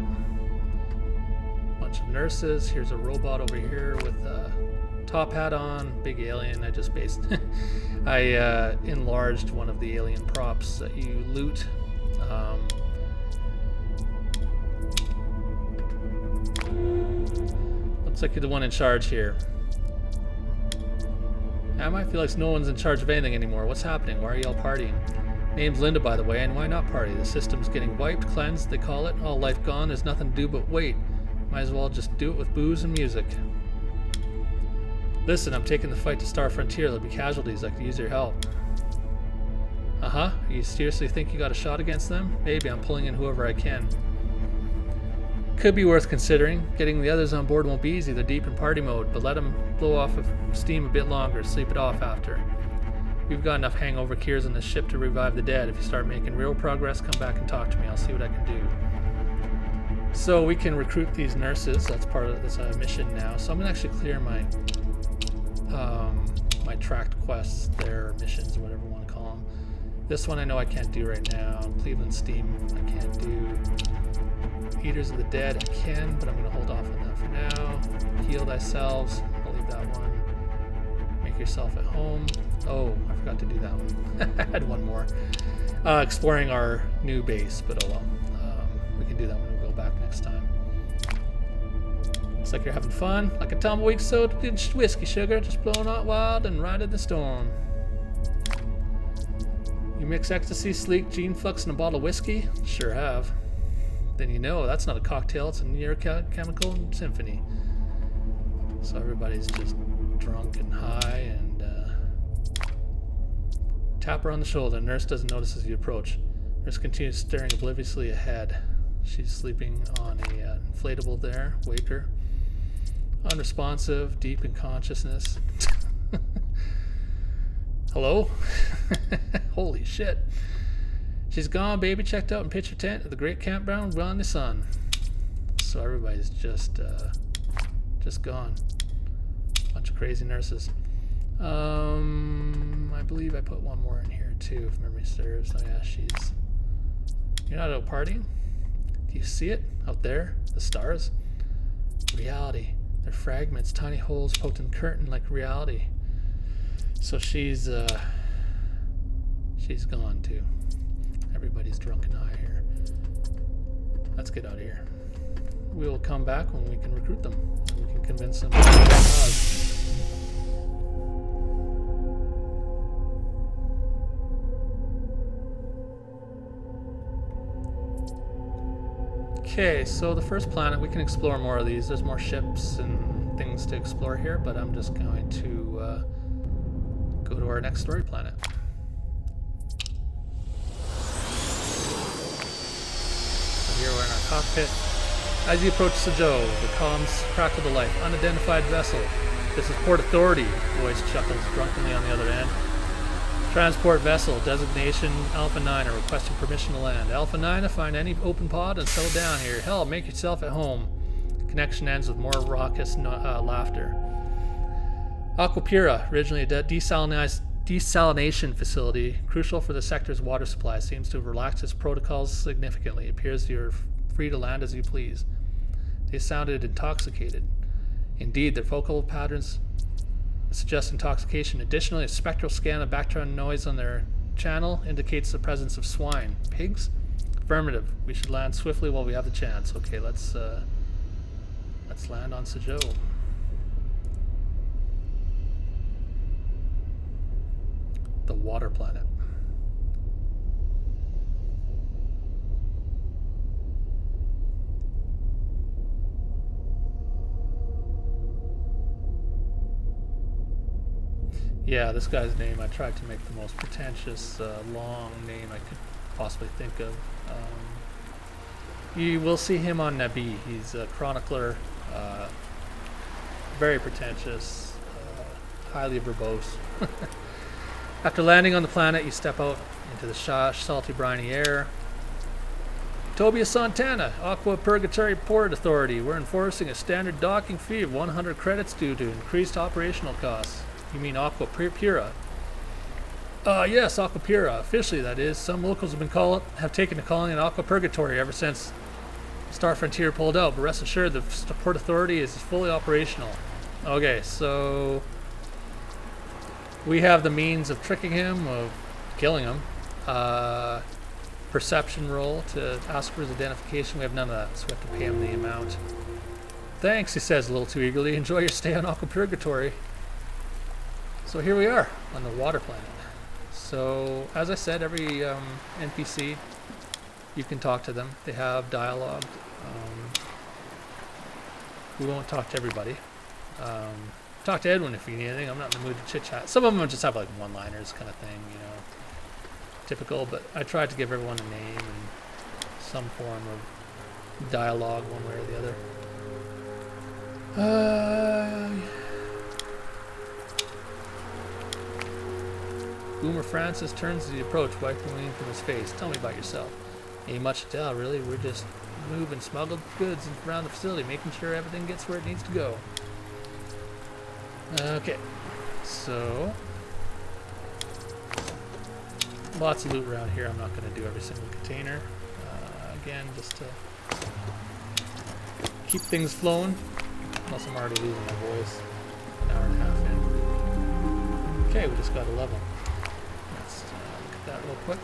Bunch of nurses. Here's a robot over here with a top hat on. Big alien. I enlarged one of the alien props that you loot. Looks like you're the one in charge here. Am I? Feel like no one's in charge of anything anymore. What's happening? Why are y'all partying? Name's Linda, by the way, and why not party? The system's getting wiped, cleansed, they call it. All life gone, there's nothing to do but wait. Might as well just do it with booze and music. Listen, I'm taking the fight to Star Frontier. There'll be casualties. I could use your help. Uh-huh. You seriously think you got a shot against them? Maybe. I'm pulling in whoever I can. Could be worth considering. Getting the others on board won't be easy. They're deep in party mode, but let them blow off of steam a bit longer. Sleep it off after. We've got enough hangover cures on this ship to revive the dead. If you start making real progress, come back and talk to me. I'll see what I can do. So we can recruit these nurses. That's part of this mission now. So I'm gonna actually clear my my tracked quests, their missions, or whatever you want to call them. This one I know I can't do right now. Cleveland Steam I can't do. Eaters of the Dead I can, but I'm gonna hold off on that for now. Heal thyself. I'll leave that one. Make yourself at home. Oh, I forgot to do that one. I had one more. Exploring our new base, but oh well. We can do that when we go back next time. Looks like you're having fun. Like a tumbleweed soaked in whiskey sugar, just blowing out wild and riding the storm. You mix ecstasy, sleek, gene flux, and a bottle of whiskey? Sure have. Then you know that's not a cocktail, it's a neurochemical symphony. So everybody's just drunk and high and tap her on the shoulder. Nurse doesn't notice as you approach. Nurse continues staring obliviously ahead. She's sleeping on a inflatable there. Wake her. Unresponsive, deep in consciousness. Hello? Holy shit. She's gone, baby. Checked out and pitched her tent at the great campground beyond the sun. So everybody's just gone. Bunch of crazy nurses. I believe I put one more in here too, if memory serves. Oh yeah, she's... You're not out partying? Do you see it? Out there? The stars? Reality. They're fragments, tiny holes poked in the curtain like reality. So she's gone too. Everybody's drunk and high here. Let's get out of here. We will come back when we can recruit them. We can convince them to join us. Okay, so the first planet, we can explore more of these. There's more ships and things to explore here, but I'm just going to go to our next story planet. So here we're in our cockpit. As you approach Suzhou, the comms crackle to life. Unidentified vessel. This is Port Authority. Voice chuckles drunkenly on the other end. Transport vessel, designation Alpha 9 are requesting permission to land. Alpha 9 to find any open pod and settle down here. Hell, make yourself at home. Connection ends with more raucous laughter. Aquapura, originally a desalination facility, crucial for the sector's water supply, seems to have relaxed its protocols significantly. It appears you're free to land as you please. They sounded intoxicated. Indeed, their vocal patterns suggest intoxication. Additionally, a spectral scan of background noise on their channel indicates the presence of swine. Pigs? Affirmative. We should land swiftly while we have the chance. Okay, let's land on Suzhou. The water planet. Yeah, this guy's name, I tried to make the most pretentious, long name I could possibly think of. You will see him on Nabi. He's a chronicler, very pretentious, highly verbose. After landing on the planet, you step out into the salty, briny air. Tobias Santana, Aqua Purgatory Port Authority. We're enforcing a standard docking fee of 100 credits due to increased operational costs. You mean Aqua Pura? Yes, Aqua Pura. Officially, that is. Some locals have taken to calling it Aqua Purgatory ever since Star Frontier pulled out, but rest assured the Port Authority is fully operational. Okay, so we have the means of tricking him, of killing him. Perception roll to ask for his identification. We have none of that, so we have to pay him the amount. Thanks, he says a little too eagerly. Enjoy your stay on Aqua Purgatory. So here we are on the water planet. So as I said, every NPC, you can talk to them. They have dialogue. We won't talk to everybody. Talk to Edwin if you need anything. I'm not in the mood to chit chat. Some of them just have like one-liners kind of thing, you know, typical. But I tried to give everyone a name and some form of dialogue, one way or the other. Boomer Francis turns to the approach, wiping from his face. Tell me about yourself. Ain't much to tell, really. We're just moving smuggled goods around the facility, making sure everything gets where it needs to go. Okay, so lots of loot around here. I'm not going to do every single container. Again, just to keep things flowing. Unless I'm already losing my voice. An hour and a half in. Okay, we just got a level. Let's look at that real quick.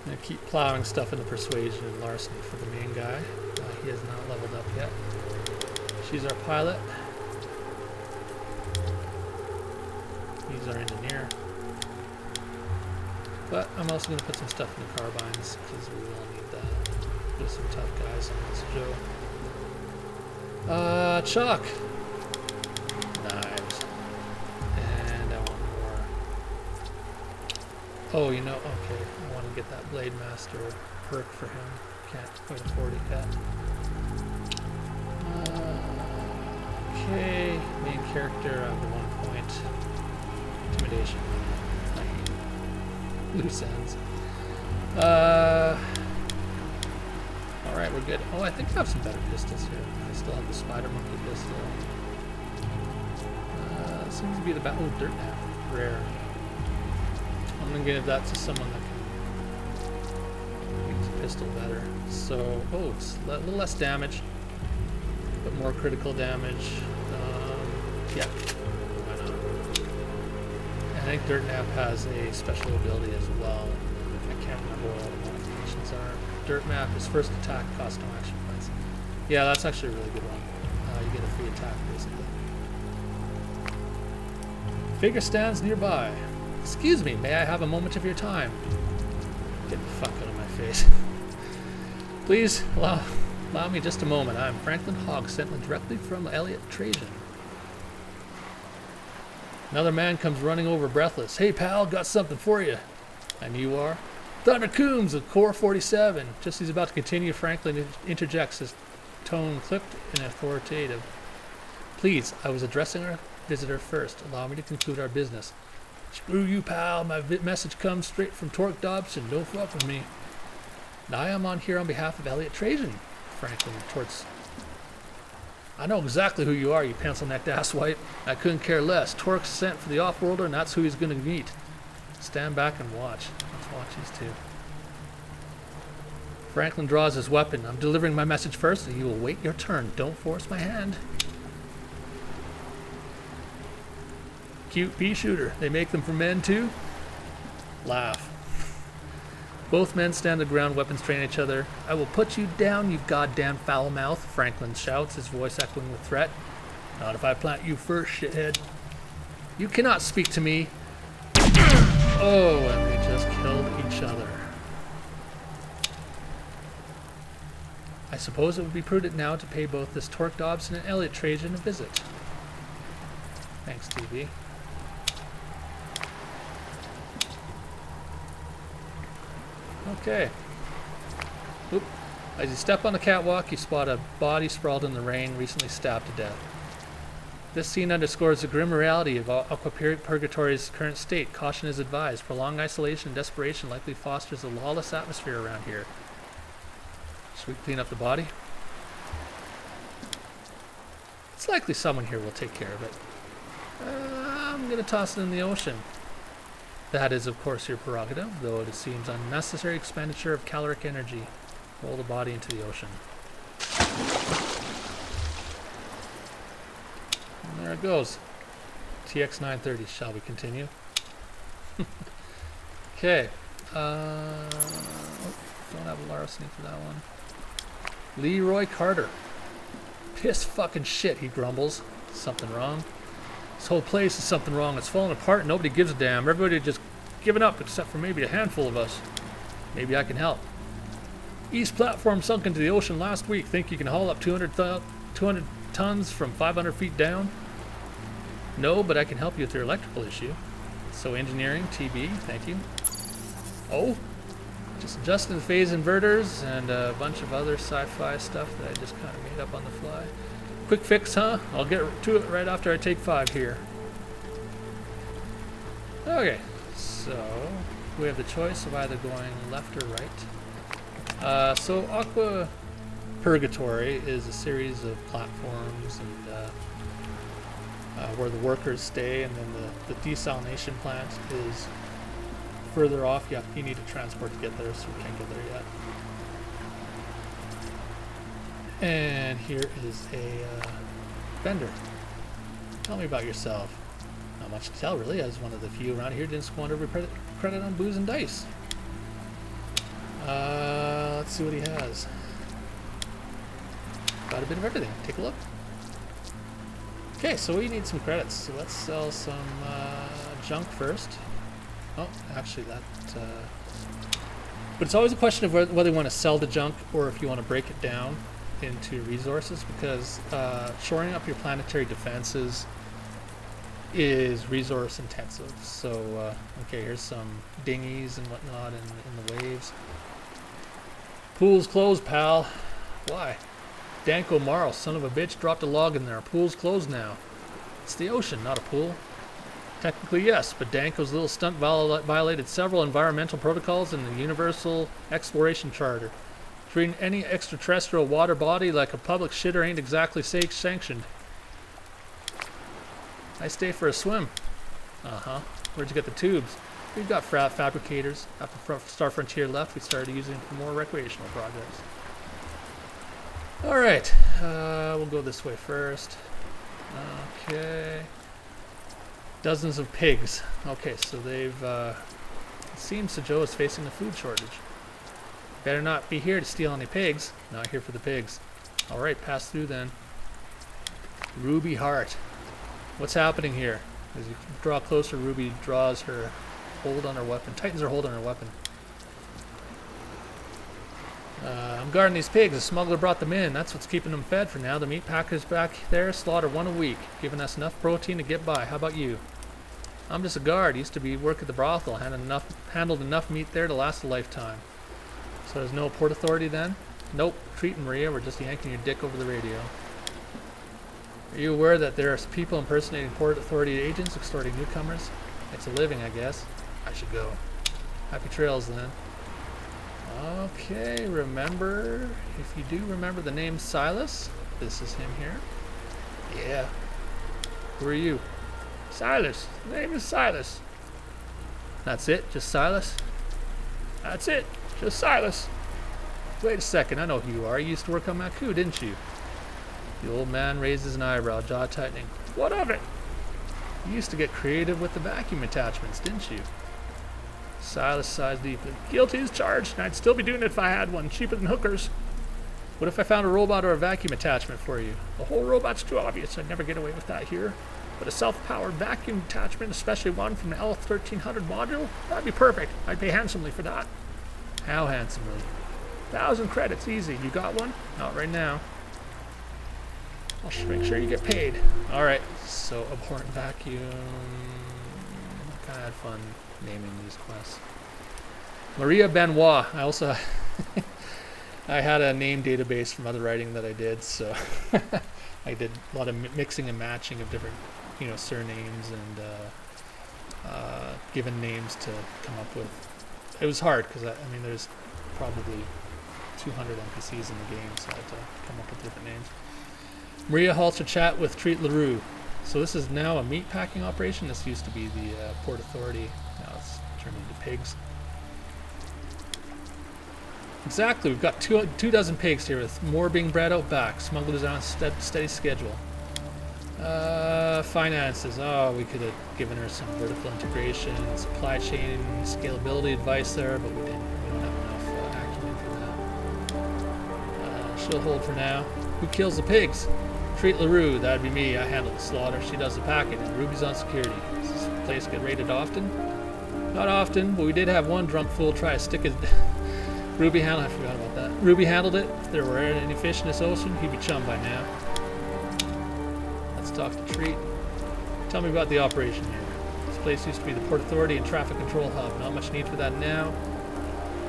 I'm going to keep plowing stuff into persuasion and larceny for the main guy. He has not leveled up yet. She's our pilot. He's our engineer. But I'm also going to put some stuff in the carbines because we will need that. There's some tough guys on this show. Chalk. Knives. And I want more. Oh, you know, okay. I want to get that Blade Master perk for him. Can't quite afford it yet. Okay. Main character under 1 point. Intimidation. Loose ends. Alright, we're good. Oh, I think I have some better pistols here. I still have the Spider Monkey pistol. Seems to be the oh, dirt nap. Rare. I'm gonna give that to someone that can use a pistol better. So, oh, it's a little less damage, but more critical damage. Yeah. Why not? I think Dirt Nap has a special ability as well. I can't remember what all the modifications are. Dirt Map is first attack, cost no action points. Yeah, that's actually a really good one. You get a free attack, basically. Figure stands nearby. Excuse me, may I have a moment of your time? Get the fuck out of my face. Please allow me just a moment. I'm Franklin Hogg, sent directly from Elliot Trajan. Another man comes running over breathless. Hey pal, got something for you. And you are? Thunder Coombs of Core 47. Just as he's about to continue, Franklin interjects, his tone clipped and authoritative. Please, I was addressing our visitor first. Allow me to conclude our business. Screw you, pal. My message comes straight from Torque Dobson. Don't fuck with me. Now I am on here on behalf of Elliot Trajan, Franklin retorts. I know exactly who you are, you pencil-necked asswipe. I couldn't care less. Torque's sent for the off-worlder, and that's who he's going to meet. Stand back and watch. Let's watch these two. Franklin draws his weapon. I'm delivering my message first, and you will wait your turn. Don't force my hand. Cute pea shooter. They make them for men, too? Laugh. Both men stand the ground, weapons train each other. I will put you down, you goddamn foul mouth, Franklin shouts, his voice echoing with threat. Not if I plant you first, shithead. You cannot speak to me. Oh, and they just killed each other. I suppose it would be prudent now to pay both this Torque Dobson and Elliot Trajan a visit. Thanks, TV. Okay. Oop. As you step on the catwalk, you spot a body sprawled in the rain, recently stabbed to death. This scene underscores the grim reality of Aqua Purgatory's current state. Caution is advised. Prolonged isolation and desperation likely fosters a lawless atmosphere around here. Should we clean up the body? It's likely someone here will take care of it. I'm going to toss it in the ocean. That is, of course, your prerogative, though it seems unnecessary expenditure of caloric energy. Roll the body into the ocean. And there it goes. TX 930. Shall we continue? Okay. Don't have a larceny for that one. Leroy Carter. Piss fucking shit, he grumbles. Something wrong? This whole place is something wrong. It's falling apart and nobody gives a damn. Everybody just giving up except for maybe a handful of us. Maybe I can help. East platform sunk into the ocean last week. Think you can haul up 200 tons from 500 feet down? No, but I can help you with your electrical issue. So engineering, TB, thank you. Oh, just adjusting the phase inverters and a bunch of other sci-fi stuff that I just kind of made up on the fly. Quick fix, huh? I'll get to it right after I take 5 here. Okay, so we have the choice of either going left or right. So Aqua Purgatory is a series of platforms and where the workers stay, and then the desalination plant is further off. You need a transport to get there, so we can't get there yet. And here is a vendor. Tell me about yourself. Not much to tell, really. I was one of the few around here who didn't squander every credit on booze and dice. Let's see what he has. Got a bit of everything. Take a look. Okay, so we need some credits. So let's sell some junk first. Oh, actually that... But it's always a question of whether you want to sell the junk or if you want to break it down into resources, because shoring up your planetary defenses is resource intensive. So, okay, here's some dinghies and whatnot in the waves. Pool's closed, pal. Why? Danko Marl, son of a bitch, dropped a log in there. Pool's closed now. It's the ocean, not a pool. Technically, yes, but Danko's little stunt violated several environmental protocols in the Universal Exploration Charter. Treating any extraterrestrial water body like a public shitter ain't exactly sanctioned. Nice day for a swim. Uh-huh. Where'd you get the tubes? We've got fabricators. After Star Frontier left, we started using them for more recreational projects. Alright, we'll go this way first. Okay. Dozens of pigs. Okay, so they've... it seems Joe is facing a food shortage. Better not be here to steal any pigs. Not here for the pigs. Alright, pass through then. Ruby Heart. What's happening here? As you draw closer, Ruby draws her hold on her weapon. Tightens her hold on her weapon. I'm guarding these pigs. A smuggler brought them in. That's what's keeping them fed for now. The meat packers back there slaughter 1 a week, giving us enough protein to get by. How about you? I'm just a guard. Used to work at the brothel. Handled enough meat there to last a lifetime. So there's no port authority then? Nope. Treating Maria. We're just yanking your dick over the radio. Are you aware that there are people impersonating port authority agents extorting newcomers? It's a living, I guess. I should go. Happy trails then. Okay, remember, if you do remember the name Silas, this is him here. Yeah. Who are you? Silas. The name is Silas. That's it? Just Silas? That's it. Just Silas. Wait a second, I know who you are. You used to work on Maku, didn't you? The old man raises an eyebrow, jaw tightening. What of it? You used to get creative with the vacuum attachments, didn't you? Silas sighs deeply. Guilty as charged, and I'd still be doing it if I had one, cheaper than hookers. What if I found a robot or a vacuum attachment for you? The whole robot's too obvious. I'd never get away with that here. But a self-powered vacuum attachment, especially one from the L1300 module, that'd be perfect. I'd pay handsomely for that. How handsomely? 1,000 credits, easy. You got one? Not right now. I'll make sure you get paid. Alright, so abhorrent vacuum. I kinda had fun naming these quests. Maria Benoit. I also I had a name database from other writing that I did, so I did a lot of mixing and matching of different, surnames and given names to come up with. It was hard because there's probably 200 NPCs in the game, so I had to come up with different names. Maria halts her chat with Treat LaRue. So this is now a meat packing operation. This used to be the Port Authority. Now it's turned into pigs. Exactly. We've got two dozen pigs here, with more being bred out back. Smugglers on a steady schedule. Finances. Oh, we could have given her some vertical integration, supply chain, scalability advice there, but we didn't. We don't have enough acumen for she'll hold for now. Who kills the pigs? Treat LaRue, that'd be me. I handle the slaughter. She does the packing, and Ruby's on security. Does this place get raided often? Not often, but we did have one drunk fool try to stick his... Ruby handled... I forgot about that. Ruby handled it. If there were any fish in this ocean, he'd be chummed by now. Let's talk to Treat. Tell me about the operation here. This place used to be the Port Authority and Traffic Control Hub. Not much need for that now.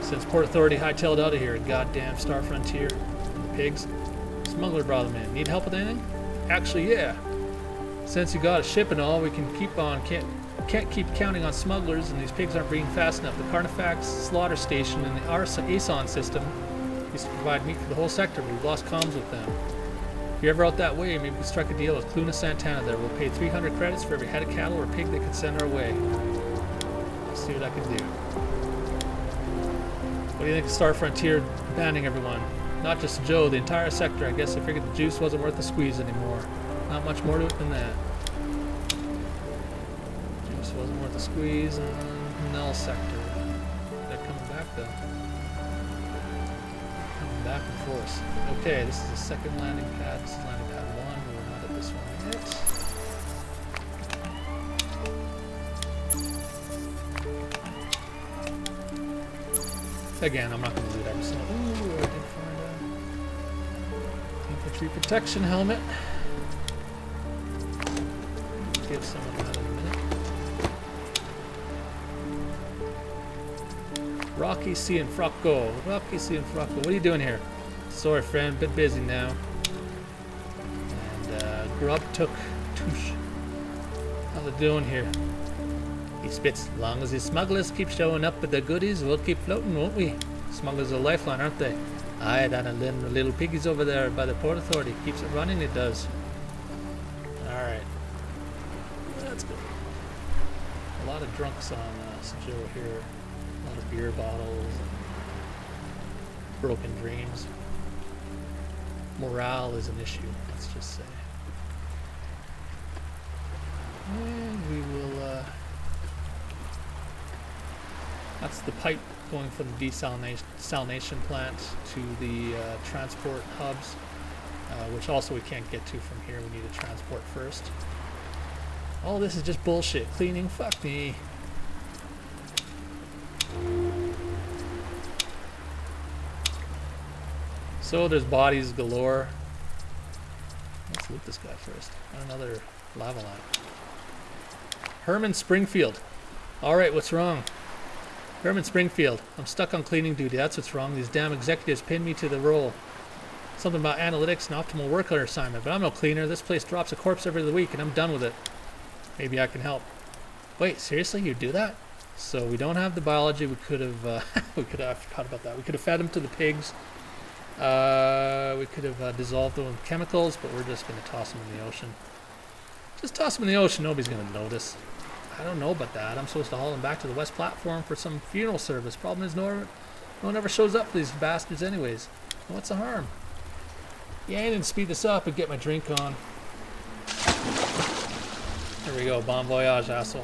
Since Port Authority hightailed out of here, goddamn Star Frontier. And the pigs. Smuggler brought them in. Need help with anything? Actually, yeah. Since you got a ship and all, we can can't keep counting on smugglers, and these pigs aren't breeding fast enough. The Carnifax slaughter station and the ASON system used to provide meat for the whole sector, but we've lost comms with them. If you're ever out that way, maybe we can strike a deal with Cluna Santana there. We'll pay 300 credits for every head of cattle or pig they can send our way. Let's see what I can do. What do you think of Star Frontier banning everyone? Not just Joe, the entire sector. I guess I figured the juice wasn't worth the squeeze anymore. Not much more to it than that. Juice wasn't worth the squeeze on Null sector. They're coming back though. Coming back in force. Okay, this is the second landing pad. This is landing pad 1. We're not at this one yet. Again, I'm not going to do that. So, ooh, I did find a infantry protection helmet. Give someone that in a minute. Rocky C and Frocco. Rocky C and Frocco. What are you doing here? Sorry, friend. Bit busy now. And Grub took Touche. How's it doing here? He spits. As long as the smugglers keep showing up with their goodies, we'll keep floating, won't we? Smugglers are a lifeline, aren't they? Aye, that and then the little piggies over there by the Port Authority. Keeps it running, it does. Alright. That's good. A lot of drunks on Sajou here. A lot of beer bottles. Broken dreams. Morale is an issue, let's just say. And we will... That's the pipe going from the desalination plant to the transport hubs, which also we can't get to from here. We need to transport first. All this is just bullshit. Cleaning? Fuck me. So there's bodies galore. Let's loot this guy first. Another lava lamp. Herman Springfield. Alright, what's wrong? Herman Springfield. I'm stuck on cleaning duty. That's what's wrong. These damn executives pinned me to the role. Something about analytics and optimal worker assignment, but I'm no cleaner. This place drops a corpse every other week and I'm done with it. Maybe I can help. Wait, seriously? You do that? So we don't have the biology. We could have, I forgot about that. We could have fed them to the pigs. We could have dissolved them with chemicals, but we're just going to toss them in the ocean. Just toss them in the ocean. Nobody's going to notice. I don't know about that. I'm supposed to haul them back to the west platform for some funeral service. Problem is, no one ever shows up for these bastards anyways. What's the harm? Yeah, I didn't speed this up and get my drink on. There we go. Bon voyage, asshole.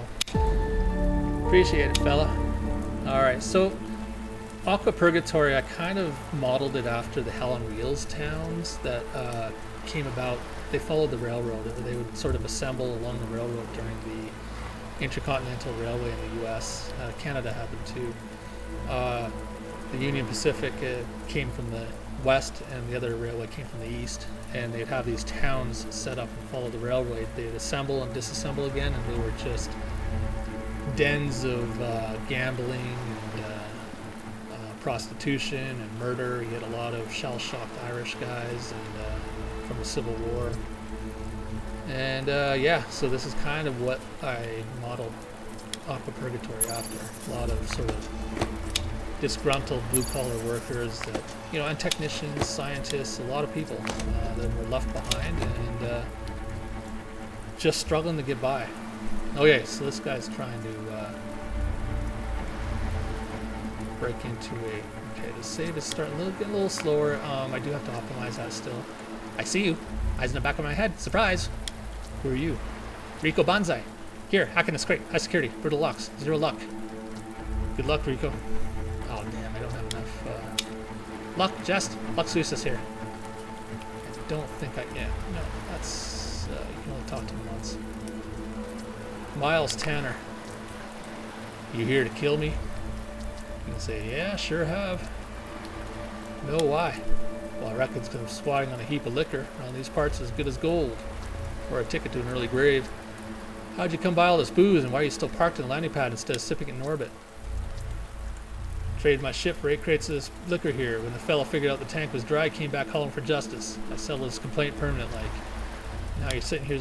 Appreciate it, fella. Alright, so Aqua Purgatory, I kind of modeled it after the Hell on Wheels towns that came about. They followed the railroad. They would sort of assemble along the railroad during the Intercontinental Railway in the U.S. Canada had them too. The Union Pacific came from the west, and the other railway came from the east. And they'd have these towns set up and follow the railway. They'd assemble and disassemble again, and they were just dens of gambling and prostitution and murder. You had a lot of shell-shocked Irish guys and from the Civil War. And yeah, so this is kind of what I modeled Aqua Purgatory after. A lot of sort of disgruntled blue-collar workers that, you know, and technicians, scientists, a lot of people that were left behind and just struggling to get by. Okay, so this guy's trying to break into a... Okay, the save is starting to get a little slower. I do have to optimize that still. I see you. Eyes in the back of my head. Surprise! Who are you? Rico Banzai. Here, hack in this crate. High security. Brutal locks. 0 luck. Good luck, Rico. Oh, damn, I don't have enough. Luck, Jest. Luck Susa's here. don't think I can. No, that's, you can only talk to him once. Miles Tanner. You here to kill me? You can say, yeah, sure have. No, why? Well, I reckon it's because I'm squatting on a heap of liquor around these parts as good as gold. Or a ticket to an early grave. How'd you come by all this booze, and why are you still parked in the landing pad instead of sipping it in orbit? Traded my ship for 8 crates of this liquor here. When the fella figured out the tank was dry, came back calling for justice. I settled his complaint permanent like. Now you're sitting here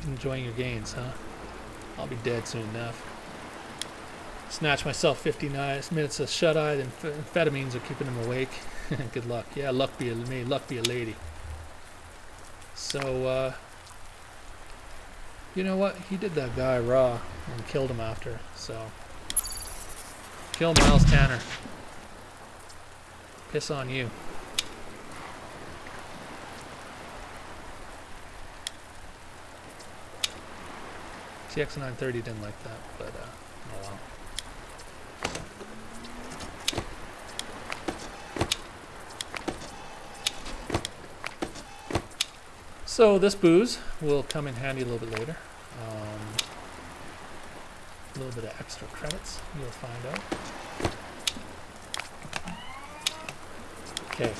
enjoying your gains, huh? I'll be dead soon enough. Snatch myself 59 minutes of shut-eye, then amphetamines are keeping him awake. Good luck. Yeah, luck be a lady. So, you know what? He did that guy raw and killed him after, so. Kill Miles Tanner. Piss on you. TX930 didn't like that, but oh well. So this booze will come in handy a little bit later. A little bit of extra credits, you'll find out. Okay,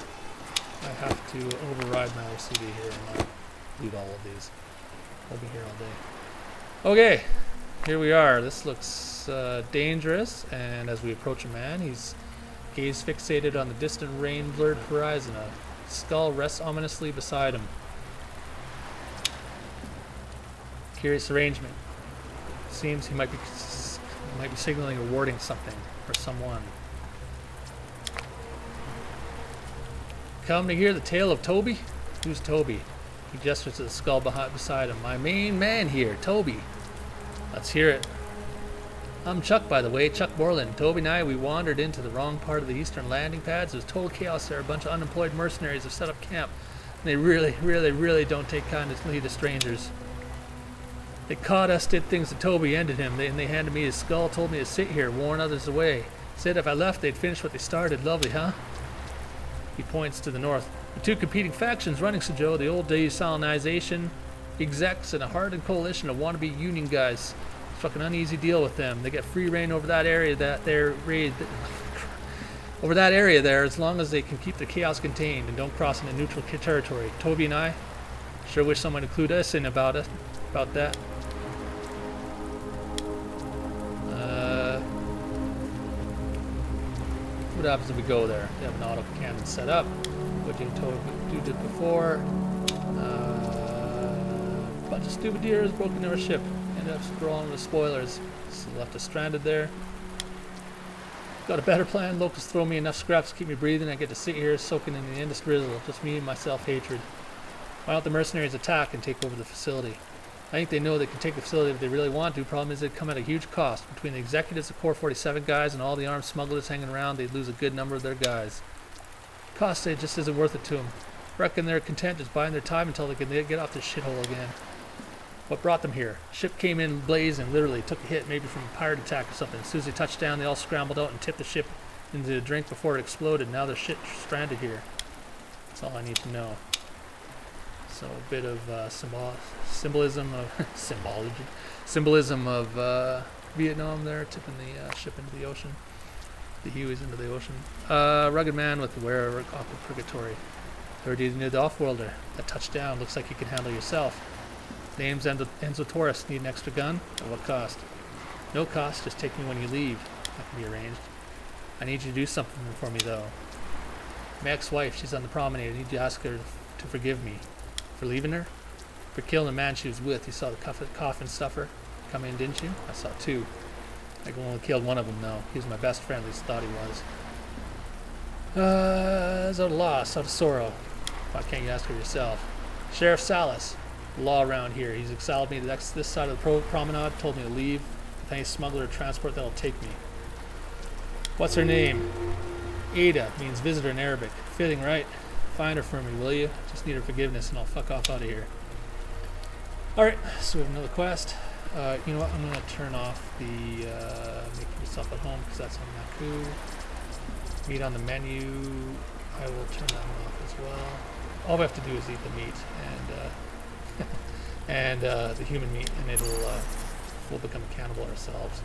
I have to override my OCD here and not read all of these. I'll be here all day. Okay, here we are. This looks dangerous, and as we approach a man, he's gaze fixated on the distant rain-blurred horizon. A skull rests ominously beside him. Curious arrangement. Seems he might be signaling or warding something or someone. Come to hear the tale of Toby? Who's Toby? He gestures to the skull beside him. My main man here, Toby. Let's hear it. I'm Chuck, by the way, Chuck Borland. Toby and I, we wandered into the wrong part of the eastern landing pads. There's total chaos there. A bunch of unemployed mercenaries have set up camp. And they really don't take kindly to strangers. They caught us, did things to Toby, ended him. They handed me his skull, told me to sit here, warn others away. Said if I left, they'd finish what they started. Lovely, huh? He points to the north. The two competing factions running Suzhou, the old desalinization execs and a hardened coalition of wannabe union guys. It's a fucking uneasy deal with them. They get free reign over that area there as long as they can keep the chaos contained and don't cross into neutral territory. Toby and I sure wish someone would clue us in about that. What happens if we go there? They have an auto cannon set up. What you did before. Bunch of stupid deers broke into our ship. Ended up sprawling with spoilers. So left us stranded there. Got a better plan. Locusts throw me enough scraps to keep me breathing. I get to sit here soaking in the endless drizzle. Just me and my self-hatred. Why don't the mercenaries attack and take over the facility? I think they know they can take the facility if they really want to. Problem is, it'd come at a huge cost. Between the executives, the Core 47 guys, and all the armed smugglers hanging around, they'd lose a good number of their guys. Cost it just isn't worth it to them. Reckon they're content just buying their time until they can get off this shithole again. What brought them here? Ship came in blazing, literally took a hit, maybe from a pirate attack or something. As soon as they touched down, they all scrambled out and tipped the ship into a drink before it exploded. Now they're stranded here. That's all I need to know. So a bit of symbolism of Vietnam there, tipping the ship into the ocean, the Hueys into the ocean. Rugged man with the wear of awkward purgatory. Heard you knew the off-worlder. That touchdown looks like you can handle yourself. Name's Enzo Torres. Need an extra gun? At what cost? No cost. Just take me when you leave. That can be arranged. I need you to do something for me though. My ex-wife, she's on the promenade. I need you to ask her to forgive me. For leaving her? For killing the man she was with. You saw the coffin stuffer come in, didn't you? I saw two. I only killed one of them, though. He was my best friend, at least thought he was. It's out of loss, out of sorrow. Why can't you ask her yourself? Sheriff Salas. Law around here. He's exiled me to this side of the promenade, told me to leave. With any smuggler or transport that'll take me. What's her name? Ada means visitor in Arabic. Fitting, right? Find her for me, will you? Just need her forgiveness and I'll fuck off out of here. Alright, so we have another quest. You know what? I'm going to turn off the make yourself at home because that's on Naku. Meet on the menu. I will turn that one off as well. all we have to do is eat the meat and the human meat, and we'll become a cannibal ourselves.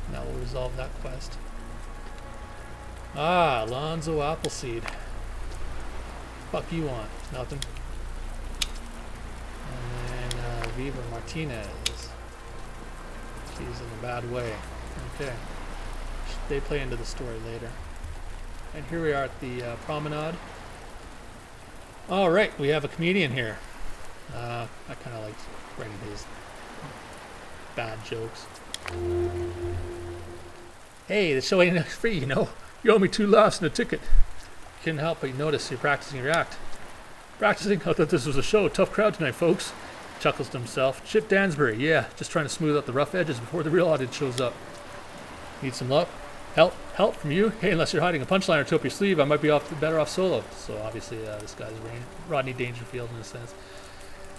And that will resolve that quest. Ah, Alonzo Appleseed. Fuck you want? Nothing. And then Viva Martinez. She's in a bad way. Okay. They play into the story later. And here we are at the promenade. All right, we have a comedian here. I kind of liked writing his bad jokes. Hey, the show ain't free, you know. You owe me 2 laughs and a ticket. Couldn't help but notice you're practicing your act. Practicing? I thought this was a show. Tough crowd tonight, folks. Chuckles to himself. Chip Dansbury, yeah, just trying to smooth out the rough edges before the real audience shows up. Need some luck? Help from you? Hey, unless you're hiding a punchline or two up your sleeve, I might be better off solo. So obviously this guy's Rodney Dangerfield in a sense.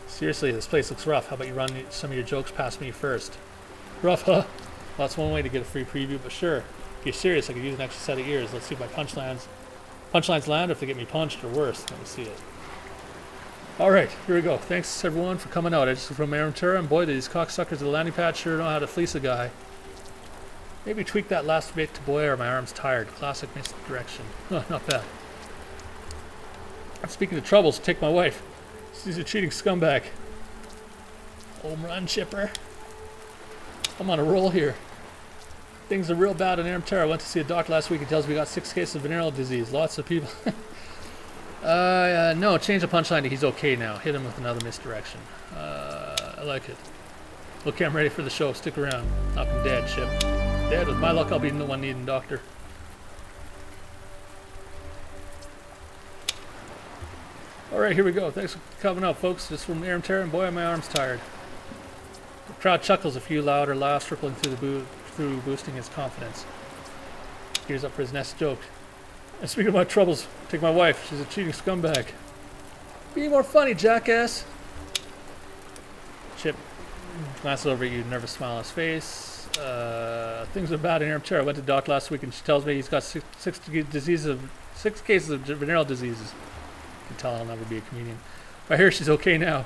Seriously, this place looks rough. How about you run some of your jokes past me first? Rough, huh? Well, that's one way to get a free preview, but sure. If you're serious, I could use an extra set of ears. Let's see if my punchlines land or if they get me punched or worse. Let me see it. All right, here we go. Thanks, everyone, for coming out. I just from Aramtura, and boy, these cocksuckers at the landing pad sure know how to fleece a guy. Maybe tweak that last bit to boy, or my arm's tired. Classic misdirection. Oh, not bad. I'm speaking of troubles. Take my wife. She's a cheating scumbag. Home run, Chipper. I'm on a roll here. Things are real bad in Aramtura. I went to see a doctor last week. He tells me we got 6 cases of venereal disease. Lots of people. No, change the punchline to he's okay now. Hit him with another misdirection. I like it. Okay, I'm ready for the show. Stick around. Knock him dead, Chip. Dead? With my luck, I'll be the one needing doctor. Alright, here we go. Thanks for coming out, folks. This is from Aramtura, and boy, my arm's tired. The crowd chuckles, a few louder laughs rippling through boosting his confidence. Gears up for his next joke. And speaking of my troubles, take my wife. She's a cheating scumbag. Be more funny, jackass. Chip glances over at you, nervous smile on his face. Things are bad in Aramtura. I went to the doctor last week, and she tells me he's got 6 cases of venereal diseases. You can tell I'll never be a comedian. I hear she's okay now.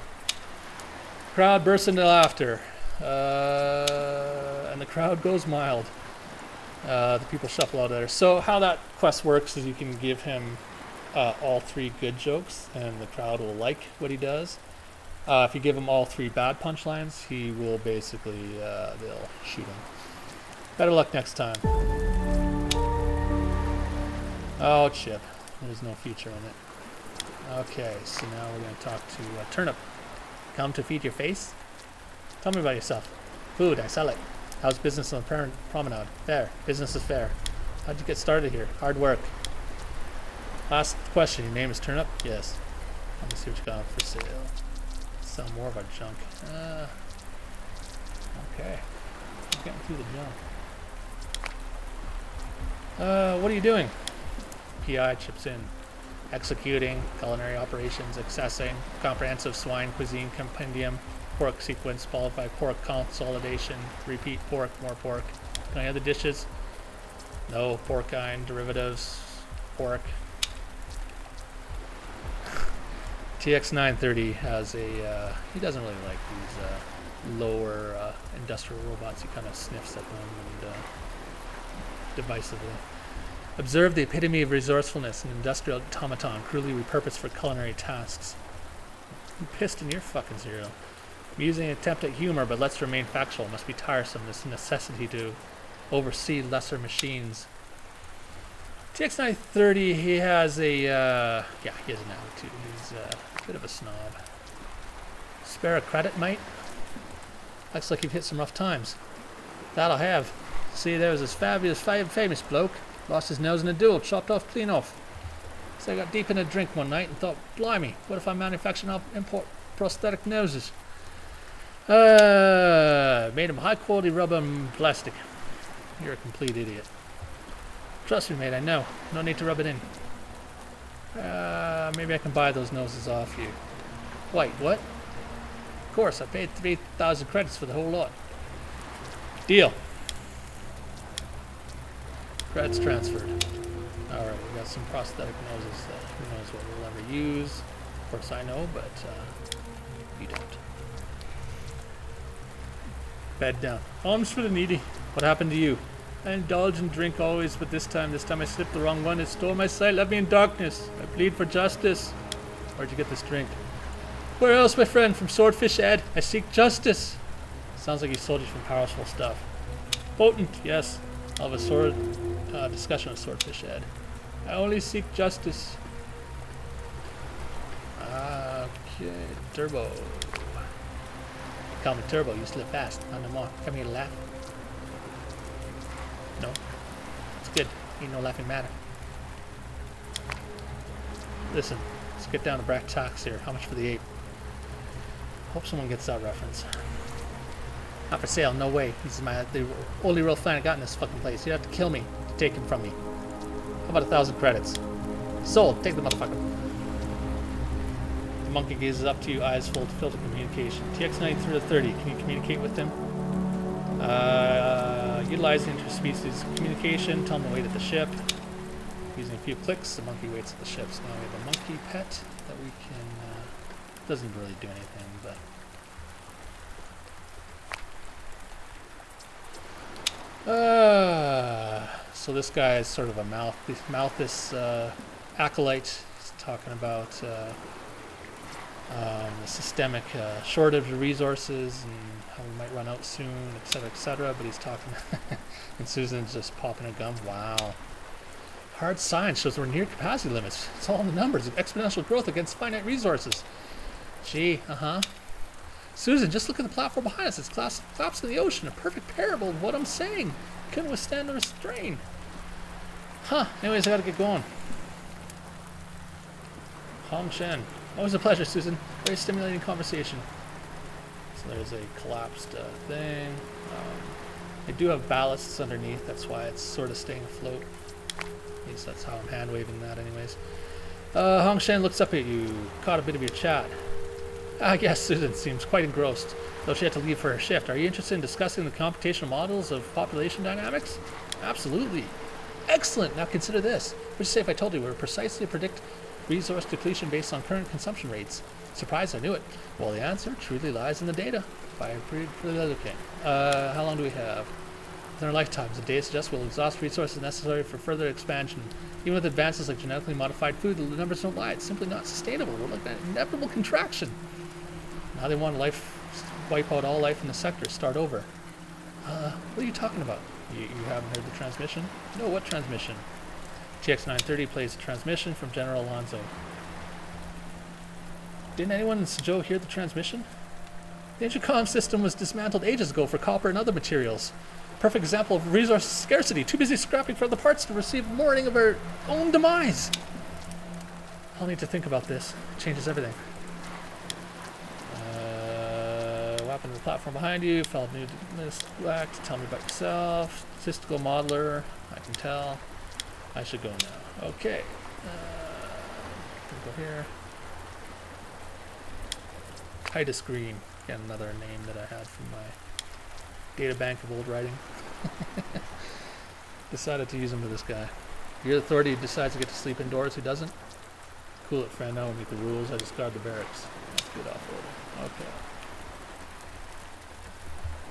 Crowd bursts into laughter. And the crowd goes mild. The people shuffle out of there. So how that quest works is you can give him all 3 good jokes, and the crowd will like what he does. If you give him all 3 bad punchlines, he will basically, they'll shoot him. Better luck next time. Oh, Chip. There's no future in it. Okay, so now we're going to talk to Turnip. Come to feed your face? Tell me about yourself. Food, I sell it. How's business on the promenade? Fair. Business is fair. How'd you get started here? Hard work. Last question. Your name is Turnip? Yes. Let me see what you got for sale. Sell more of our junk. Okay. I'm getting through the junk. What are you doing? PI chips in. Executing, culinary operations, accessing, comprehensive swine cuisine compendium, pork sequence, followed by pork consolidation, repeat pork, more pork. Any other dishes? No, porcine, derivatives, pork. TX930 has a, he doesn't really like these lower industrial robots. He kind of sniffs at them and divisively. Observe the epitome of resourcefulness, an industrial automaton cruelly repurposed for culinary tasks. I'm pissed in your fucking cereal. I'm using an attempt at humor, but let's remain factual. It must be tiresome, this necessity to oversee lesser machines. TX930, he has a, he has an attitude. He's a bit of a snob. Spare a credit, mate? Looks like you've hit some rough times. That I have. See, there was this fabulous, famous bloke. Lost his nose in a duel, chopped off clean off. So I got deep in a drink one night and thought, blimey, what if I manufacture and import prosthetic noses? Made him high quality rubber and plastic. You're a complete idiot. Trust me, mate, I know. No need to rub it in. Maybe I can buy those noses off you. Wait, what? Of course, I paid 3,000 credits for the whole lot. Deal. Credits transferred. Alright, we got some prosthetic noses that who knows what we'll ever use. course I know, but you don't. Bed down. Alms for the needy. What happened to you? I indulge in drink always, but this time I slipped the wrong one. It stole my sight, left me in darkness. I plead for justice. Where'd you get this drink? Where else, my friend? From Swordfish Ed. I seek justice. Sounds like he sold you some powerful stuff. Potent, yes. I'll have a discussion with Swordfish Ed. I only seek justice. Okay, Turbo. Call me Turbo, you slip fast. On the mark. Come here to laugh. No. It's good. Ain't no laughing matter. Listen, let's get down to brass tacks here. How much for the ape? Hope someone gets that reference. Not for sale, no way. He's the only real fan I got in this fucking place. You have to kill me to take him from me. How about 1,000 credits? Sold. Take the motherfucker. The monkey gazes up to you, eyes full to filter communication. TX-93 to 30. Can you communicate with him? Utilizing interspecies communication. Tell him to wait at the ship. Using a few clicks, the monkey waits at the ship. So now we have a monkey pet that we can... doesn't really do anything, but... So this guy is sort of a Malthus acolyte. He's talking about the systemic shortage of resources and how we might run out soon, etc., but he's talking and Susan's just popping a gum. Wow. Hard science shows we're near capacity limits. It's all in the numbers of exponential growth against finite resources. Gee, Susan, just look at the platform behind us. It's collapsed in the ocean. A perfect parable of what I'm saying. Couldn't withstand the strain. Anyways, I gotta get going. Hong Shen. Always a pleasure, Susan. Very stimulating conversation. So there's a collapsed thing. I do have ballasts underneath. That's why it's sort of staying afloat. At least that's how I'm hand waving that anyways. Hong Shen looks up at you. Caught a bit of your chat. Yes, Susan seems quite engrossed, though she had to leave for her shift. Are you interested in discussing the computational models of population dynamics? Absolutely. Excellent. Now consider this. What would you say if I told you we were precisely predict resource depletion based on current consumption rates? Surprised I knew it. Well, the answer truly lies in the data. Okay. How long do we have? Within our lifetimes, the data suggests we'll exhaust resources necessary for further expansion. Even with advances like genetically modified food, the numbers don't lie. It's simply not sustainable. We're like an inevitable contraction. Now they want to wipe out all life in the sector, start over. What are you talking about? You haven't heard the transmission? No, what transmission? TX-930 plays the transmission from General Alonso. Didn't anyone in Suzhou hear the transmission? The intercom system was dismantled ages ago for copper and other materials. Perfect example of resource scarcity. Too busy scrapping for the parts to receive warning of our own demise. I'll need to think about this. It changes everything. What happened to the platform behind you? Followed new act. Tell me about yourself. Statistical modeler. I can tell. I should go now. Okay. Go here. Titus Green. Again, another name that I had from my data bank of old writing. Decided to use them to this guy. Your authority decides to get to sleep indoors. Who doesn't? Cool it, friend. I won't meet the rules. I discard the barracks. That's good off-road. Okay.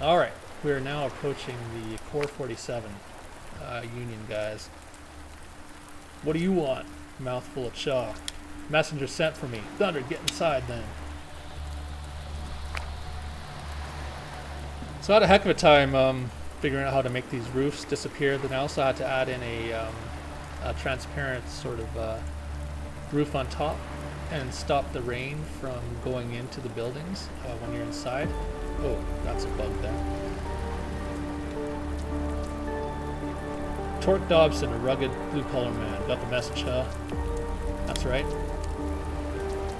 Alright. We are now approaching the Core 47 Union guys. What do you want? Mouthful of chaw. Messenger sent for me. Thunder, get inside then. So I had a heck of a time figuring out how to make these roofs disappear. Then I also had to add in a transparent sort of roof on top and stop the rain from going into the buildings when you're inside. Oh, that's a bug there. Torque Dobson, a rugged blue-collar man. Got the message, huh? That's right.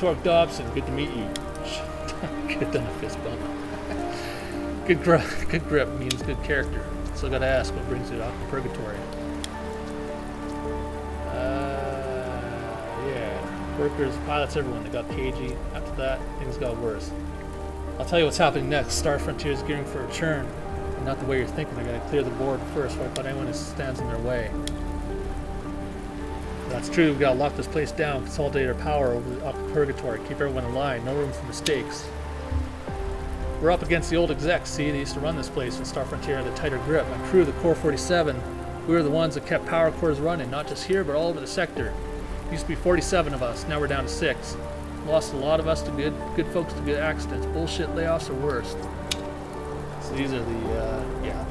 Torque Dobson, good to meet you. Could have done a fist bump. Good grip means good character. So I gotta ask, what brings you to Purgatory? Yeah. Workers, pilots, everyone, they got cagey. After that, things got worse. I'll tell you what's happening next. Star Frontier is gearing for a churn. And not the way you're thinking. They're gonna clear the board first, wipe out anyone who stands in their way. That's true. We gotta lock this place down, consolidate our power over the purgatory, keep everyone in line, no room for mistakes. We're up against the old execs, see? They used to run this place when Star Frontier had a tighter grip. My crew, the Core 47, we were the ones that kept power cores running, not just here, but all over the sector. Used to be 47 of us, now we're down to 6. Lost a lot of us to good folks to good accidents. Bullshit layoffs are worse. So these are the,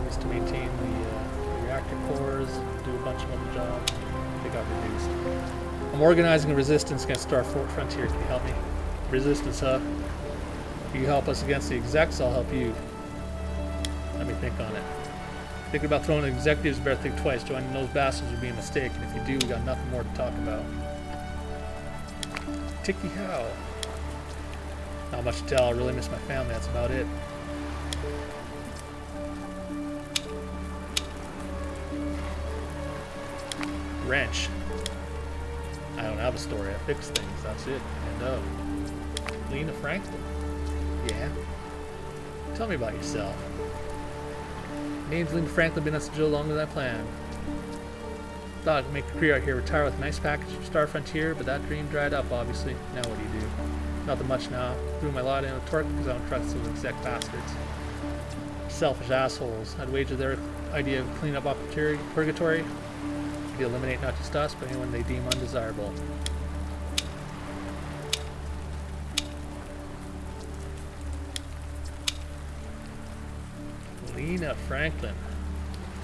these to maintain the reactor cores, do a bunch of other jobs. They got reduced. I'm organizing a resistance against Star Frontier. Can you help me? Resistance, huh? You help us against the execs, I'll help you. Let me think on it. Thinking about throwing the executives, better think twice. Joining those bastards would be a mistake, and if you do, we got nothing more to talk about. Tiki how? Not much to tell. I really miss my family. That's about it. Wrench. I don't have a story. I fix things. That's it. And Lena Franklin. Yeah. Tell me about yourself. Name's Lena Franklin. Been on Joe longer than I planned. Thought I'd make a career out here, retire with a nice package from Star Frontier, but that dream dried up, obviously. Now what do you do? Nothing much now. Threw my lot in a torque because I don't trust those exec bastards. Selfish assholes. I'd wager their idea of clean up purgatory to eliminate not just us, but anyone they deem undesirable. Lena Franklin.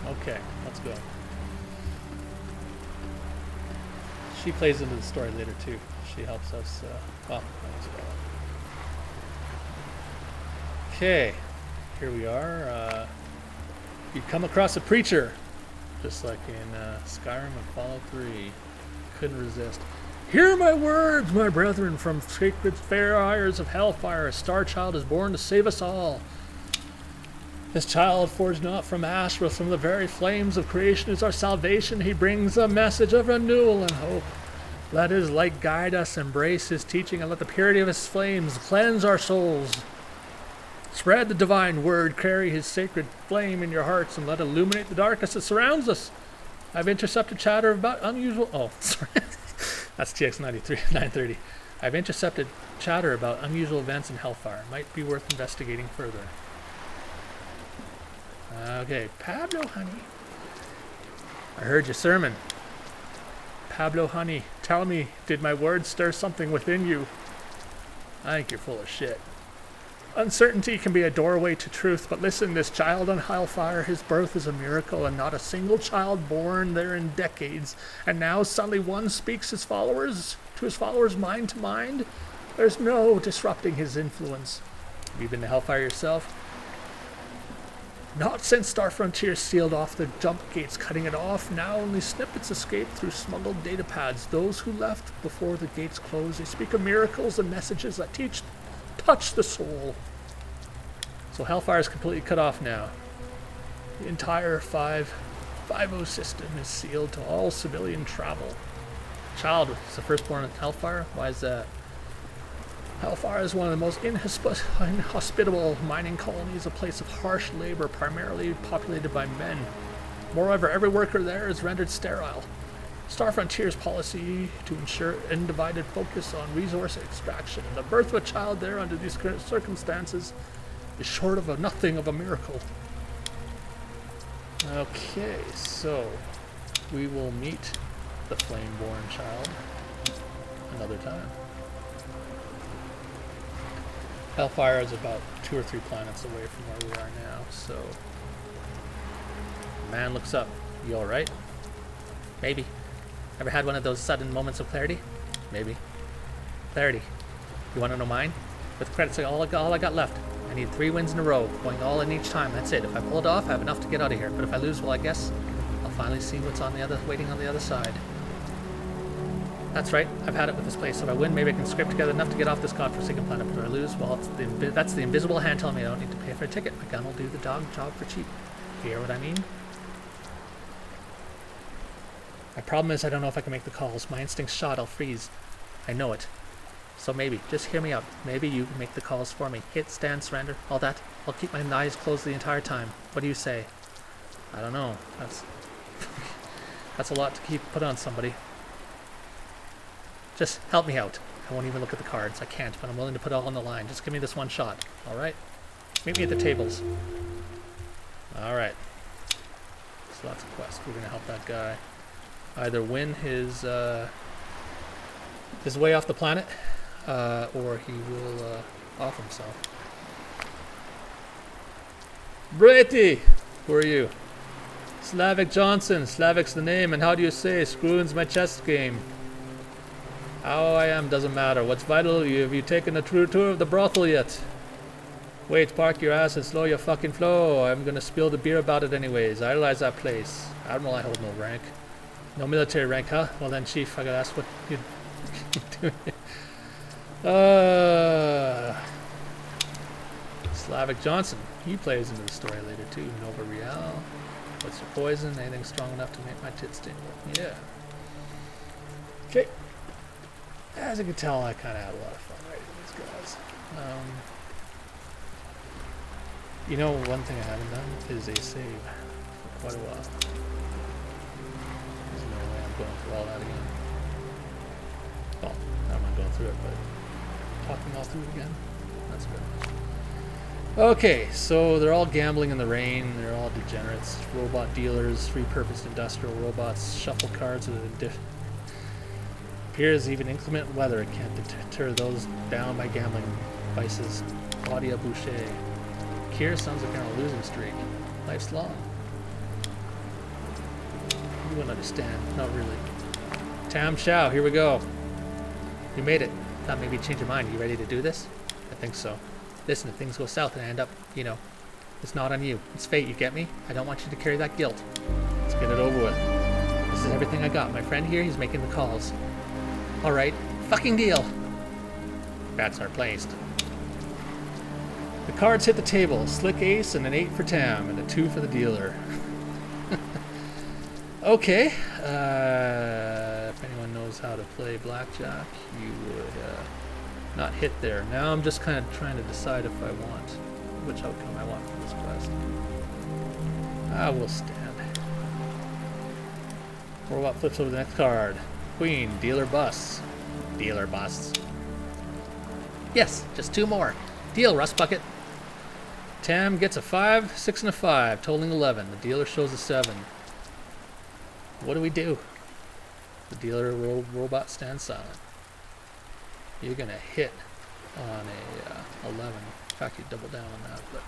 Okay, let's go. She plays into the story later too. She helps us. Okay, here we are. You come across a preacher, just like in Skyrim and Fallout 3. Couldn't resist. Hear my words, my brethren, from sacred fires of hellfire. A star child is born to save us all. This child, forged not from ash, but from the very flames of creation, is our salvation. He brings a message of renewal and hope. Let his light guide us, embrace his teaching, and let the purity of his flames cleanse our souls. Spread the divine word, carry his sacred flame in your hearts, and let it illuminate the darkness that surrounds us. I've intercepted chatter about unusual... Oh, sorry. That's TX93, 930. I've intercepted chatter about unusual events in Hellfire. Might be worth investigating further. Okay, Pablo, honey. I heard your sermon. Pablo, honey, tell me, did my words stir something within you? I think you're full of shit. Uncertainty can be a doorway to truth, but listen, this child on Hellfire, his birth is a miracle, and not a single child born there in decades. And now suddenly one speaks to his followers mind to mind. There's no disrupting his influence. Have you been to Hellfire yourself? Not since Star Frontier sealed off the jump gates, cutting it off. Now only snippets escape through smuggled data pads. Those who left before the gates closed, they speak of miracles and messages that touch the soul. So Hellfire is completely cut off now. The entire 5.0 system is sealed to all civilian travel. Child is the firstborn of Hellfire? Why is that? Hellfire is one of the most inhospitable mining colonies, a place of harsh labor, primarily populated by men. Moreover, every worker there is rendered sterile. Star Frontier's policy to ensure undivided focus on resource extraction. The birth of a child there under these current circumstances is short of nothing of a miracle. Okay, so we will meet the flame-born child another time. Hellfire is about 2 or 3 planets away from where we are now, so... Man looks up. You alright? Maybe. Ever had one of those sudden moments of clarity? Maybe. Clarity. You want to know mine? With credits, all I got left. I need 3 wins in a row, going all in each time. That's it. If I pull it off, I have enough to get out of here. But if I lose, well, I guess I'll finally see what's waiting on the other side. That's right. I've had it with this place. If I win, maybe I can scrape together enough to get off this godforsaken planet. But if I lose, well, that's the invisible hand telling me I don't need to pay for a ticket. My gun will do the job for cheap. Hear what I mean? My problem is I don't know if I can make the calls. My instinct's shot, I'll freeze. I know it. So maybe, just hear me out. Maybe you can make the calls for me. Hit, stand, surrender, all that. I'll keep my eyes closed the entire time. What do you say? I don't know. That's a lot to put on somebody. Just help me out. I won't even look at the cards. I can't, but I'm willing to put it all on the line. Just give me this one shot. All right? Meet me at the tables. All right. So that's a quest. We're going to help that guy either win his way off the planet, or he will off himself. Brady! Who are you? Slavic Johnson. Slavic's the name, and how do you say? Screwing's my chess game. How I am doesn't matter. What's vital, have you taken a true tour of the brothel yet? Wait, park your ass and slow your fucking flow. I'm gonna spill the beer about it anyways. I idolize that place. Admiral, I hold no rank. No military rank, huh? Well then, Chief, I gotta ask what you're doing. Slavic Johnson. He plays into the story later too. Nova Real. What's your poison? Anything strong enough to make my tits tingle? Yeah. Okay. As you can tell, I kind of had a lot of fun writing these guys. You know, one thing I haven't done is a save for quite a while. There's no way I'm going through all that again. Well, I'm not going through it, but talking all through it again. That's good. Okay, so they're all gambling in the rain. They're all degenerates, robot dealers, repurposed industrial robots, shuffle cards with a appears even inclement weather can't deter those bound by gambling vices. Claudia Boucher. Kier sounds like on a losing streak. Life's long. You wouldn't understand. Not really. Tam Shao, here we go. You made it. Thought maybe you'd change your mind. You ready to do this? I think so. Listen, if things go south and I end up, it's not on you. It's fate, you get me? I don't want you to carry that guilt. Let's get it over with. This is everything I got. My friend here, he's making the calls. Alright, fucking deal. Bets are placed. The cards hit the table. Slick ace and an 8 for Tam and a 2 for the dealer. Okay. If anyone knows how to play blackjack, you would not hit there. Now I'm just kind of trying to decide if I want, which outcome I want from this quest. I will stand. Robot flips over the next card. Queen, dealer busts. Dealer busts. Yes, just 2 more. Deal, Rust Bucket. Tam gets a 5, 6, and a 5, totaling 11. The dealer shows a 7. What do we do? The dealer robot stands silent. You're going to hit on a 11. In fact, you double down on that. But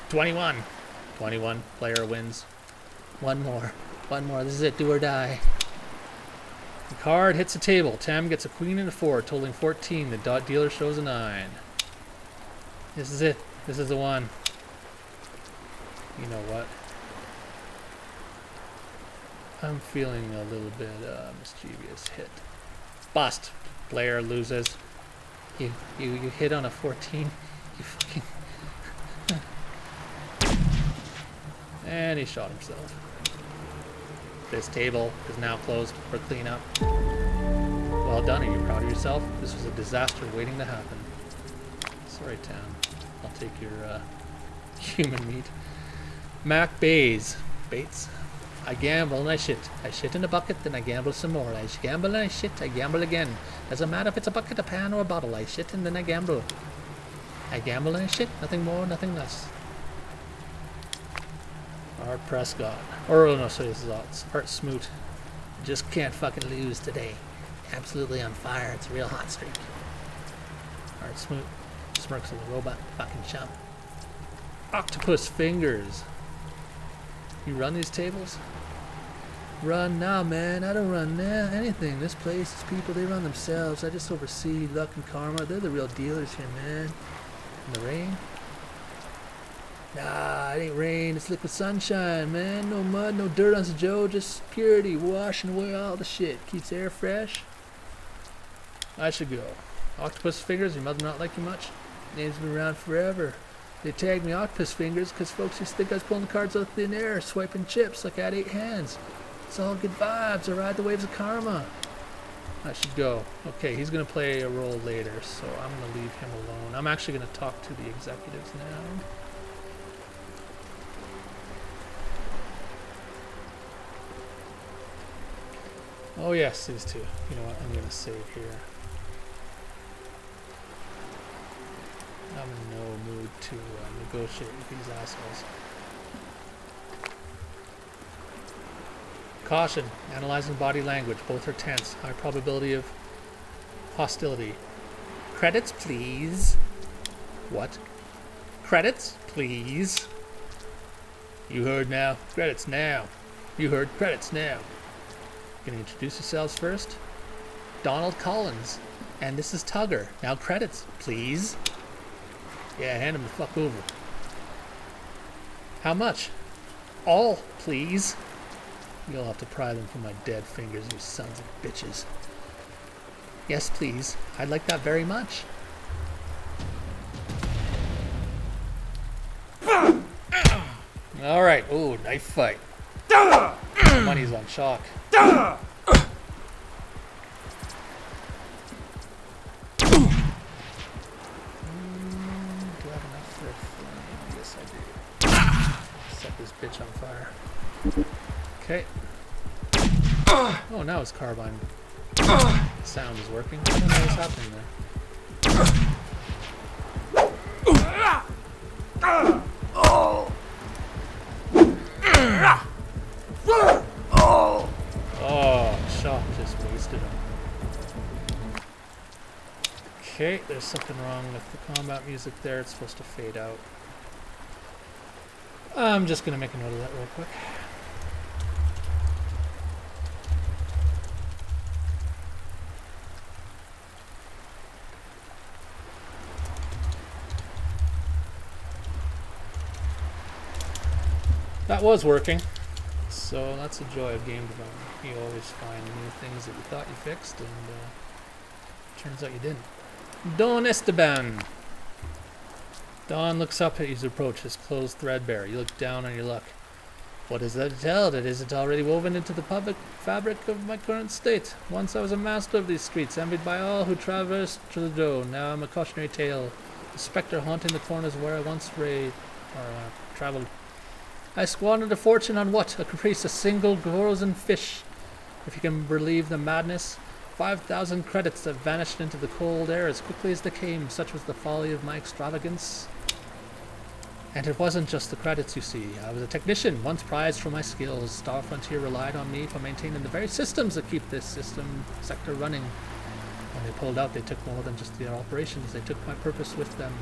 21. 21. Player wins. One more. One more. This is it. Do or die. The card hits the table. Tam gets a queen and a 4, totaling 14. The dealer shows a 9. This is it. This is the one. You know what? I'm feeling a little bit mischievous. Hit. Bust. Player loses. You hit on a 14. You fucking... And he shot himself. This table is now closed for cleanup. Well done. Are you proud of yourself? This was a disaster waiting to happen. Sorry, Tam. I'll take your human meat. Mac Bays. Bates. I gamble and I shit. I shit in a bucket, then I gamble some more. I gamble and I shit. I gamble again. Doesn't matter if it's a bucket, a pan, or a bottle. I shit and then I gamble. I gamble and I shit. Nothing more, nothing less. Art Prescott. Or, oh no, sorry, this is Art Smoot. Just can't fucking lose today. Absolutely on fire. It's a real hot streak. Art Smoot smirks at the robot fucking chump. Octopus Fingers. You run these tables? Run now, man. I don't run anything. This place, these people, they run themselves. I just oversee luck and karma. They're the real dealers here, man. In the rain? Nah, it ain't rain. It's liquid sunshine, man. No mud, no dirt on the Joe. Just purity, washing away all the shit. Keeps the air fresh. I should go. Octopus Fingers, your mother not like you much? Name's been around forever. They tagged me Octopus Fingers because folks used to think I was pulling the cards out of thin air, swiping chips like I had 8 hands. It's all good vibes. I ride the waves of karma. I should go. Okay, he's going to play a role later, so I'm going to leave him alone. I'm actually going to talk to the executives now. Oh yes, these two. You know what? I'm gonna save here. I'm in no mood to negotiate with these assholes. Caution. Analyzing body language. Both are tense. High probability of hostility. Credits, please. What? Credits, please. You heard now. Credits now. You heard credits now. Gonna introduce yourselves first. Donald Collins. And this is Tugger. Now credits, please. Yeah, hand him the fuck over. How much? All, please. You'll have to pry them from my dead fingers, you sons of bitches. Yes, please. I'd like that very much. Alright. Ooh, knife fight. Money's on chalk. Do I have enough for a flame? Yes, I do. Set this bitch on fire. Okay. Oh, now his carbine sound is working. I don't know what's happening there. Oh, shock just wasted him. Okay, there's something wrong with the combat music there. It's supposed to fade out. I'm just going to make a note of that real quick. That was working, so that's a joy of game development. You always find new things that you thought you fixed, and turns out you didn't. Don Esteban. Don looks up at his approach, his clothes threadbare. You look down on your luck. What is that to tell? That isn't already woven into the public fabric of my current state. Once I was a master of these streets, envied by all who traversed Trudeau. Now I'm a cautionary tale. A spectre haunting the corners where I once traveled. I squandered a fortune on what? A caprice, a single frozen fish. If you can believe the madness. 5,000 credits that vanished into the cold air as quickly as they came. Such was the folly of my extravagance. And it wasn't just the credits, you see. I was a technician, once prized for my skills. Star Frontier relied on me for maintaining the very systems that keep this sector running. When they pulled out, they took more than just their operations. They took my purpose with them.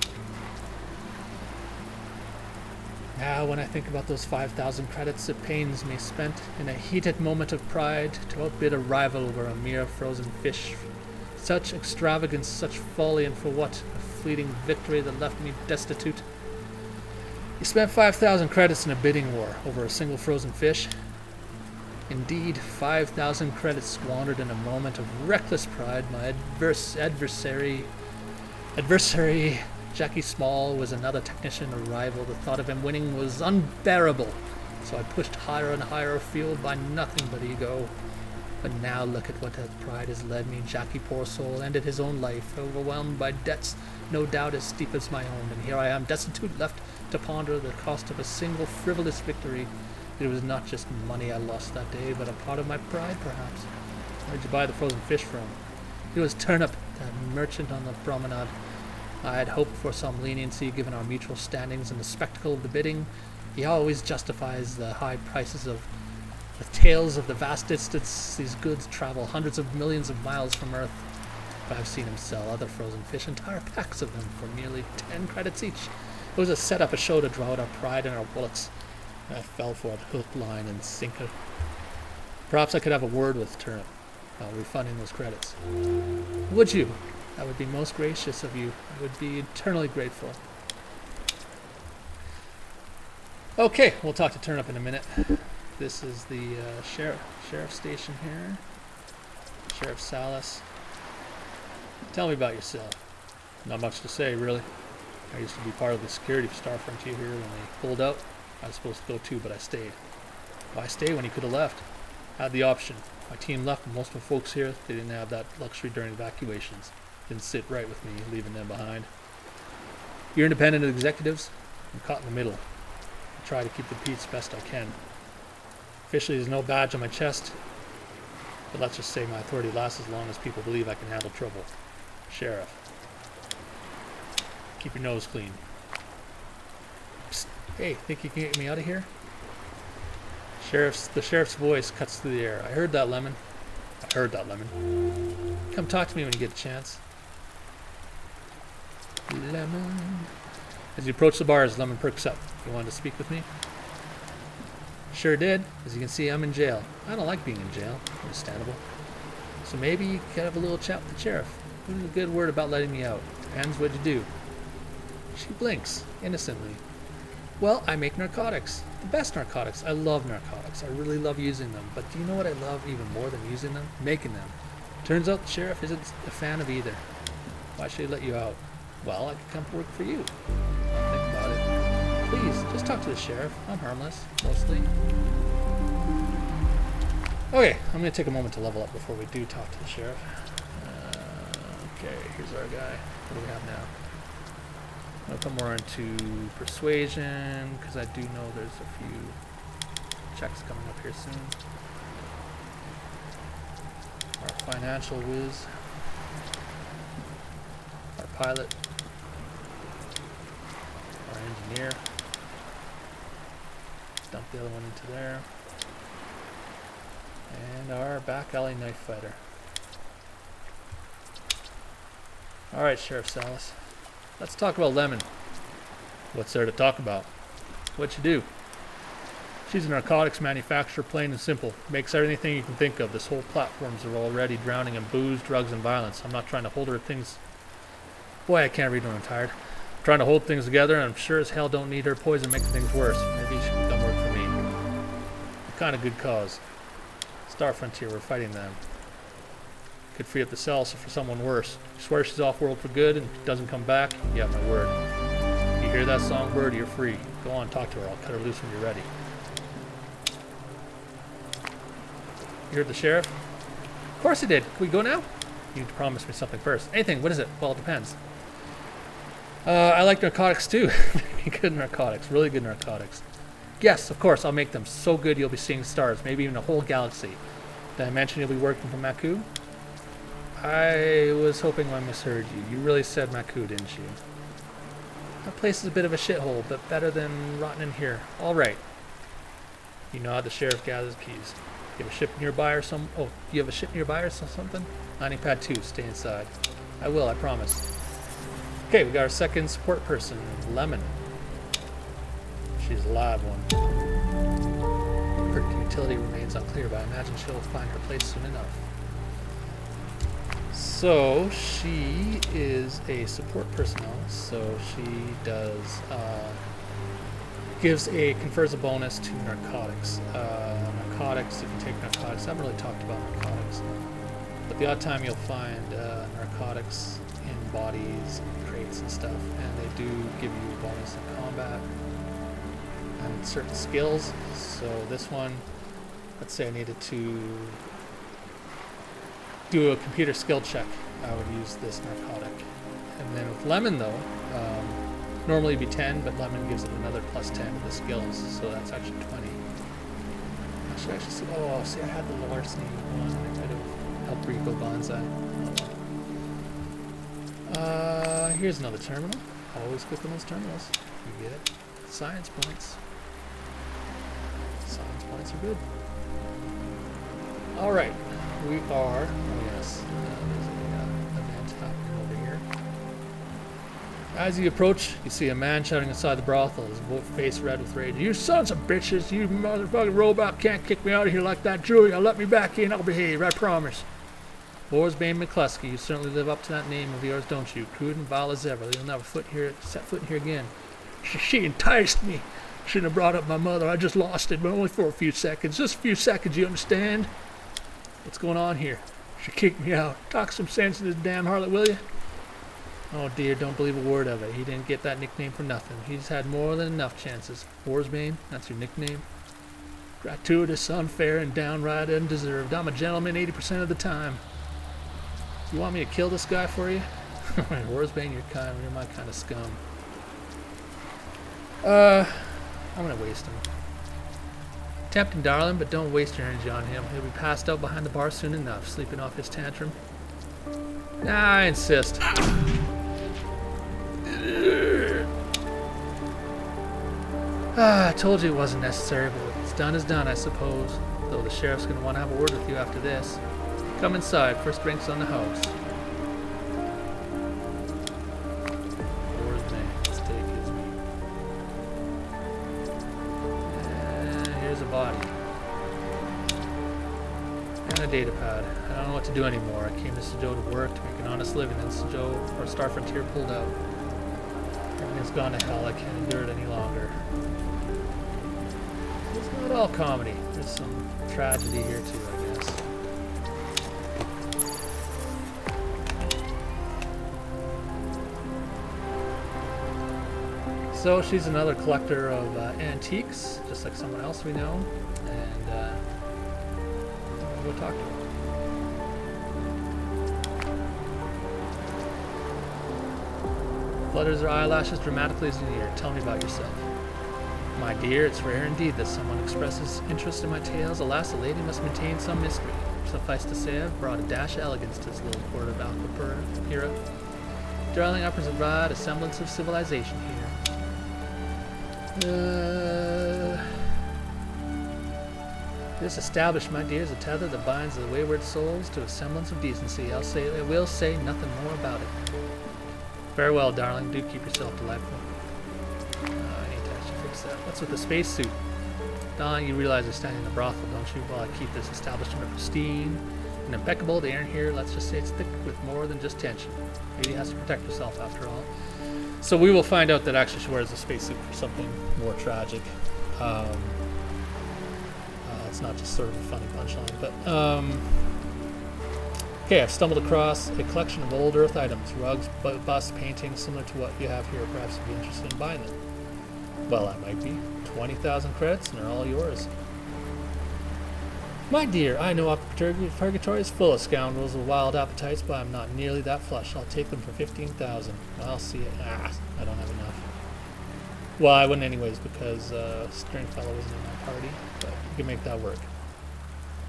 Now, when I think about those 5,000 credits, it pains me, spent in a heated moment of pride to outbid a rival over a mere frozen fish. Such extravagance, such folly, and for what? A fleeting victory that left me destitute. You spent 5,000 credits in a bidding war over a single frozen fish. Indeed, 5,000 credits squandered in a moment of reckless pride. My adversary, Jackie Small, was another technician, a rival. The thought of him winning was unbearable. So I pushed higher and higher, fueled by nothing but ego. But now look at what that pride has led me. Jackie, poor soul, ended his own life, overwhelmed by debts no doubt as steep as my own. And here I am, destitute, left to ponder the cost of a single frivolous victory. It was not just money I lost that day, but a part of my pride, perhaps. Where'd you buy the frozen fish from? It was Turnip, that merchant on the promenade. I had hoped for some leniency given our mutual standings and the spectacle of the bidding. He always justifies the high prices with tales of the vast distance these goods travel, hundreds of millions of miles from Earth. But I've seen him sell other frozen fish, entire packs of them, for merely 10 credits each. It was a setup, a show to draw out our pride and our wallets. I fell for it, hook, line, and sinker. Perhaps I could have a word with Turnip about refunding those credits. Would you? That would be most gracious of you. I would be eternally grateful. Okay, we'll talk to Turnip in a minute. This is the sheriff station here. Sheriff Salas. Tell me about yourself. Not much to say, really. I used to be part of the security for Star Frontier here when they pulled out. I was supposed to go too, but I stayed. Why stay when you could have left? I had the option. My team left, and most of the folks here, they didn't have that luxury during evacuations. Didn't sit right with me, leaving them behind. You're independent executives. I'm caught in the middle. I try to keep the peace best I can. Officially, there's no badge on my chest. But let's just say my authority lasts as long as people believe I can handle trouble. Sheriff. Keep your nose clean. Psst. Hey, think you can get me out of here? The sheriff's voice cuts through the air. I heard that, Lemon. I heard that, Lemon. Come talk to me when you get a chance. Lemon. As you approach the bars, Lemon perks up. You wanted to speak with me? Sure did. As you can see, I'm in jail. I don't like being in jail. Understandable. So maybe you could have a little chat with the sheriff. Put in a good word about letting me out. Depends what'd you do. She blinks, innocently. Well, I make narcotics. The best narcotics. I love narcotics. I really love using them. But do you know what I love even more than using them? Making them. Turns out the sheriff isn't a fan of either. Why should he let you out? Well, I could come to work for you. Think about it. Please, just talk to the sheriff. I'm harmless, mostly. Okay, I'm going to take a moment to level up before we do talk to the sheriff. Okay, here's our guy. What do we have now? I'll put more into persuasion, because I do know there's a few checks coming up here soon. Our financial whiz. Our pilot. Our engineer. Dump the other one into there. And our back alley knife fighter. Alright, Sheriff Salas. Let's talk about Lemon. What's there to talk about? What'd you do? She's a narcotics manufacturer, plain and simple. Makes everything you can think of. This whole platforms are already drowning in booze, drugs, and violence. I'm not trying to hold her things... Boy, I can't read when I'm tired. I'm trying to hold things together, and I'm sure as hell don't need her poison making things worse. Maybe she can come work for me. What kind of good cause? Star Frontier, we're fighting them. Could free up the cells for someone worse. You swear she's off-world for good and doesn't come back? You have my word. You hear that songbird, you're free. Go on, talk to her. I'll cut her loose when you're ready. You heard the sheriff? Of course I did. Can we go now? You need to promise me something first. Anything. What is it? Well, it depends. I like narcotics too. Good narcotics. Really good narcotics. Yes, of course. I'll make them so good you'll be seeing stars. Maybe even a whole galaxy. Did I mention you'll be working for Maku? I was hoping I misheard you. You really said Maku, didn't you? That place is a bit of a shithole, but better than rotting in here. All right. You nod. The sheriff gathers keys. You have a ship nearby or some? Oh, you have a ship nearby or something? Landing pad 2. Stay inside. I will. I promise. Okay, we got our second support person, Lemon. She's a live one. Her utility remains unclear, but I imagine she'll find her place soon enough. So she is a support personnel. So she does confers a bonus to narcotics. Narcotics, if you take narcotics, I haven't really talked about narcotics, but the odd time you'll find narcotics in bodies, and crates, and stuff, and they do give you a bonus in combat and certain skills. So this one, let's say I needed to do a computer skill check, I would use this narcotic. And then with Lemon though, normally it'd be 10, but Lemon gives it another plus 10 to the skills, so that's actually 20. I should actually see, see I had the larceny one, I could have helped Rico Banzai. Here's another terminal. Always click on those terminals. You get science points. Science points are good. Alright. We are, there's an event happening over here. As you approach, you see a man shouting inside the brothel, his face red with rage. You sons of bitches, you motherfucking robot can't kick me out of here like that. Julia, let me back in, I'll behave, I promise. Borsbane McCluskey, you certainly live up to that name of yours, don't you? Crude and vile as ever. You'll never set foot in here again. She enticed me. Shouldn't have brought up my mother. I just lost it, but only for a few seconds. Just a few seconds, you understand? What's going on here? She kicked me out. Talk some sense to this damn harlot, will you? Oh dear, don't believe a word of it. He didn't get that nickname for nothing. He's had more than enough chances. Borsbane, that's your nickname? Gratuitous, unfair, and downright undeserved. I'm a gentleman 80% of the time. You want me to kill this guy for you? Borsbane, you're my kind of scum. I'm gonna waste him. Tempting, darling, but don't waste your energy on him. He'll be passed out behind the bar soon enough, sleeping off his tantrum. Nah, I insist. I told you it wasn't necessary, but what's done is done, I suppose. Though the sheriff's going to want to have a word with you after this. Come inside. First drinks on the house. Where's man? Steak is me. And here's a body. And a data pad. I don't know what to do anymore. I came to Suzhou to work, to make an honest living, and Suzhou, or Star Frontier, pulled out. Everything's gone to hell. I can't endure it any longer. It's not all comedy. There's some tragedy here too, I guess. So she's another collector of antiques, just like someone else we know, and we'll go talk to her. Flutters her eyelashes dramatically as you near. Tell me about yourself. My dear, it's rare indeed that someone expresses interest in my tales. Alas, a lady must maintain some mystery. Suffice to say, I've brought a dash of elegance to this little court of Alcapura. Darling, I provide a semblance of civilization here. This established, my dear, is a tether that binds the wayward souls to a semblance of decency. I will say nothing more about it. Farewell, darling. Do keep yourself delightful. What's with the spacesuit? Darling, you realize you're standing in the brothel, don't you? While I keep this establishment pristine and impeccable, the air in here, let's just say it's thick with more than just tension. Lady has to protect herself after all. So we will find out that actually she wears a spacesuit for something more tragic. It's not just sort of a funny punchline, but okay, I've stumbled across a collection of old Earth items, rugs, busts, paintings, similar to what you have here. Perhaps you'd be interested in buying them. Well, that might be. 20,000 credits, and they're all yours. My dear, I know purgatory is full of scoundrels with wild appetites, but I'm not nearly that flush. I'll take them for 15,000. I'll see it. I don't have enough. Well, I wouldn't anyways, because Stringfellow isn't in my party, but you can make that work.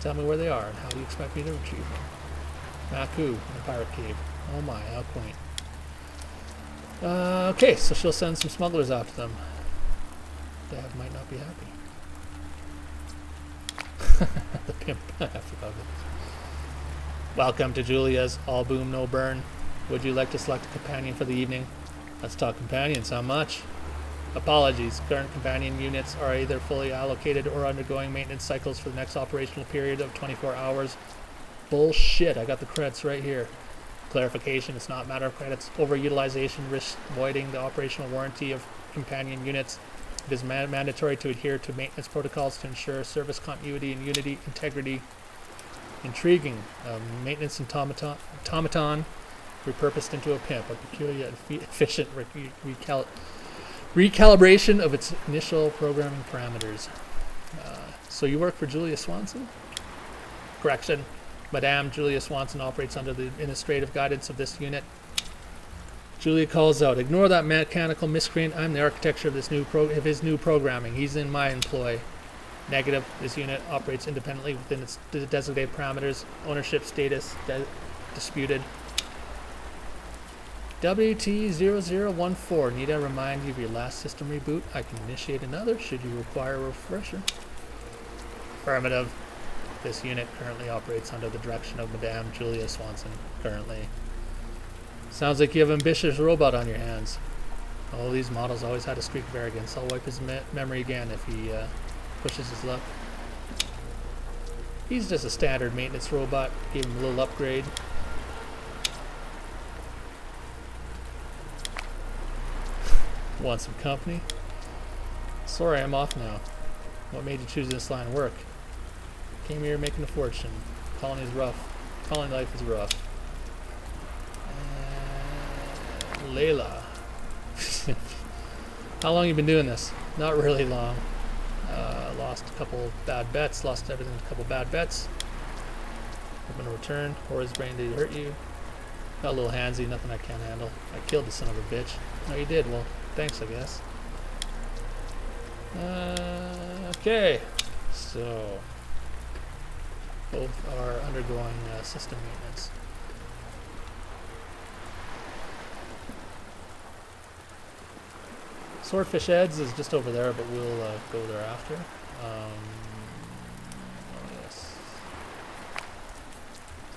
Tell me where they are, and how do you expect me to retrieve them? Maku, in the pirate cave. Oh my, how quaint. Okay, so she'll send some smugglers after them. Dad might not be happy. The pimp. I forgot it. Welcome to Julia's All Boom No Burn. Would you like to select a companion for the evening? Let's talk companions. How much? Apologies. Current companion units are either fully allocated or undergoing maintenance cycles for the next operational period of 24 hours. Bullshit. I got the credits right here. Clarification. It's not a matter of credits. Overutilization risks voiding the operational warranty of companion units. It is mandatory to adhere to maintenance protocols to ensure service continuity and unity integrity. Intriguing. Maintenance automaton repurposed into a pimp. A peculiar efficient recalibration of its initial programming parameters. So you work for Julia Swanson? Correction. Madame Julia Swanson operates under the administrative guidance of this unit. Julia calls out, ignore that mechanical miscreant. I'm the architecture of his new programming. He's in my employ. Negative. This unit operates independently within its designated parameters. Ownership status disputed. WT0014. Need I remind you of your last system reboot? I can initiate another should you require a refresher. Affirmative. This unit currently operates under the direction of Madame Julia Swanson. Currently. Sounds like you have an ambitious robot on your hands. All these models always had a streak of arrogance. I'll wipe his memory again if he pushes his luck. He's just a standard maintenance robot. Gave him a little upgrade. Want some company? Sorry, I'm off now. What made you choose this line of work? Came here making a fortune. Colony life is rough. Layla. How long you been doing this? Not really long. Lost a couple bad bets. Lost everything a couple bad bets. I'm gonna return. Hora's brain, did he hurt you? Got a little handsy, nothing I can't handle. I killed the son of a bitch. No, you did. Well, thanks, I guess. Okay. So, both are undergoing system maintenance. Swordfish Eds is just over there, but we'll go there after. Oh yes.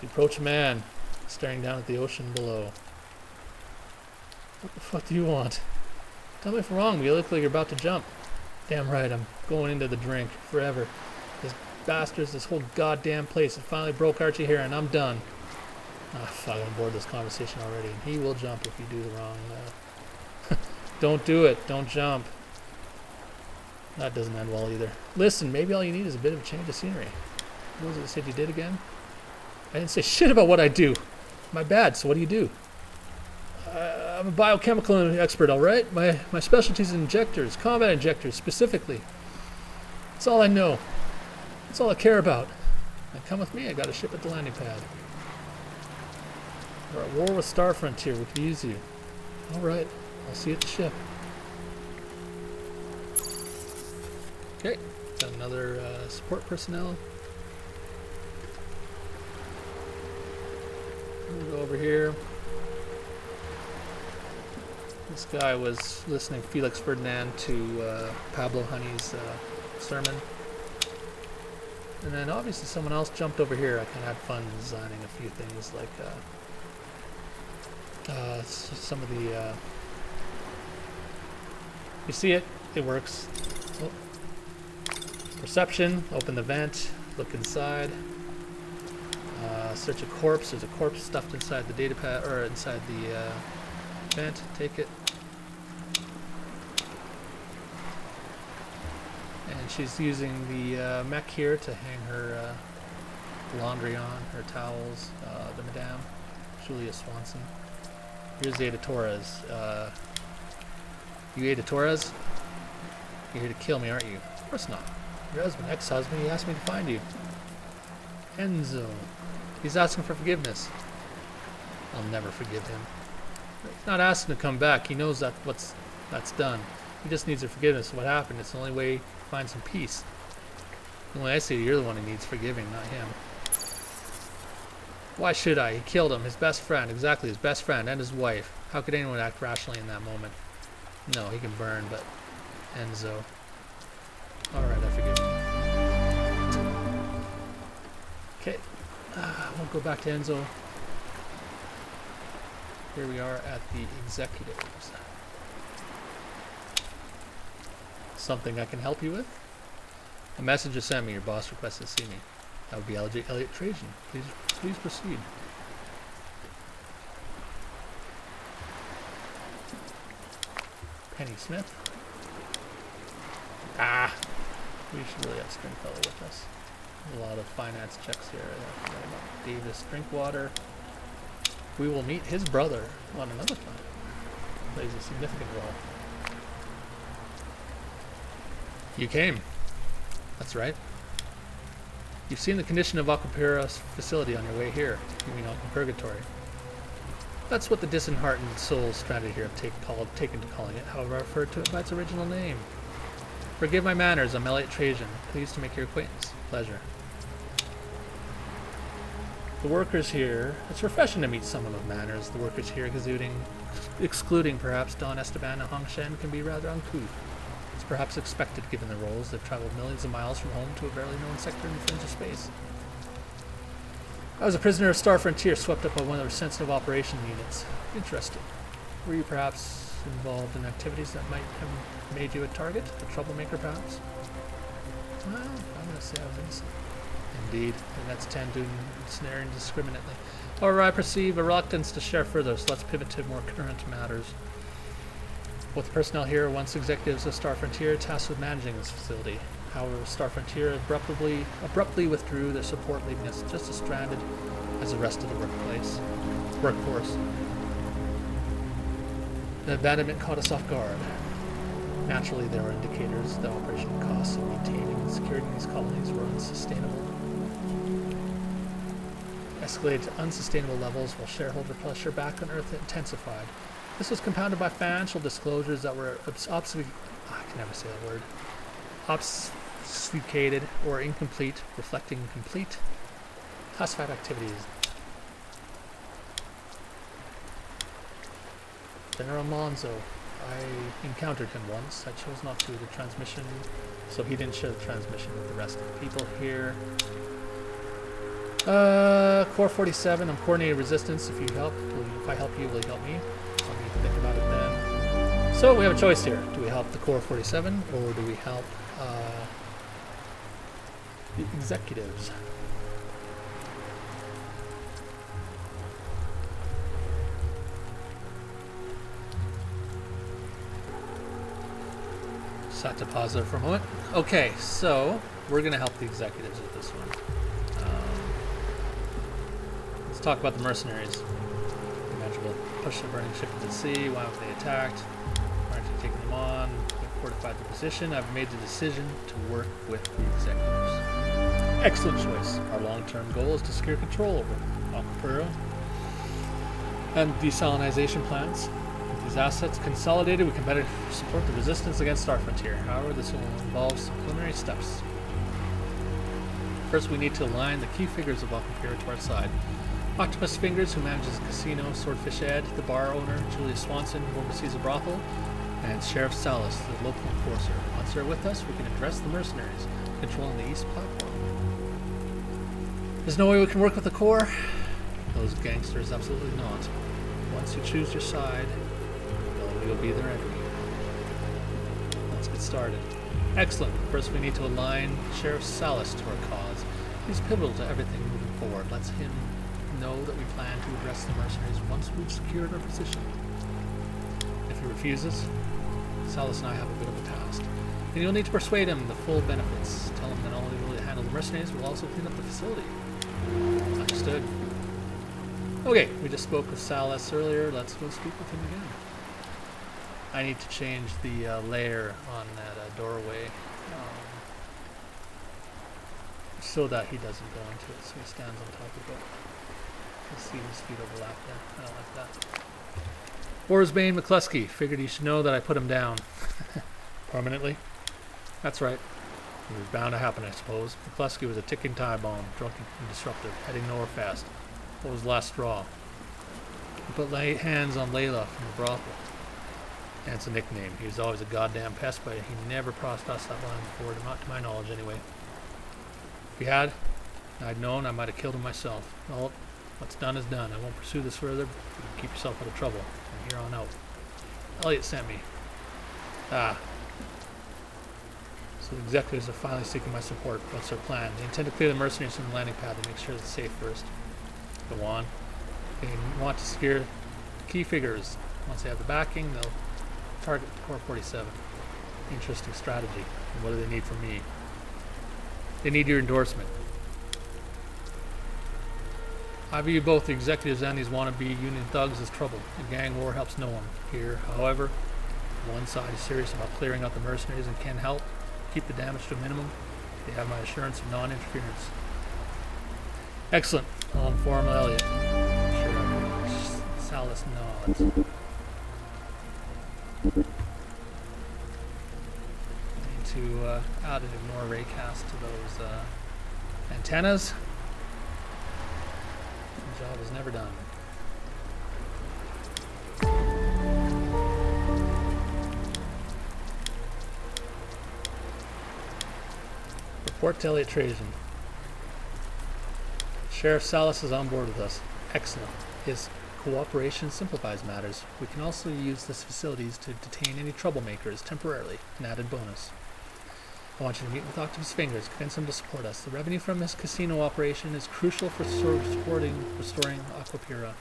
The approach man, staring down at the ocean below. What the fuck do you want? Tell me if I'm wrong, you look like you're about to jump. Damn right, I'm going into the drink, forever. This bastards, this whole goddamn place, it finally broke Archie here and I'm done. Ah, fuck, I'm bored of this conversation already. He will jump if you do the wrong... Don't do it. Don't jump. That doesn't end well either. Listen, maybe all you need is a bit of a change of scenery. What was it that said you did again? I didn't say shit about what I do. My bad, so what do you do? I'm a biochemical expert, alright? My specialty is injectors, combat injectors specifically. That's all I know. That's all I care about. Now come with me, I got a ship at the landing pad. We're at war with Star Frontier, we could use you. Alright. I'll see you at the ship. Okay, got another support personnel. We'll go over here. This guy was listening Felix Ferdinand to Pablo Honey's sermon. And then obviously someone else jumped over here. I kind of had fun designing a few things like some of the... You see it? It works. Oh. Perception. Open the vent. Look inside. Search a corpse. There's a corpse stuffed inside the data pad, or inside the vent. Take it. And she's using the mech here to hang her laundry on, her towels. The Madame, Julia Swanson. Here's Ada Torres. You Ada Torres? You're here to kill me, aren't you? Of course not. Your husband, ex-husband, he asked me to find you. Enzo. He's asking for forgiveness. I'll never forgive him. He's not asking to come back. He knows that that's done. He just needs your forgiveness of what happened. It's the only way to find some peace. Only I say you're the one who needs forgiving, not him. Why should I? He killed him, his best friend, exactly, his best friend, and his wife. How could anyone act rationally in that moment? No, he can burn, but Enzo. Alright, I forgive him. Okay, we'll go back to Enzo. Here we are at the executives. Something I can help you with? A messenger sent me. Your boss requested to see me. That would be Elliot Trajan. Please proceed. Penny Smith. Ah, we should really have Stringfellow with us. A lot of finance checks here. Davis Drinkwater. We will meet his brother on another planet. Plays a significant role. You came. That's right. You've seen the condition of Aquapira's facility on your way here. You mean Aqua Purgatory. That's what the disheartened souls stranded here have taken to calling it, however I referred to it by its original name. Forgive my manners, I'm Elliot Trajan. Pleased to make your acquaintance. Pleasure. The workers here... It's refreshing to meet someone with manners. The workers here excluding perhaps Don Esteban and Hong Shen, can be rather uncouth. It's perhaps expected given their roles. They've traveled millions of miles from home to a barely known sector in the fringe of space. I was a prisoner of Star Frontier, swept up by one of their sensitive operation units. Interesting. Were you perhaps involved in activities that might have made you a target? A troublemaker, perhaps? Well, I'm going to say I was innocent. Indeed, and that's tend to ensnare indiscriminately. However, I perceive a reluctance to share further, so let's pivot to more current matters. Both the personnel here are once executives of Star Frontier tasked with managing this facility. However, Star Frontier abruptly withdrew their support, leaving us just as stranded as the rest of the workforce. The abandonment caught us off guard. Naturally, there were indicators the operation costs of maintaining and securing these colonies were unsustainable. Escalated to unsustainable levels while shareholder pressure back on Earth intensified. This was compounded by financial disclosures that were obfuscated or incomplete, reflecting complete classified activities. General Monzo. I encountered him once. I chose not to. The transmission, so he didn't share the transmission with the rest of the people here. Core 47. I'm coordinating resistance. If I help you, will you help me? I'll need to think about it then. So we have a choice here. Do we help the Core 47 or do we help the executives? Just have to pause there for a moment. Okay, so we're going to help the executives with this one. Let's talk about the mercenaries. Imagine we'll push the burning ship into the sea. Why haven't they attacked? Why aren't you taking them on? We've fortified the position. I've made the decision to work with the executives. Excellent choice. Our long-term goal is to secure control over Aquapura and desalinization plants. With these assets consolidated, we can better support the resistance against our frontier. However, this will involve some preliminary steps. First, we need to align the key figures of Aquapura to our side. Octopus Fingers, who manages the casino, Swordfish Ed, the bar owner, Julia Swanson, who oversees a brothel, and Sheriff Salas, the local enforcer. Once they're with us, we can address the mercenaries controlling the east platform. There's no way we can work with the core? Those gangsters, absolutely not. Once you choose your side, you'll be their enemy. Let's get started. Excellent. First, we need to align Sheriff Salas to our cause. He's pivotal to everything moving forward. Let's him know that we plan to address the mercenaries once we've secured our position. If he refuses, Salas and I have a bit of a past. And you'll need to persuade him the full benefits. Tell him that not only will he handle the mercenaries, we'll also clean up the facility. Understood. Okay, we just spoke with Salas earlier. Let's go speak with him again. I need to change the layer on that doorway so that he doesn't go into it, so he stands on top of it. Let's see his feet overlap there. I don't like that. Orsbane McCluskey. Figured you should know that I put him down. Permanently? That's right. It was bound to happen, I suppose. McCluskey was a ticking time bomb, drunken and disruptive, heading nowhere fast. What was the last straw? He put hands on Layla from the brothel. That's a nickname. He was always a goddamn pest, but he never crossed us that line before, not to my knowledge anyway. If he had, and I'd known, I might have killed him myself. Well, what's done is done. I won't pursue this further. Keep yourself out of trouble from here on out. Elliot sent me. Ah. So the executives are finally seeking my support. What's their plan? They intend to clear the mercenaries from the landing pad to make sure it's safe first. Go on. They want to secure key figures. Once they have the backing, they'll target Core 47. Interesting strategy. And what do they need from me? They need your endorsement. I view both the executives and these wannabe union thugs as trouble. A gang war helps no one. Here, however, one side is serious about clearing out the mercenaries and can help keep the damage to a minimum. They have my assurance of non-interference. Excellent. I'll inform Elliot. Sure. Salas nods. Need to add an ignore raycast to those antennas. The job is never done. Report to Elliot Trajan. Sheriff Salas is on board with us. Excellent. His cooperation simplifies matters. We can also use this facilities to detain any troublemakers temporarily, an added bonus. I want you to meet with Octopus Fingers, convince him to support us. The revenue from this casino operation is crucial for restoring Aquapura.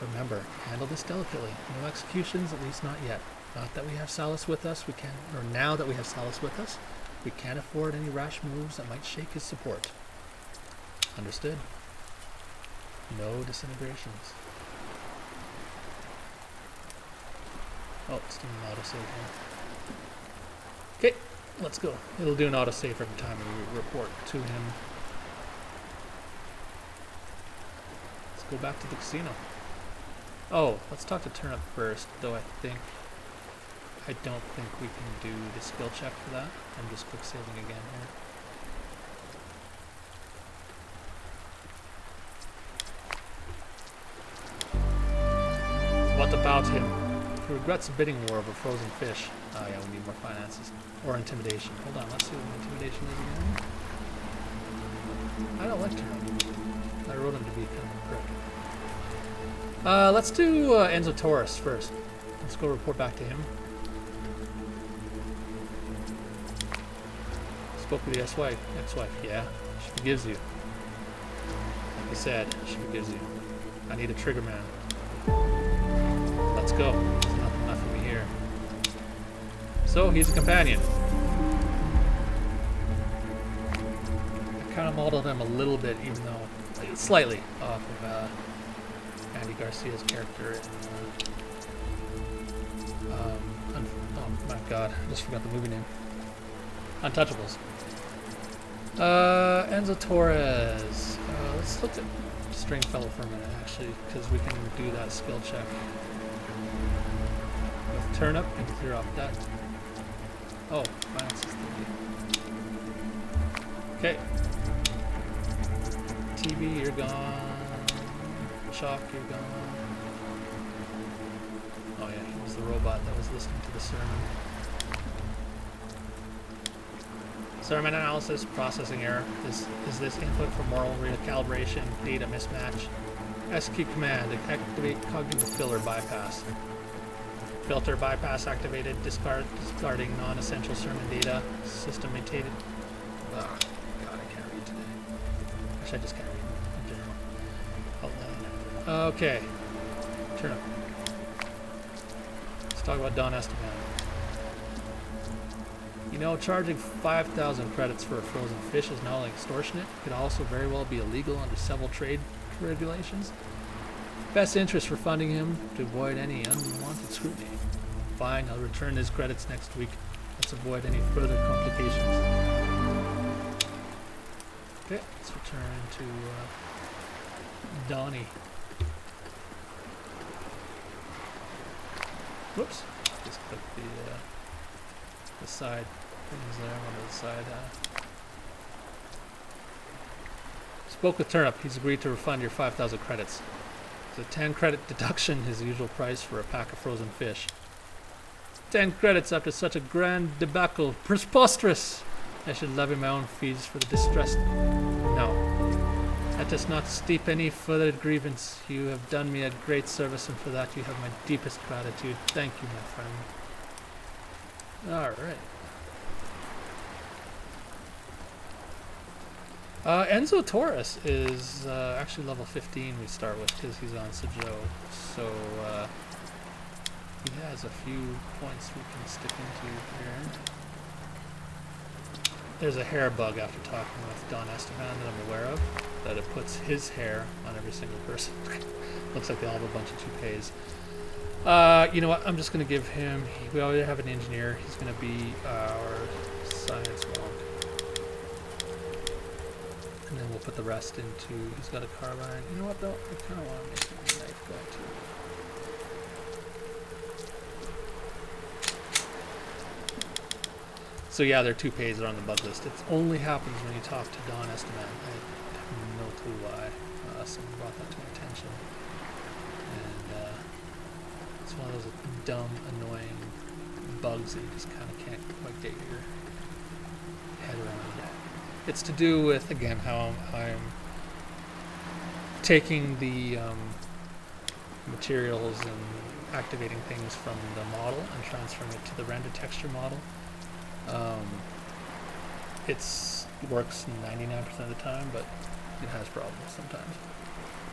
Remember, handle this delicately. No executions, at least not yet. Not that we have Salas with us, now that we have Salas with us, we can't afford any rash moves that might shake his support. Understood? No disintegrations. Oh, it's doing an autosave here. Okay, let's go. It'll do an autosave every time we report to him. Let's go back to the casino. Oh, let's talk to Turnip first, though I think I don't think we can do the skill check for that. I'm just quick saving again here. What about him? He regrets a bidding war over frozen fish. Oh yeah, we need more finances. Or intimidation. Hold on, let's see what intimidation is again. I don't like Turnip. I wrote him to be kind of a prick. Let's do Enzo Torres first. Let's go report back to him. Spoke with the ex-wife. Yeah, she forgives you. Like I said, she forgives you. I need a trigger man. Let's go. There's nothing left for me here. So he's a companion. I kind of modeled him a little bit, even though slightly off of Andy Garcia's character in oh my god, I just forgot the movie name. Untouchables. Enzo Torres. Let's look at Stringfellow for a minute, actually, because we can do that skill check. With Turnip, and clear off that. Oh, finance is 30. Okay. TV, you're gone. Chalk, you're gone. Oh yeah, he was the robot that was listening to the sermon. Sermon analysis, processing error. Is this input for moral recalibration, data mismatch? Execute command, activate cognitive filter bypass. Filter bypass activated, discarding non-essential sermon data. System maintained. Oh, God, I can't read today. Actually, I just can't read in general. Hold on. Okay. Turn up. Let's talk about Don Esteban. You know, charging 5,000 credits for a frozen fish is not only extortionate, it could also very well be illegal under several trade regulations. Best interest for funding him to avoid any unwanted scrutiny. Fine, I'll return his credits next week. Let's avoid any further complications. Okay, let's return to Donnie. Whoops, just click the side things there on the side. Spoke with Turnip. He's agreed to refund your 5,000 credits. It's a 10 credit deduction, his usual price for a pack of frozen fish. 10 credits after such a grand debacle. Preposterous! I should levy my own fees for the distress. No. That does not steep any further grievance. You have done me a great service, and for that you have my deepest gratitude. Thank you, my friend. Alright. Enzo Torres is actually level 15 we start with because he's on Sejou. So he has a few points we can stick into here. There's a hair bug after talking with Don Esteban that I'm aware of, that it puts his hair on every single person. Looks like they all have a bunch of toupees. You know what, I'm just going to give him, we already have an engineer, he's going to be our science wonk. And then we'll put the rest into, he's got a carbine. You know what though, I kind of want to make him a knife guy too. So yeah, their toupees are on the bug list. It only happens when you talk to Don Esteban. I have no clue why. Someone brought that to my attention. And it's one of those dumb, annoying bugs that you just kind of can't quite get your head around. It's to do with, again, how I'm taking the materials and activating things from the model and transferring it to the render texture model. It works 99% of the time, but it has problems sometimes.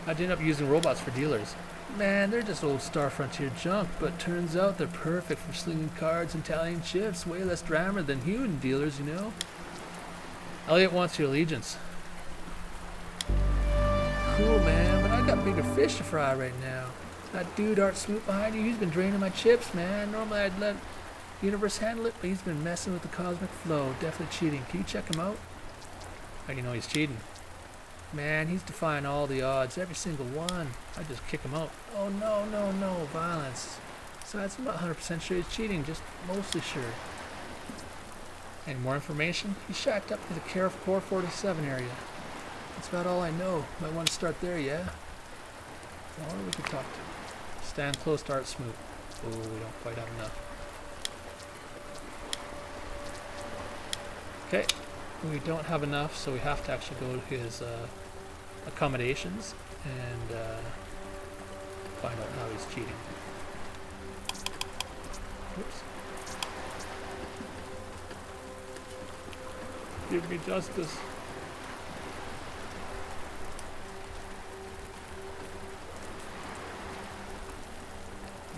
I ended up using robots for dealers. Man, they're just old Star Frontier junk, but turns out they're perfect for slinging cards and tallying chips. Way less drama than human dealers, you know? Elliot wants your allegiance. Cool, man, but I got bigger fish to fry right now. That dude Art Smoot behind you, he's been draining my chips, man. Normally I'd let Universe handle it, but he's been messing with the cosmic flow. Definitely cheating. Can you check him out? How do you know he's cheating? Man, he's defying all the odds, every single one. I just kick him out. Oh no, no, no, violence. Besides, I'm not 100% sure he's cheating, just mostly sure. Any more information? He shacked up to the Core 47 area. That's about all I know. Might want to start there, yeah? Or we could talk to. Stand close to Art Smoot. Oh, we don't quite have enough. Okay, we don't have enough, so we have to actually go to his accommodations and find out how he's cheating. Oops. Give me justice.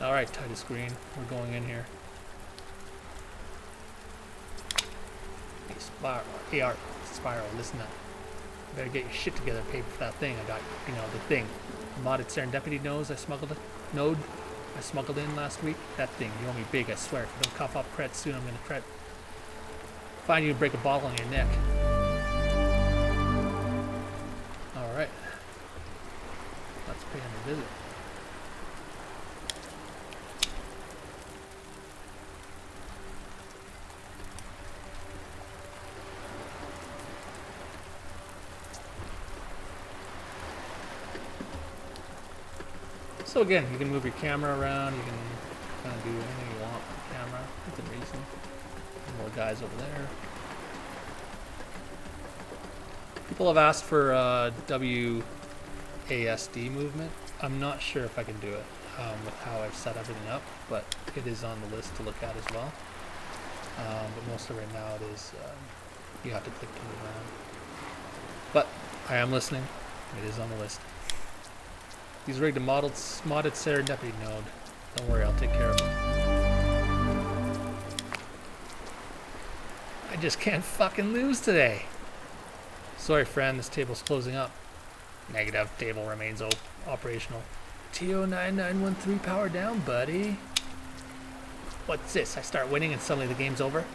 Alright, title screen. We're going in here. Hey, Spiral, listen up. You better get your shit together, pay for that thing I got, you know, the thing. The modded serendipity node I smuggled in last week. That thing, you owe me big, I swear. If you don't cough up credit soon, I'm gonna find you and break a bottle on your neck. Alright. Let's pay him a visit. So again, you can move your camera around, you can kind of do anything you want with the camera within reason. More guys over there. People have asked for WASD movement. I'm not sure if I can do it with how I've set everything up, but it is on the list to look at as well. But mostly right now it is, you have to click to move around. But I am listening. It is on the list. He's rigged a modded serendipity node. Don't worry, I'll take care of him. I just can't fucking lose today. Sorry, friend, this table's closing up. Negative, table remains operational. TO9913 power down, buddy. What's this? I start winning and suddenly the game's over?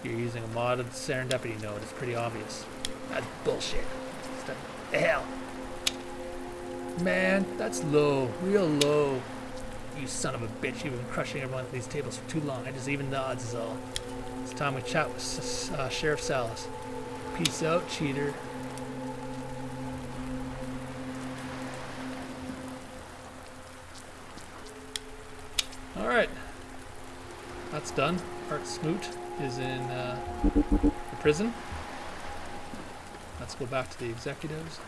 You're using a modded serendipity node. It's pretty obvious. That's bullshit. What the hell? Man, that's low. Real low. You son of a bitch. You've been crushing everyone at these tables for too long. I just even the odds is all. It's time we chat with Sheriff Salas. Peace out, cheater. Alright. That's done. Art Smoot is in the prison. Let's go back to the executives.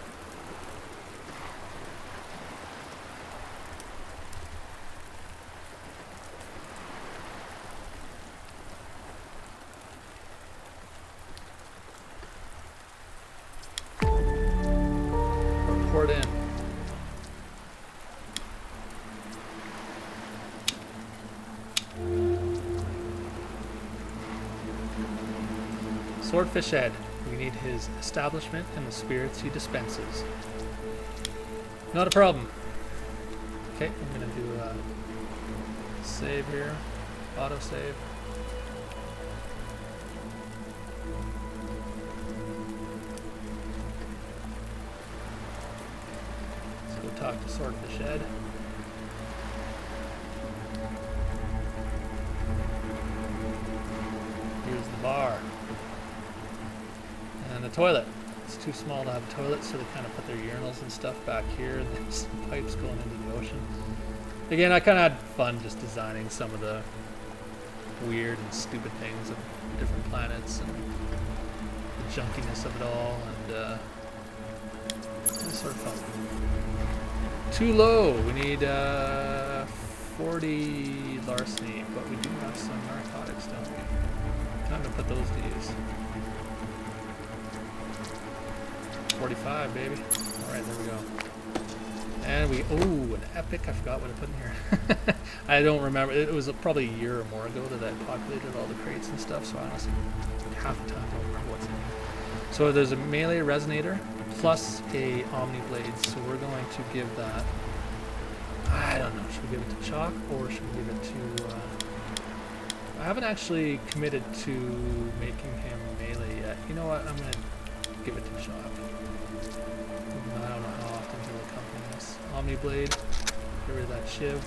Report in. Swordfish Ed. We need his establishment and the spirits he dispenses. Not a problem. Okay, I'm gonna do a save here. Auto save. Let's go talk to Swordfish Ed. Here's the bar. And the toilet. It's too small to have a toilet, so they kind of put their urinals and stuff back here. And there's some pipes going into the ocean. Again, I kind of had fun just designing some of the weird and stupid things of different planets and the junkiness of it all. And it's sort of fun. Too low. We need 40 larceny, but we do have some narcotics, don't we? Time to put those to use. 45, baby. Alright, there we go. And we, ooh, an epic. I forgot what I put in here. I don't remember. It was probably a year or more ago that I populated all the crates and stuff, so I honestly, half the time, I don't remember what's in here. So there's a melee resonator plus a omni blade, so we're going to give that, I don't know, should we give it to Chalk or should we give it to, I haven't actually committed to making him melee yet. You know what, I'm going to give it to Chalk. I don't know how often he'll accompany us. Omni blade, get rid of that shiv.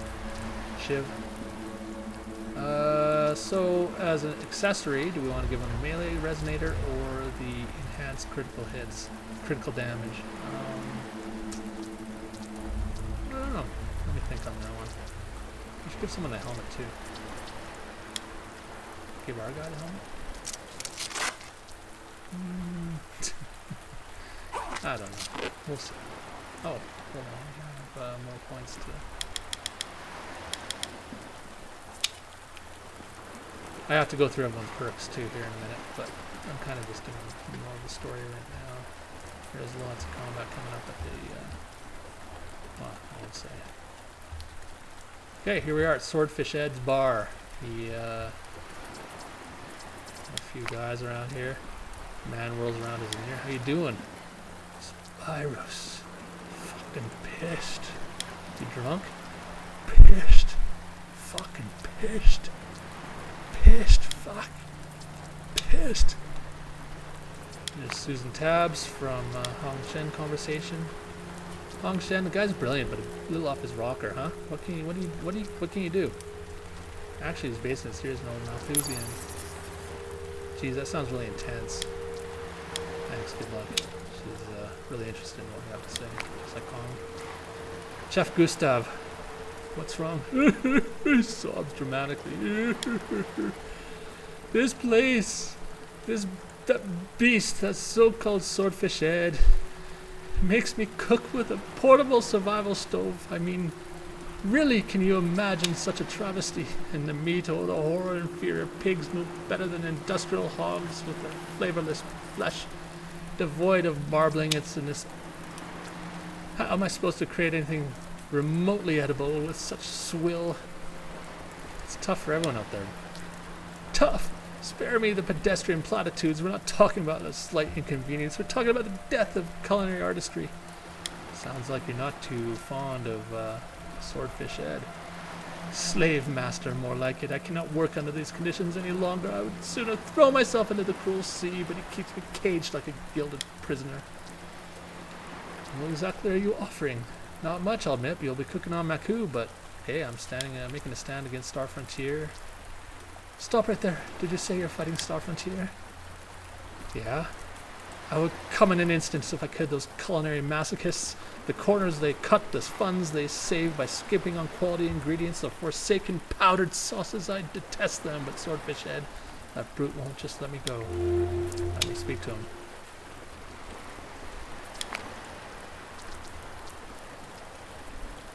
So as an accessory, do we want to give him a melee resonator or the enhanced critical hits, critical damage? I don't know. Let me think on that one. We should give someone the helmet too. Give our guy the helmet? I don't know. We'll see. Oh, hold on. I have more points to... I have to go through everyone's perks too here in a minute, but I'm kind of just doing more of the story right now. There's lots of combat coming up at the, well, I won't say. Okay, here we are at Swordfish Ed's bar. A few guys around here. Man whirls around his ear. How you doing? Spyros. Fucking pissed. You drunk? Pissed. Fucking pissed. Pissed. Fuck. Pissed. There's Susan Tabs from Hong Shen conversation. Hong Shen, the guy's brilliant, but a little off his rocker, huh? What can you do? Actually, he's based in a series known Malthusian. Geez, that sounds really intense. Thanks, good luck. She's really interested in what we have to say. Just like Hong. Chef Gustav. What's wrong? He sobs dramatically. This place, that beast, that so-called Swordfish Ed, makes me cook with a portable survival stove. I mean, really, can you imagine such a travesty? And the meat, oh, the horror and fear of pigs no better than industrial hogs with their flavorless flesh, devoid of marbling. It's in this. How am I supposed to create anything remotely edible with such swill? It's tough for everyone out there. Tough. Spare me the pedestrian platitudes. We're not talking about a slight inconvenience. We're talking about the death of culinary artistry. Sounds like you're not too fond of Swordfish Ed. Slave master, more like it. I cannot work under these conditions any longer. I would sooner throw myself into the cruel sea, but he keeps me caged like a gilded prisoner. What exactly are you offering? Not much, I'll admit. You'll be cooking on Maku, but hey, I'm making a stand against Star Frontier. Stop right there. Did you say you're fighting Star Frontier? Yeah. I would come in an instant if I could. Those culinary masochists. The corners they cut, the funds they save by skipping on quality ingredients, the forsaken powdered sauces. I detest them, but Swordfish Ed, that brute won't just let me go. Let me speak to him.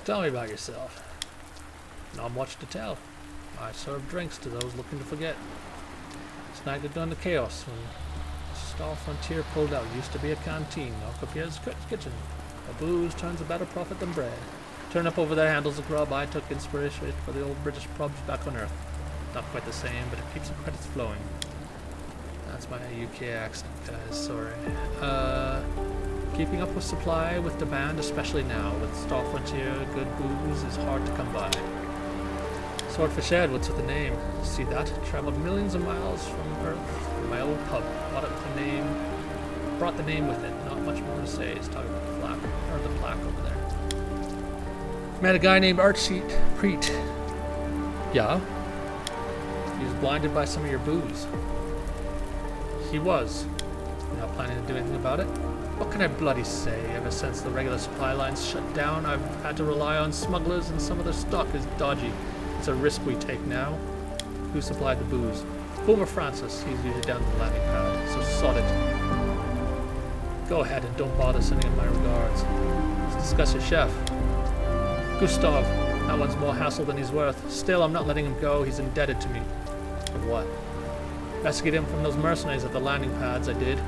Tell me about yourself. Not much to tell. I serve drinks to those looking to forget. Snagged it down to chaos when Star Frontier pulled out. Used to be a canteen, now Capier's kitchen. A booze turns a better profit than bread. Turn up over there handles of grub. I took inspiration for the old British pubs back on Earth. Not quite the same, but it keeps the credits flowing. That's my UK accent, guys. Sorry. Keeping up with supply, with demand, especially now. With Star Frontier, good booze is hard to come by. Swordfish Ed, what's with the name? See that? Traveled millions of miles from Earth from my old pub. Brought the name with it. Not much more to say. It's talking about the plaque, or the plaque over there. Met a guy named Archie Preet. Yeah? He was blinded by some of your booze. He was. You're not planning to do anything about it? What can I bloody say? Ever since the regular supply lines shut down, I've had to rely on smugglers, and some of their stock is dodgy. It's a risk we take now. Who supplied the booze? Boomer Francis. He's usually down the landing pad, so sod it. Go ahead and don't bother sending him my regards. Let's discuss your chef. Gustav. That one's more hassle than he's worth. Still, I'm not letting him go. He's indebted to me. For what? Rescued him from those mercenaries at the landing pads, I did.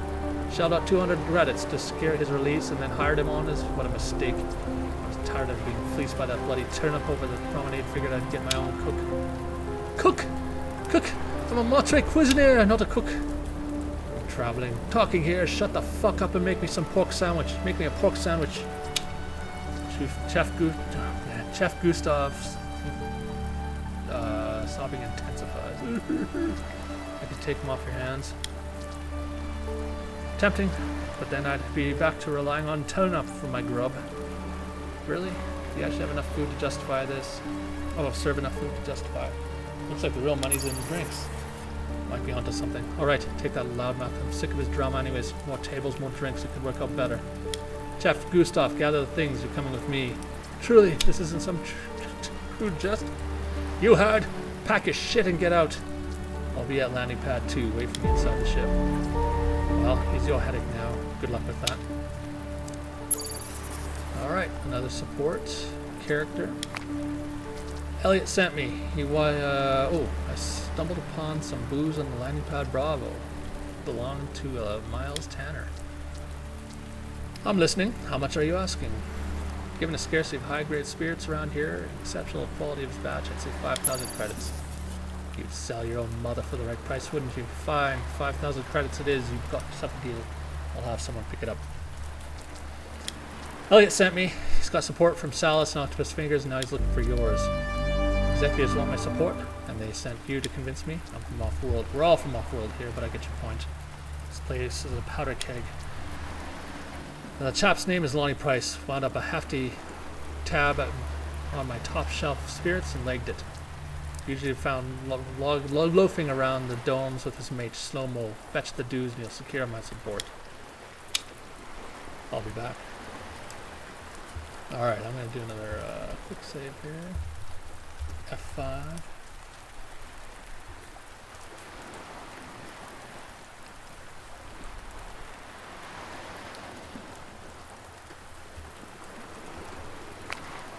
Shelled out 200 credits to secure his release and then hired him on as... What a mistake. I was tired of being fleeced by that bloody turnip over the promenade. Figured I'd get my own cook. Cook! I'm a maitre cuisinier, not a cook. I'm traveling. Talking here. Shut the fuck up and make me some pork sandwich. Make me a pork sandwich. Chef Gustav's sobbing intensifies. I could take them off your hands. Tempting, but then I'd be back to relying on turnip for my grub. Really? Do you actually have enough food to justify this? Oh, serve enough food to justify it. Looks like the real money's in the drinks. Might be onto something. Alright, take that loudmouth. I'm sick of his drama anyways. More tables, more drinks. It could work out better. Chef Gustav, gather the things. You're coming with me. Truly, this isn't some crude jest. You heard? Pack your shit and get out. I'll be at landing pad 2. Wait for me inside the ship. Well, he's your headache now. Good luck with that. Alright, another support character. Elliot sent me. I stumbled upon some booze on the landing pad Bravo. Belonged to Miles Tanner. I'm listening. How much are you asking? Given a scarcity of high-grade spirits around here and exceptional quality of his batch, I'd say 5,000 credits. You'd sell your own mother for the right price, wouldn't you? Fine. 5,000 credits it is. You've got yourself a deal. I'll have someone pick it up. Elliot sent me. He's got support from Salas and Octopus Fingers, and now he's looking for yours. Executives want my support, and they sent you to convince me. I'm from off-world. We're all from off-world here, but I get your point. This place is a powder keg. The chap's name is Lonnie Price. Wound up a hefty tab on my top shelf of spirits and legged it. Usually found loafing around the domes with his mate Slow-Mo. Fetch the dues and you'll secure my support. I'll be back. Alright, I'm going to do another quick save here. F5.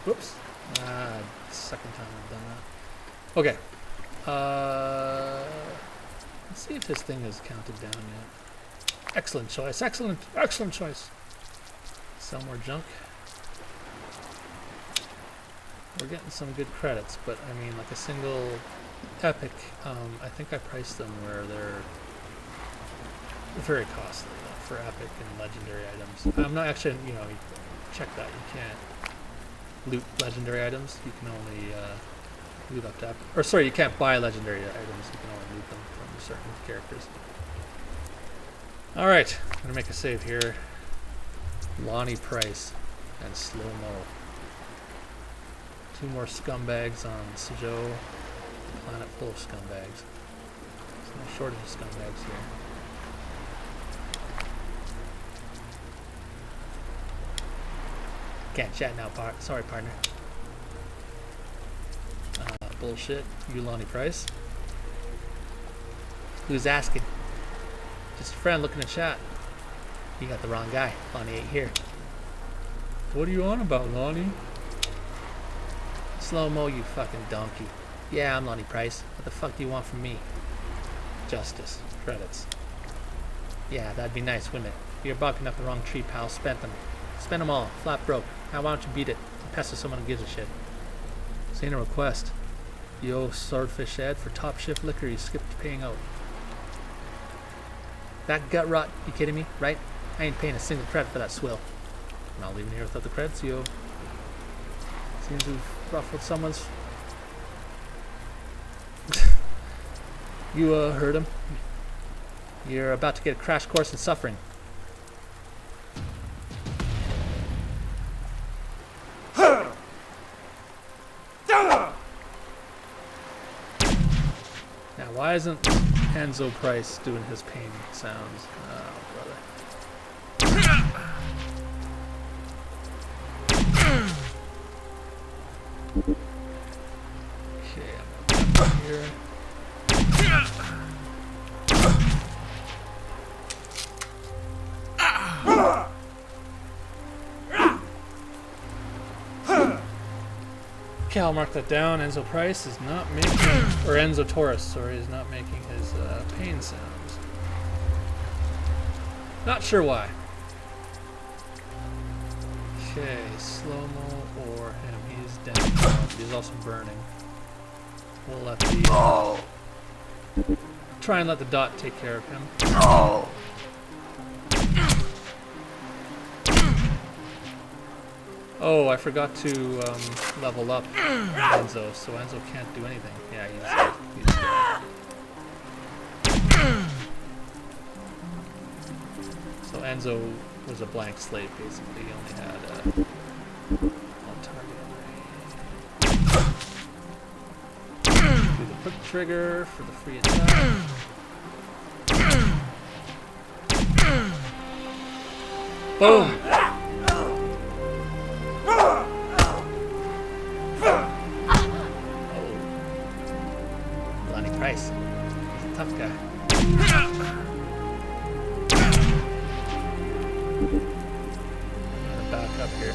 Whoops. Second time I've done that. Okay. Let's see if this thing is counted down yet. Excellent choice. Excellent choice. Sell more junk. We're getting some good credits, but I mean, like a single epic, I think I priced them where they're very costly for epic and legendary items. I'm not actually, you check that. You can't loot legendary items. You can only loot up to epic. Or sorry, you can't buy legendary items. You can only loot them from certain characters. Alright, I'm going to make a save here. Lonnie Price and Slow-Mo. 2 more scumbags on Suzhou. Planet full of scumbags. There's no shortage of scumbags here. Can't chat now, sorry, partner. Bullshit. You Lonnie Price? Who's asking? Just a friend looking to chat. You got the wrong guy. Lonnie ain't here. What are you on about, Lonnie? Slow-Mo, you fucking donkey. Yeah, I'm Lonnie Price. What the fuck do you want from me? Justice. Credits. Yeah, that'd be nice, wouldn't it? You're barking up the wrong tree, pal. Spend them all. Flat broke. Now why don't you beat it and pester someone who gives a shit? This ain't a request. You owe Swordfish Ed for top shift liquor you skipped paying out. That gut rot, you kidding me? Right? I ain't paying a single credit for that swill. I'm not leaving here without the credits, yo. Seems we've ruffled someone's... You heard him. You're about to get a crash course in suffering. Now, why isn't Enzo Price doing his pain sounds? Oh, brother. Okay, I'm gonna go here. Okay, I'll mark that down. Enzo Price is not making, or Enzo Torres, sorry, is not making his pain sounds. Not sure why. Okay, Slow-Mo or him. He's down. He's also burning. We'll let the try and let the dot take care of him. Oh, I forgot to level up Enzo, so Enzo can't do anything. Yeah, he's dead. So Enzo was a blank slate, basically. He only had one target. Do the quick trigger for the free attack. Boom! Lonnie Price. He's a tough guy. I'm gonna back up here.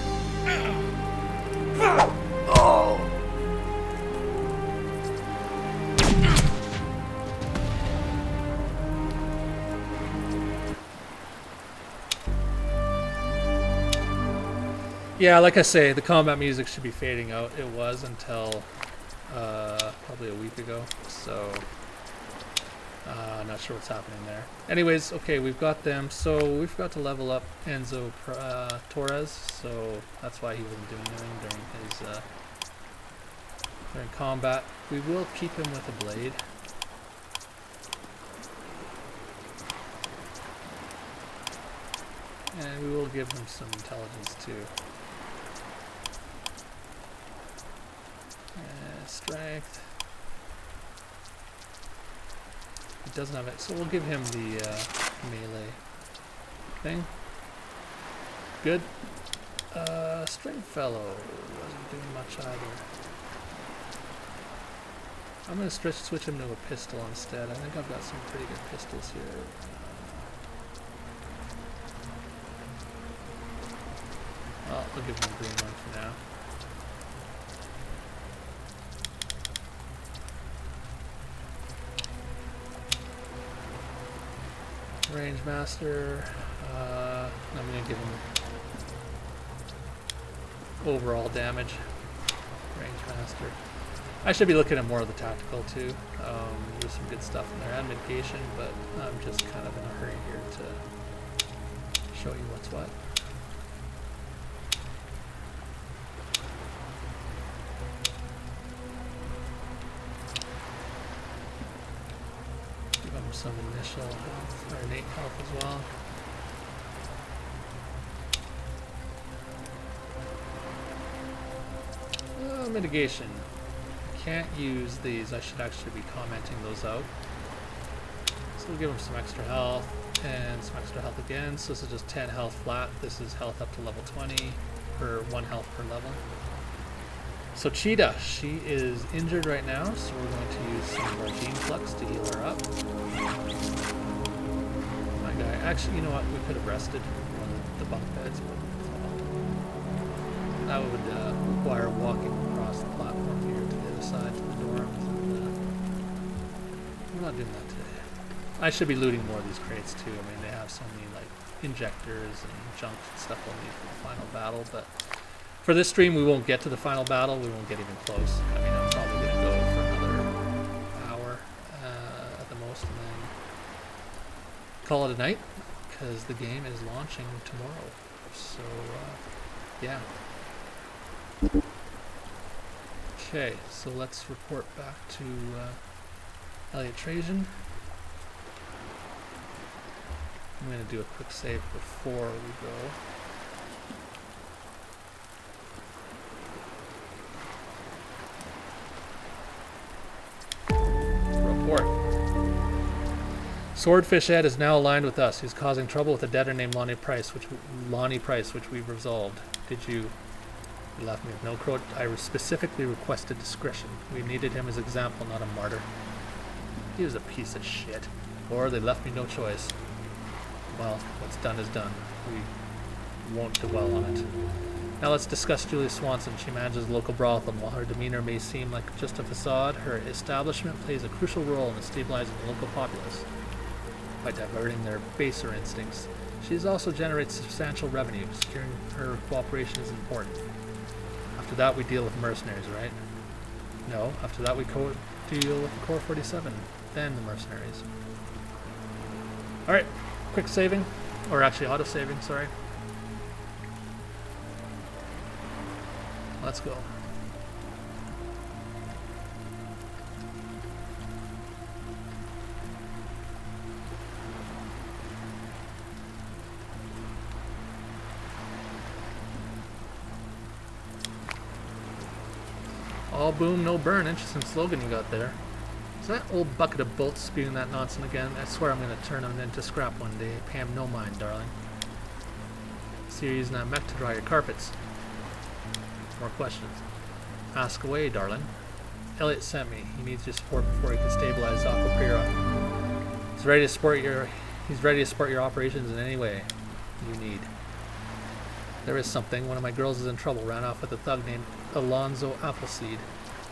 Yeah, like I say, the combat music should be fading out. It was until probably a week ago, so not sure what's happening there. Anyways, okay, we've got them. So we've got to level up Enzo Torres, so that's why he wasn't doing anything during his during combat. We will keep him with a blade. And we will give him some intelligence too. Strength. He doesn't have it, so we'll give him the melee thing. Good. Stringfellow wasn't doing much either. I'm going to switch him to a pistol instead. I think I've got some pretty good pistols here. I'll give him a green one for now. Range Master. I'm going to give him overall damage. Range Master. I should be looking at more of the tactical too. There's some good stuff in there and mitigation, but I'm just kind of in a hurry here to show you what's what. Some initial health, or innate health as well. Mitigation. Can't use these. I should actually be commenting those out. So we'll give him some extra health and some extra health again. So this is just 10 health flat. This is health up to level 20 per 1 health per level. So Cheetah, she is injured right now, so we're going to use some of our Gene Flux to heal her up. My guy, actually, you know what? We could have rested on the bunk beds, but that would require walking across the platform here to the other side to the dorms. And, we're not doing that today. I should be looting more of these crates too. I mean, they have so many like injectors and junk and stuff we'll need for the final battle, but for this stream, we won't get to the final battle. We won't get even close. I mean, I'm probably going to go for another hour at the most, and then call it a night, because the game is launching tomorrow. So, yeah. Okay, so let's report back to Elliot Trajan. I'm going to do a quick save before we go. Swordfish Ed is now aligned with us. He's causing trouble with a debtor named Lonnie Price, which we've resolved. Did you? You left me with no crow. I specifically requested discretion. We needed him as example, not a martyr. He was a piece of shit. Or they left me no choice. Well, what's done is done. We won't dwell on it. Now let's discuss Julia Swanson. She manages a local brothel, and while her demeanor may seem like just a facade, her establishment plays a crucial role in stabilizing the local populace by diverting their baser instincts. She also generates substantial revenue. Securing her cooperation is important. After that, we deal with mercenaries, right? No, after that we deal with the Core 47, then the mercenaries. Alright, quick saving, or actually auto-saving, sorry. Let's go. All boom, no burn. Interesting slogan you got there. Is that old bucket of bolts spewing that nonsense again? I swear I'm going to turn them into scrap one day. Pay him no mind, darling. See, you're using that mech to dry your carpets. More questions. Ask away, darling. Elliot sent me. He needs your support before he can stabilize Aquapira. He's ready to support your operations in any way you need. There is something. One of my girls is in trouble. Ran off with a thug named Alonzo Appleseed.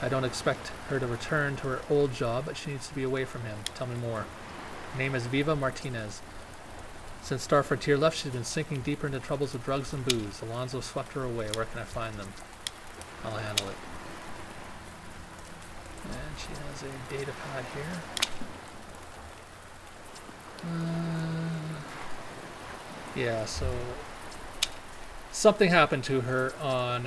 I don't expect her to return to her old job, but she needs to be away from him. Tell me more. Her name is Viva Martinez. Since Star Frontier left, she's been sinking deeper into troubles with drugs and booze. Alonzo swept her away. Where can I find them? I'll handle it. And she has a data pad here. Yeah, so something happened to her on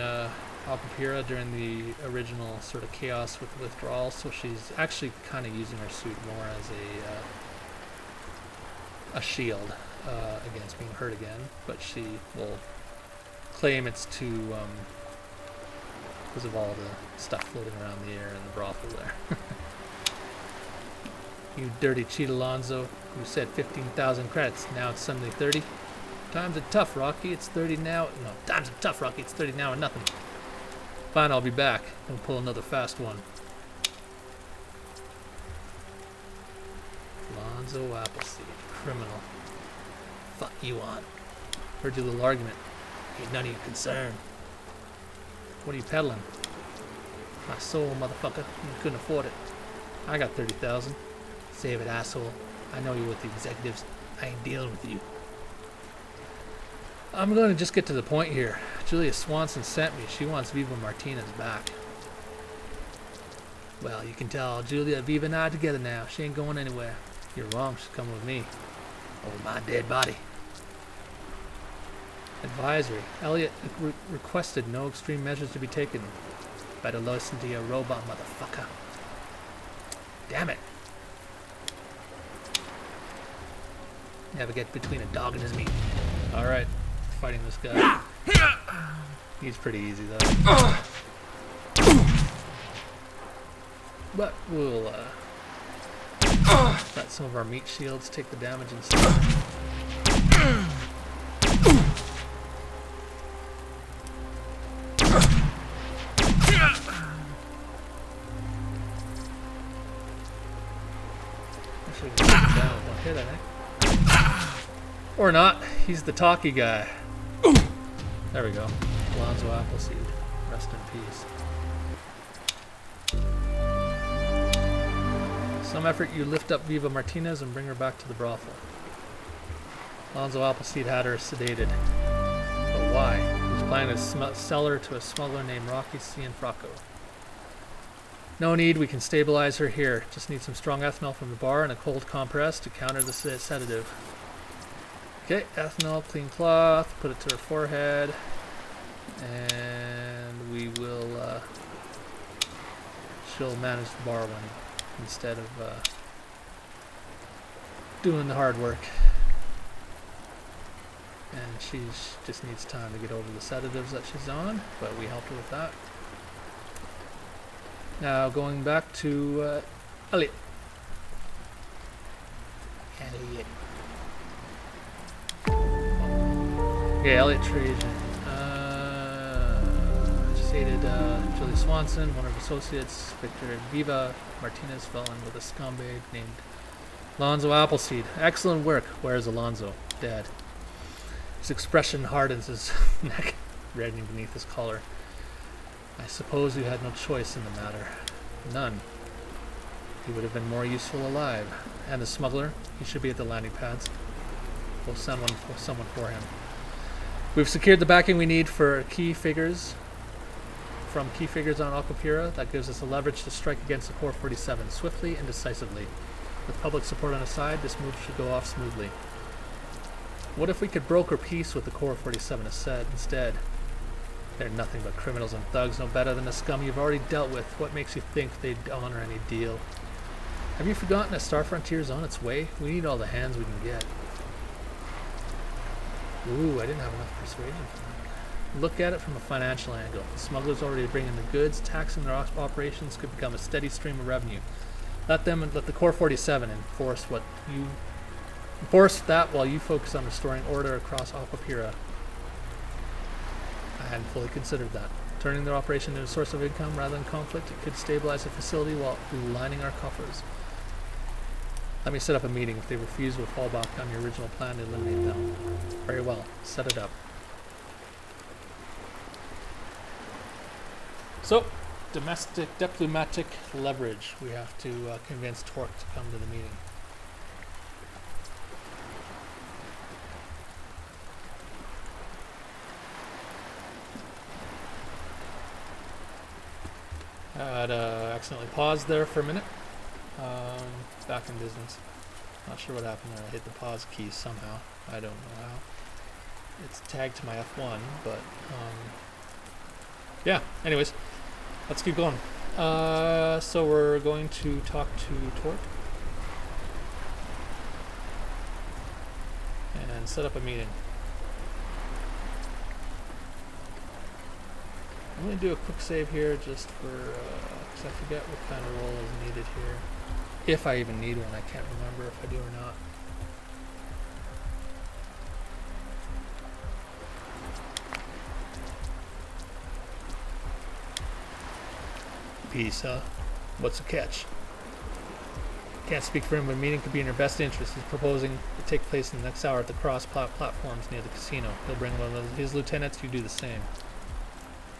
Aquapira during the original sort of chaos with withdrawal, so she's actually kind of using her suit more as a shield against being hurt again, but she will claim it's to because of all the stuff floating around the air in the brothel there. You dirty cheat, Alonzo. You said 15,000 credits. Now it's suddenly 30. Times are tough, Rocky. It's 30 now. No, times are tough, Rocky. It's 30 now and nothing. Fine, I'll be back. We'll pull another fast one. Alonzo Appleseed. Criminal. Fuck you on. Heard your little argument. Ain't none of your concern. What are you peddling? My soul, motherfucker. You couldn't afford it. I got 30,000. Save it, asshole. I know you're with the executives. I ain't dealing with you. I'm going to just get to the point here. Julia Swanson sent me. She wants Viva Martinez back. Well, you can tell Julia, Viva and I are together now. She ain't going anywhere. You're wrong. She's coming with me. Over my dead body. Advisory. Elliot requested no extreme measures to be taken. Better listen to your robot, motherfucker. Damn it. Never get between a dog and his meat. Alright. Fighting this guy. He's pretty easy though. But we'll let some of our meat shields take the damage instead. Actually, get down with one hit, I think. Or not. He's the talky guy. There we go. Alonzo Appleseed. Rest in peace. Some effort, you lift up Viva Martinez and bring her back to the brothel. Alonzo Appleseed had her sedated. But why? He was planning to sell her to a smuggler named Rocky Cianfrocco. No need, we can stabilize her here. Just need some strong ethanol from the bar and a cold compress to counter the sedative. Okay, ethanol, clean cloth, put it to her forehead, and we will, she'll manage the bar one instead of doing the hard work. And she just needs time to get over the sedatives that she's on, but we helped her with that. Now going back to Elliot. Elliot. Yeah, Elliot Trajan. Just aided Julia Swanson, one of her associates, Victor and Viva Martinez, fell in with a scumbag named Alonzo Appleseed. Excellent work. Where's Alonzo? Dead. His expression hardens, his neck reddening beneath his collar. I suppose you had no choice in the matter. None. He would have been more useful alive. And the smuggler, he should be at the landing pads. We'll send someone for him. We've secured the backing we need for key figures on Aquapira. That gives us a leverage to strike against the Core 47 swiftly and decisively. With public support on his side, this move should go off smoothly. What if we could broker peace with the Core 47 instead? They're nothing but criminals and thugs, no better than the scum you've already dealt with. What makes you think they'd honor any deal? Have you forgotten that Star Frontier's on its way? We need all the hands we can get. Ooh, I didn't have enough persuasion for that. Look at it from a financial angle. The smugglers already bring in the goods. Taxing their operations could become a steady stream of revenue. Let the Core 47 enforce that while you focus on restoring order across Aquapira. I hadn't fully considered that. Turning their operation into a source of income rather than conflict, it could stabilize the facility while lining our coffers. Let me set up a meeting. If they refuse, we'll fall back on your original plan to eliminate them. Very well. Set it up. So, diplomatic leverage. We have to convince Torque to come to the meeting. I'd accidentally paused there for a minute. Back in business. Not sure what happened there. I hit the pause key somehow. I don't know how. It's tagged to my F1, but yeah. Anyways, let's keep going. So we're going to talk to Torque and set up a meeting. I'm going to do a quick save here just for, because I forget what kind of role is needed here. If I even need one, I can't remember if I do or not. Peace, huh? What's the catch? Can't speak for him, but a meeting could be in your best interest. He's proposing to take place in the next hour at the cross platforms near the casino. He'll bring one of his lieutenants, you do the same.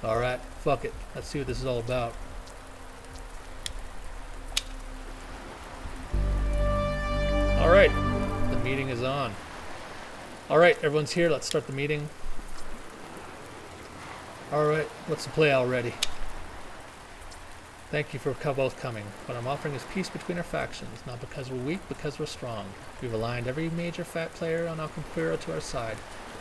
Alright, fuck it. Let's see what this is all about. Alright, the meeting is on. Alright, everyone's here. Let's start the meeting. Alright, what's the play already? Thank you for both coming. What I'm offering is peace between our factions, not because we're weak, because we're strong. We've aligned every major fat player on Aquapira to our side.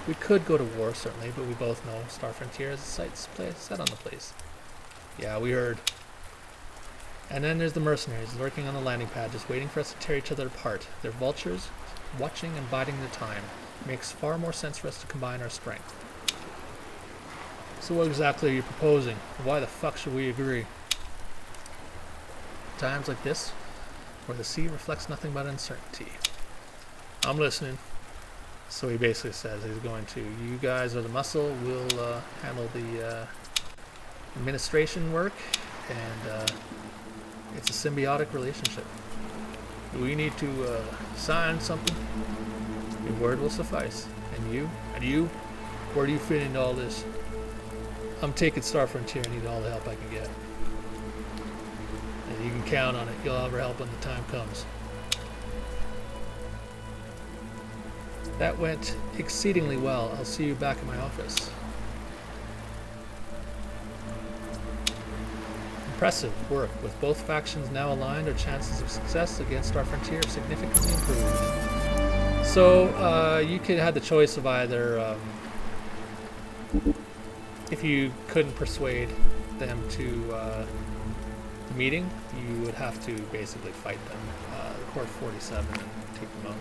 We could go to war, certainly, but we both know Star Frontier has a sight set on the place. Yeah, we heard. And then there's the mercenaries lurking on the landing pad, just waiting for us to tear each other apart. They're vultures, watching and biding their time. It makes far more sense for us to combine our strength. So what exactly are you proposing? Why the fuck should we agree? Times like this, where the sea reflects nothing but uncertainty. I'm listening. So he basically says he's going to, you guys are the muscle, we'll handle the administration work, and it's a symbiotic relationship. We need to sign something. Your word will suffice. And you, where do you fit into all this? I'm taking Star Frontier. I need all the help I can get. And you can count on it. You'll have our help when the time comes. That went exceedingly well. I'll see you back in my office. Impressive work. With both factions now aligned, our chances of success against our frontier have significantly improved. So you could have the choice of either, if you couldn't persuade them to the meeting, you would have to basically fight them, the Core 47, and take them out,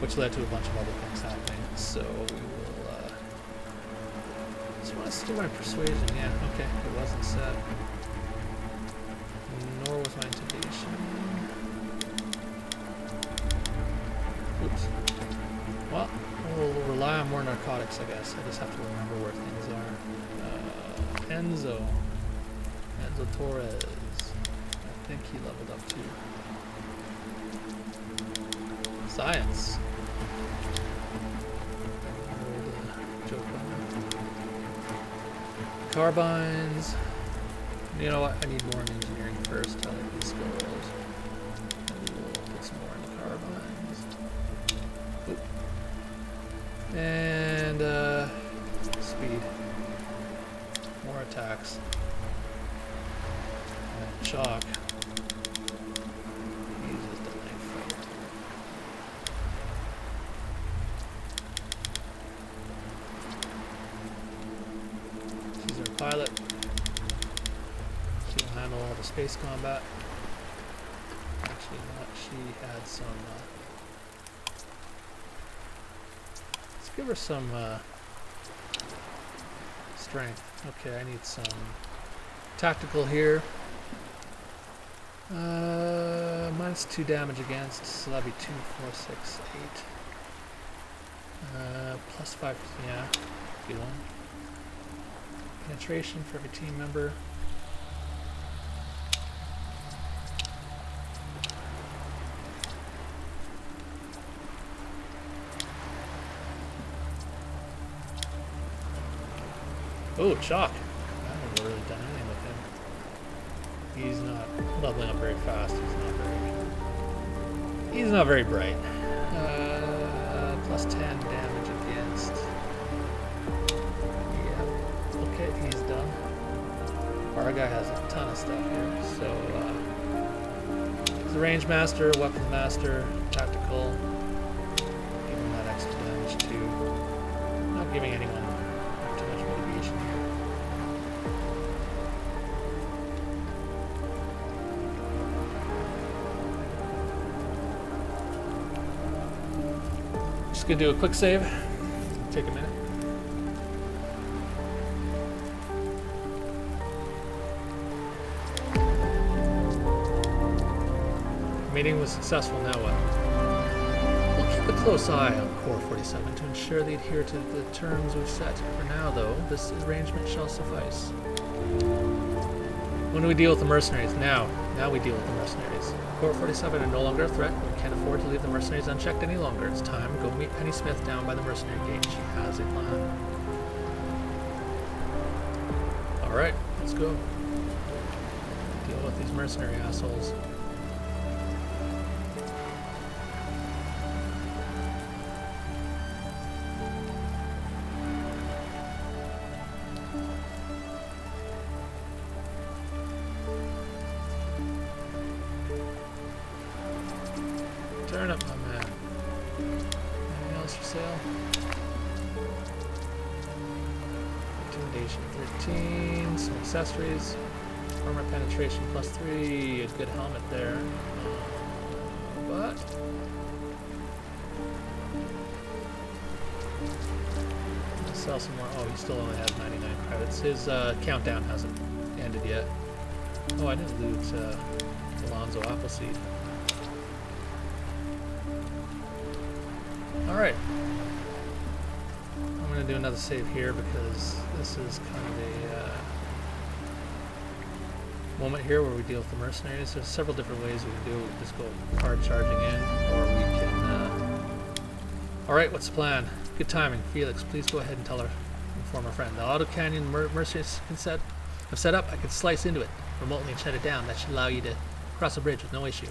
which led to a bunch of other things happening. So we will. Let's do my persuasion. Yeah, okay, it wasn't set. Nor was my intimidation. Oops. Well, we'll rely on more narcotics, I guess. I just have to remember where things are. Enzo Torres. I think he leveled up too. Science. Carbines. You know what? I need more in engineering first. I like these skills. Maybe we'll put some more into carbines. Oop. And speed. More attacks. And shock. Uses the knife. She's our pilot. She'll handle all the space combat. Actually not, she had some, let's give her some, strength. Okay, I need some tactical here. -2 damage against, so that'd be 2, 4, 6, 8. +5, yeah, good one. Penetration for every team member. Oh, Chalk. I haven't really done anything with him. He's not leveling up very fast. He's not very bright. +10 damage against. Yeah. Okay, he's done. Our guy has a ton of stuff here. So he's a range master, weapons master, tactical. Give him that extra damage too. Not giving anyone too much motivation here. Just gonna do a quick save. Take a minute. Meeting was successful. Now what? We'll keep a close eye on Core 47 to ensure they adhere to the terms we've set. For now, though, this arrangement shall suffice. When do we deal with the mercenaries? Now we deal with the mercenaries. Core 47 are no longer a threat. We can't afford to leave the mercenaries unchecked any longer. It's time to go meet Penny Smith down by the mercenary gate. She has a plan. Alright, let's go. Deal with these mercenary assholes. Turn up, my man. Anything else for sale? Intimidation 13, some accessories, armor penetration +3, a good helmet there. But let's sell some more. Oh, he still only has 99 credits. His countdown hasn't ended yet. Oh, I didn't loot Alonzo Appleseed. Alright, I'm going to do another save here because this is kind of a moment here where we deal with the mercenaries. There's several different ways we can do it. We can just go hard charging in, or we can... Alright, what's the plan? Good timing. Felix, please go ahead and inform our friend. The auto canyon mercenaries have set up. I can slice into it remotely and shut it down. That should allow you to cross a bridge with no issue.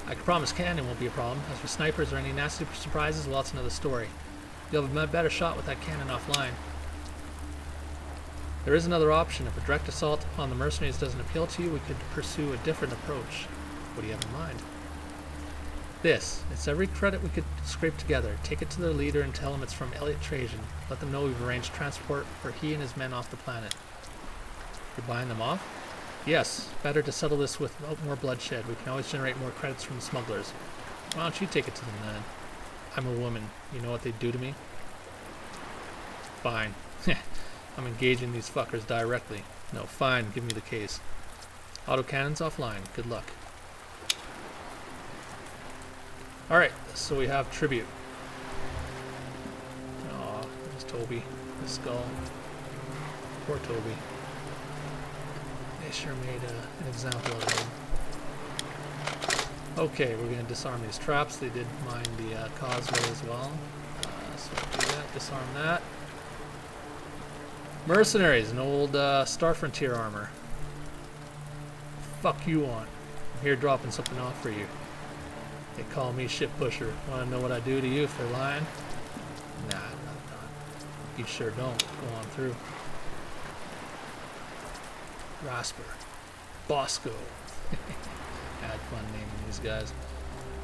I can promise cannon won't be a problem. As for snipers or any nasty surprises, well, it's another story. You'll have a better shot with that cannon offline. There is another option. If a direct assault on the mercenaries doesn't appeal to you, we could pursue a different approach. What do you have in mind? This. It's every credit we could scrape together. Take it to their leader and tell him it's from Elliot Trajan. Let them know we've arranged transport for he and his men off the planet. You're buying them off? Yes, better to settle this without more bloodshed. We can always generate more credits from the smugglers. Why don't you take it to them then? I'm a woman. You know what they'd do to me? Fine. I'm engaging these fuckers directly. No, fine. Give me the case. Autocannons offline. Good luck. Alright, so we have tribute. Aw, there's Toby. The skull. Poor Toby. They sure made an example of him. Okay, we're going to disarm these traps. They did mine the causeway as well. So we'll do that, disarm that. Mercenaries, an old Star Frontier armor. Fuck you on. I'm here dropping something off for you. They call me shit pusher. Want to know what I do to you for lying? Nah, not. You sure don't. Go on through. Rasper. Bosco. Had fun naming these guys.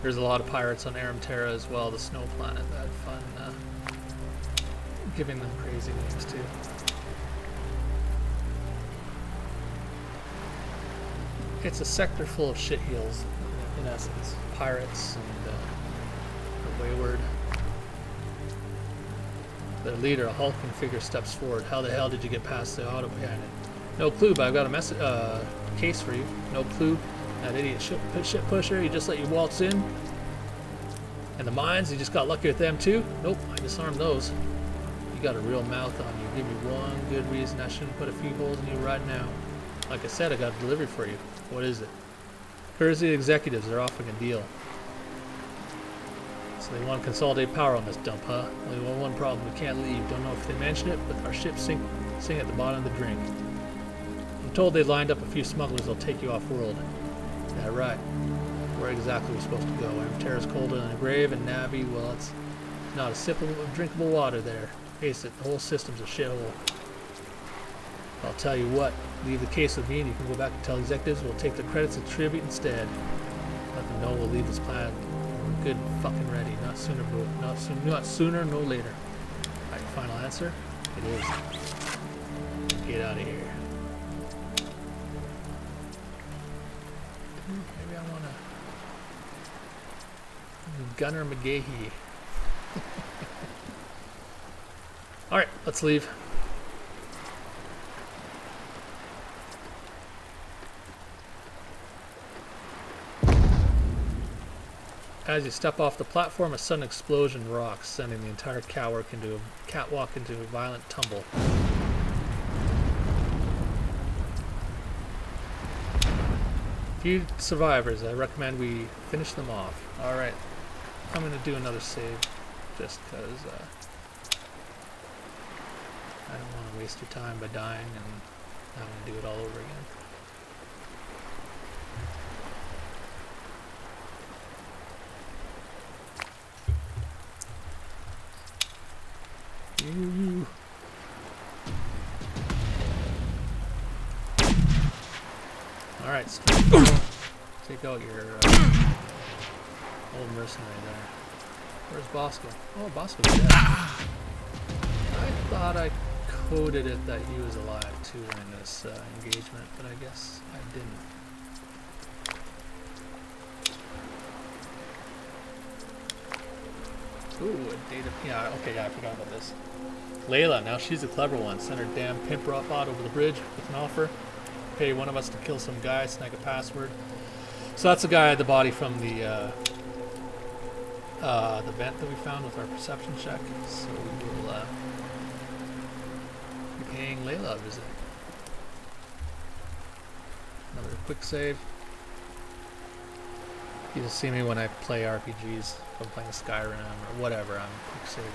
There's a lot of pirates on Aramtera as well, the snow planet. I had fun giving them crazy names too. It's a sector full of shitheels, in essence. Pirates and the wayward. Their leader, a hulking figure, steps forward. How the hell did you get past the autocannon? No clue, but I've got a case for you. No clue. That idiot shit pusher, he just let you waltz in. And the mines, you just got lucky with them too? Nope, I disarmed those. You got a real mouth on you. Give me one good reason I shouldn't put a few holes in you right now. Like I said, I got a delivery for you. What is it? Courtesy executives, they're offering a deal. So they want to consolidate power on this dump, huh? Only one problem, we can't leave. Don't know if they mention it, but our ships sink at the bottom of the drink. I'm told they lined up a few smugglers that'll take you off-world. Yeah, right. Where exactly are we supposed to go? Terra's colder than a grave, and Navi, well, it's not a sip of drinkable water there. Face it, the whole system's a shithole. I'll tell you what, leave the case with me and you can go back and tell executives we'll take the credits of tribute instead. Let them know we'll leave this planet good and fucking ready. Not sooner, no later. Alright, final answer? It is. Get out of here. Maybe I wanna Gunner McGahee. Alright, let's leave. As you step off the platform, a sudden explosion rocks, sending the entire catwalk into a violent tumble. Few survivors. I recommend we finish them off. Alright, I'm going to do another save, just because I don't want to waste your time by dying and having to do it all over again. Alright, so take out your old mercenary there. Where's Bosco? Oh, Bosco's dead. I thought I coded it that he was alive too in this engagement, but I guess I didn't. Ooh, a data. Yeah, okay, yeah, I forgot about this. Layla, now she's a clever one. Send her damn pimp robot over the bridge with an offer. Pay one of us to kill some guy, snag a password. So that's the guy at the body from the vent that we found with our perception check. So we will be paying Layla a visit. Another quick save. You just see me when I play RPGs. If I'm playing Skyrim or whatever, I'm quick saving.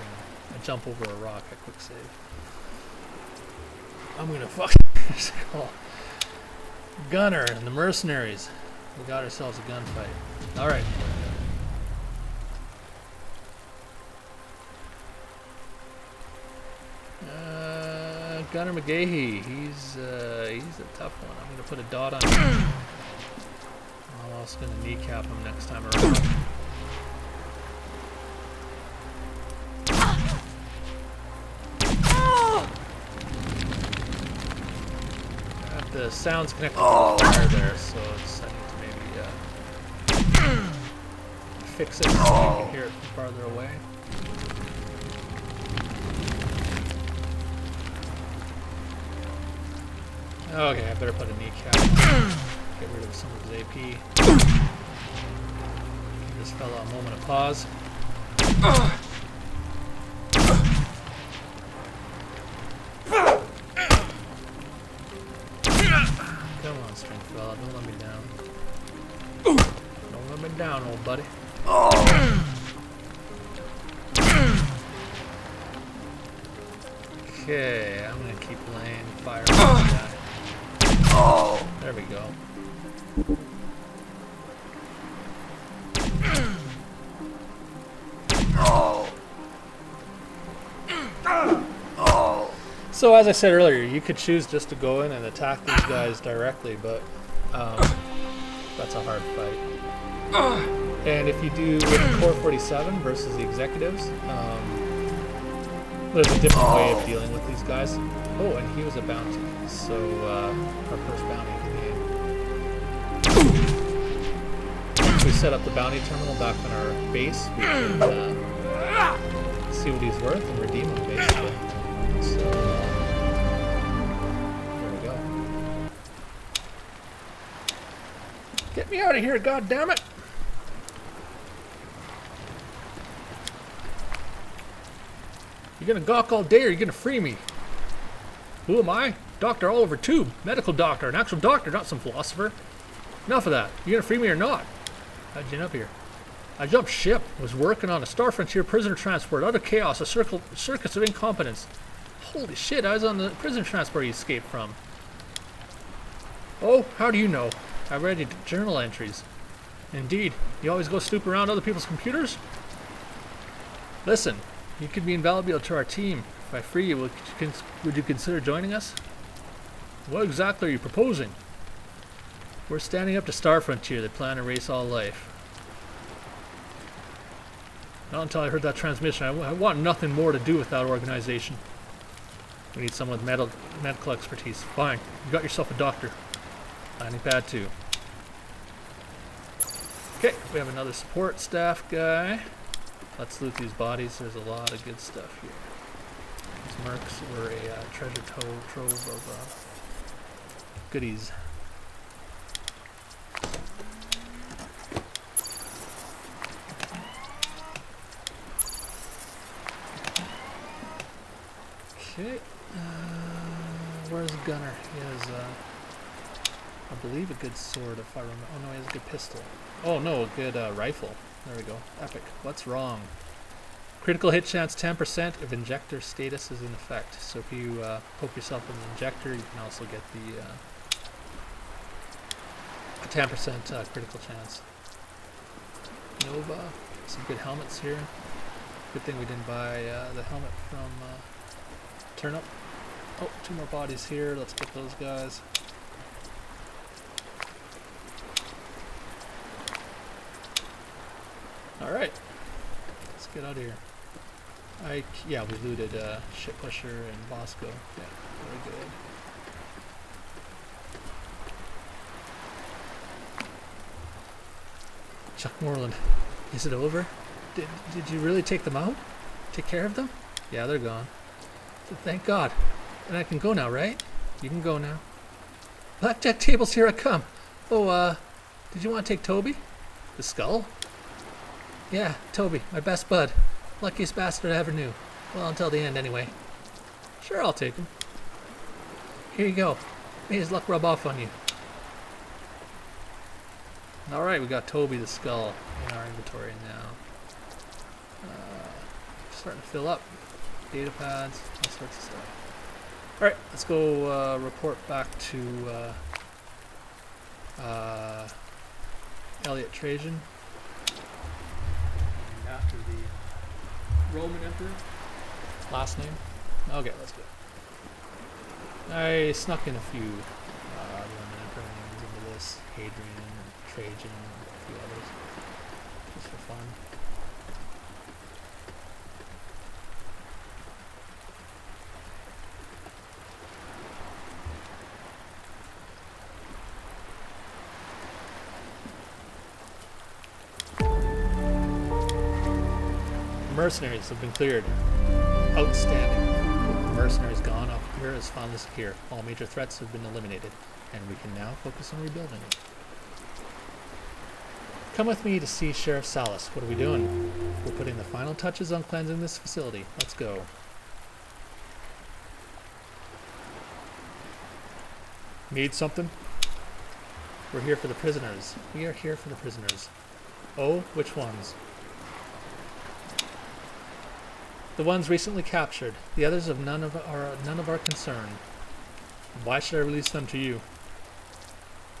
I jump over a rock, I quick save. I'm gonna fucking call Gunner and the mercenaries. We got ourselves a gunfight. Alright. Gunner McGahee, he's a tough one. I'm gonna put a dot on him. I'm also gonna kneecap him next time around. The sound's connected to the fire there, so it's, I need to maybe fix it so you can hear it from farther away. Okay, I better put a kneecap on. Get rid of some of his AP. Give this fella a moment of pause. Come on, string fella, don't let me down. Don't let me down, old buddy. Okay, I'm gonna keep laying fire on this guy. There we go. So as I said earlier, you could choose just to go in and attack these guys directly, but that's a hard fight. And if you do Core 47 versus the executives, there's a different way of dealing with these guys. Oh, and he was a bounty, so our first bounty in the game. Once we set up the bounty terminal back on our base, we can see what he's worth and redeem him, basically. So, there we go. Get me out of here, goddammit! You're gonna gawk all day or you're gonna free me? Who am I? Dr. Oliver Tube, medical doctor, an actual doctor, not some philosopher. Enough of that. You gonna free me or not? How'd you get up here? I jumped ship, was working on a Star Frontier prisoner transport, utter chaos, a circus of incompetence. Holy shit, I was on the prisoner transport you escaped from. Oh, how do you know? I read your journal entries. Indeed, you always go snoop around other people's computers? Listen, you could be invaluable to our team. If I free you, would you consider joining us? What exactly are you proposing? We're standing up to Star Frontier. They plan to erase all life. Not until I heard that transmission. I want nothing more to do with that organization. We need someone with medical expertise. Fine. You got yourself a doctor. Landing pad 2. Okay, we have another support staff guy. Let's loot these bodies. There's a lot of good stuff here. These mercs were a treasure trove of goodies. Okay, where's Gunner? He has, I believe, a good sword, if I remember. Oh no, he has a good pistol. Oh no, a good rifle. There we go. Epic. What's wrong? Critical hit chance 10% if injector status is in effect. So if you poke yourself with an injector, you can also get the 10% critical chance. Nova. Some good helmets here. Good thing we didn't buy the helmet from Turnip. Oh, 2 more bodies here. Let's get those guys. Alright. Let's get out of here. Yeah, we looted Ship Pusher and Bosco. Yeah, very good. Chuck Moreland. Is it over? Did you really take them out? Take care of them? Yeah, they're gone. Thank God. And I can go now, right? You can go now. Blackjack tables, here I come. Oh, did you want to take Toby? The skull? Yeah, Toby, my best bud. Luckiest bastard I ever knew. Well, until the end, anyway. Sure, I'll take him. Here you go. May his luck rub off on you. Alright, we got Toby the skull in our inventory now. Starting to fill up. Data pads, all sorts of stuff. Alright, let's go report back to Elliot Trajan. After the Roman Emperor. Last name? Okay, let's go. I snuck in a few Roman Emperor names into this. Hadrian, Trajan, and a few others. Just for fun. Mercenaries have been cleared. Outstanding. The mercenaries gone. Alcapura is finally secure. All major threats have been eliminated, and we can now focus on rebuilding it. Come with me to see Sheriff Salas. What are we doing? We're putting the final touches on cleansing this facility. Let's go. Need something? We're here for the prisoners. We are here for the prisoners. Oh, which ones? The ones recently captured. The others are none of our concern. Why should I release them to you?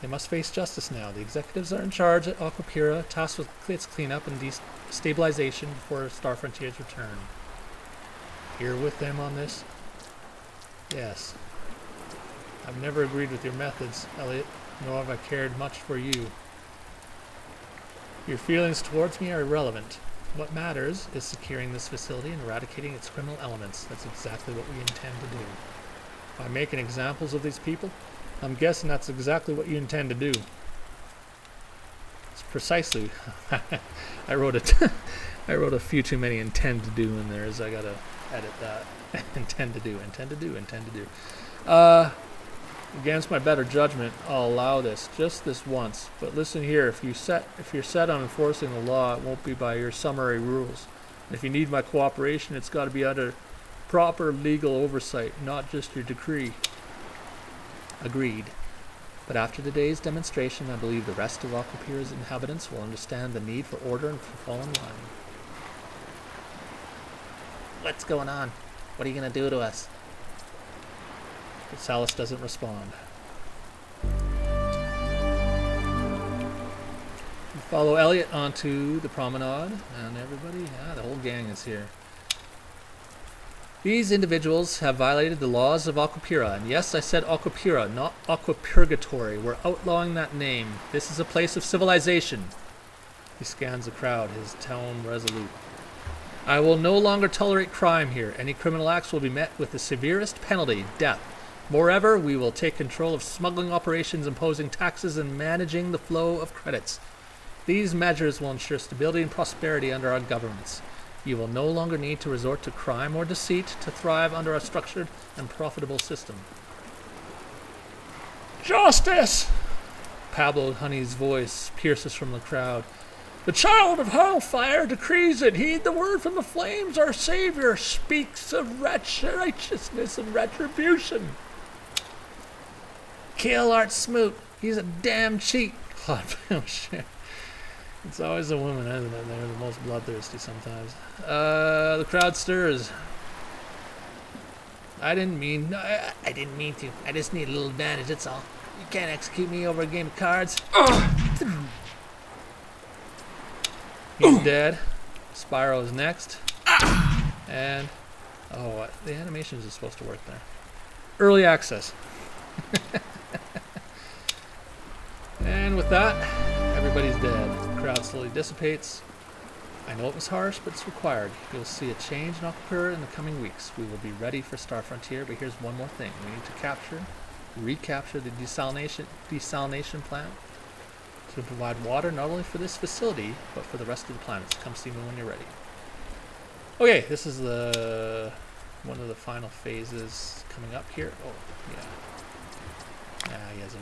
They must face justice now. The executives are in charge at Aquapura, tasked with its cleanup and destabilization before Star Frontier's return. You're with them on this? Yes. I've never agreed with your methods, Elliot, nor have I cared much for you. Your feelings towards me are irrelevant. What matters is securing this facility and eradicating its criminal elements. That's exactly what we intend to do. By making examples of these people, I'm guessing that's exactly what you intend to do. It's precisely. I wrote a few too many intend to do in there, as I gotta edit that. intend to do. Against my better judgment, I'll allow this, just this once. But listen here, if you're set on enforcing the law, it won't be by your summary rules. And if you need my cooperation, it's got to be under proper legal oversight, not just your decree. Agreed. But after today's demonstration, I believe the rest of Aquapira's inhabitants will understand the need for order and for fall in line. What's going on? What are you going to do to us? But Salus doesn't respond. You follow Elliot onto the promenade, and everybody, the whole gang is here. These individuals have violated the laws of Aquapira, and yes, I said Aquapira, not Aquapurgatory. We're outlawing that name. This is a place of civilization. He scans the crowd, his tone resolute. I will no longer tolerate crime here. Any criminal acts will be met with the severest penalty, death. Moreover, we will take control of smuggling operations, imposing taxes, and managing the flow of credits. These measures will ensure stability and prosperity under our governments. You will no longer need to resort to crime or deceit to thrive under a structured and profitable system. Justice! Pablo Honey's voice pierces from the crowd. The child of hellfire decrees it. Heed the word from the flames. Our Savior speaks of righteousness and retribution. Kill Art Smoot. He's a damn cheat. Oh, shit. It's always the women, isn't it? They're the most bloodthirsty sometimes. The crowd stirs. I didn't mean to. I just need a little advantage, that's all. You can't execute me over a game of cards. He's dead. Spyro is next. And the animations are supposed to work there. Early access. And with that, everybody's dead. The crowd slowly dissipates. I know it was harsh, but it's required. You'll see a change in Aquapira in the coming weeks. We will be ready for Star Frontier, but here's one more thing. We need to recapture the desalination plant to provide water not only for this facility, but for the rest of the planets. Come see me when you're ready. Okay, this is one of the final phases coming up here. Oh, yeah. He has a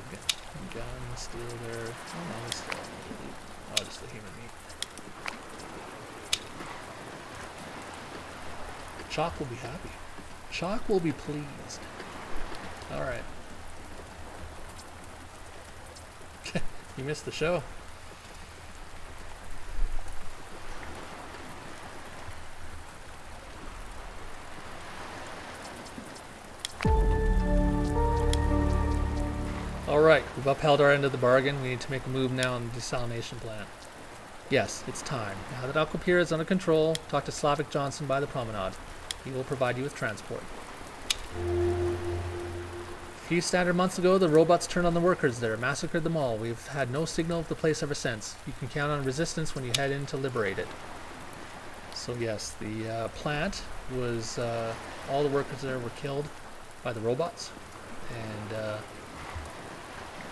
gun still there. Oh, no, he's still. Oh, just the human meat. Chalk will be happy. Chalk will be pleased. Alright. You missed the show. Alright, we've upheld our end of the bargain. We need to make a move now on the desalination plant. Yes, it's time. Now that Aquapira is under control, talk to Slavic Johnson by the promenade. He will provide you with transport. A few standard months ago, the robots turned on the workers there, massacred them all. We've had no signal of the place ever since. You can count on resistance when you head in to liberate it. So yes, the plant was, all the workers there were killed by the robots. And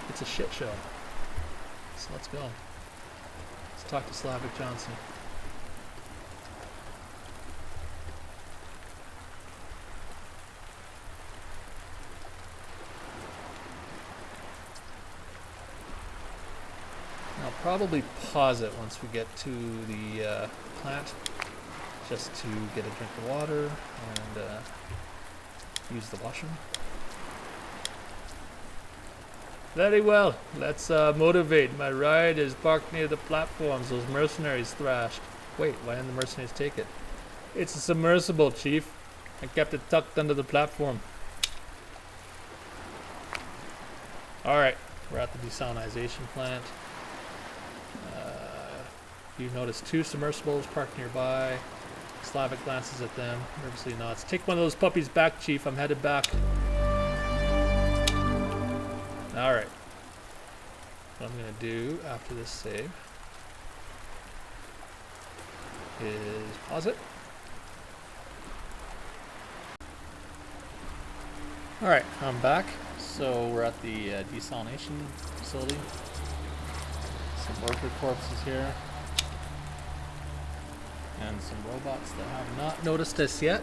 it's a shit show. So let's go. Let's talk to Slavic Johnson. I'll probably pause it once we get to the plant, just to get a drink of water and use the washroom. Very well. Let's motivate. My ride is parked near the platforms. Those mercenaries thrashed. Wait, why didn't the mercenaries take it? It's a submersible, Chief. I kept it tucked under the platform. Alright, we're at the desalinization plant. You notice two submersibles parked nearby. Slavic glances at them, nervously nods. Take one of those puppies back, Chief. I'm headed back. Alright. What I'm going to do after this save is pause it. Alright, I'm back. So we're at the desalination facility. Some worker corpses here. And some robots that have not noticed us yet.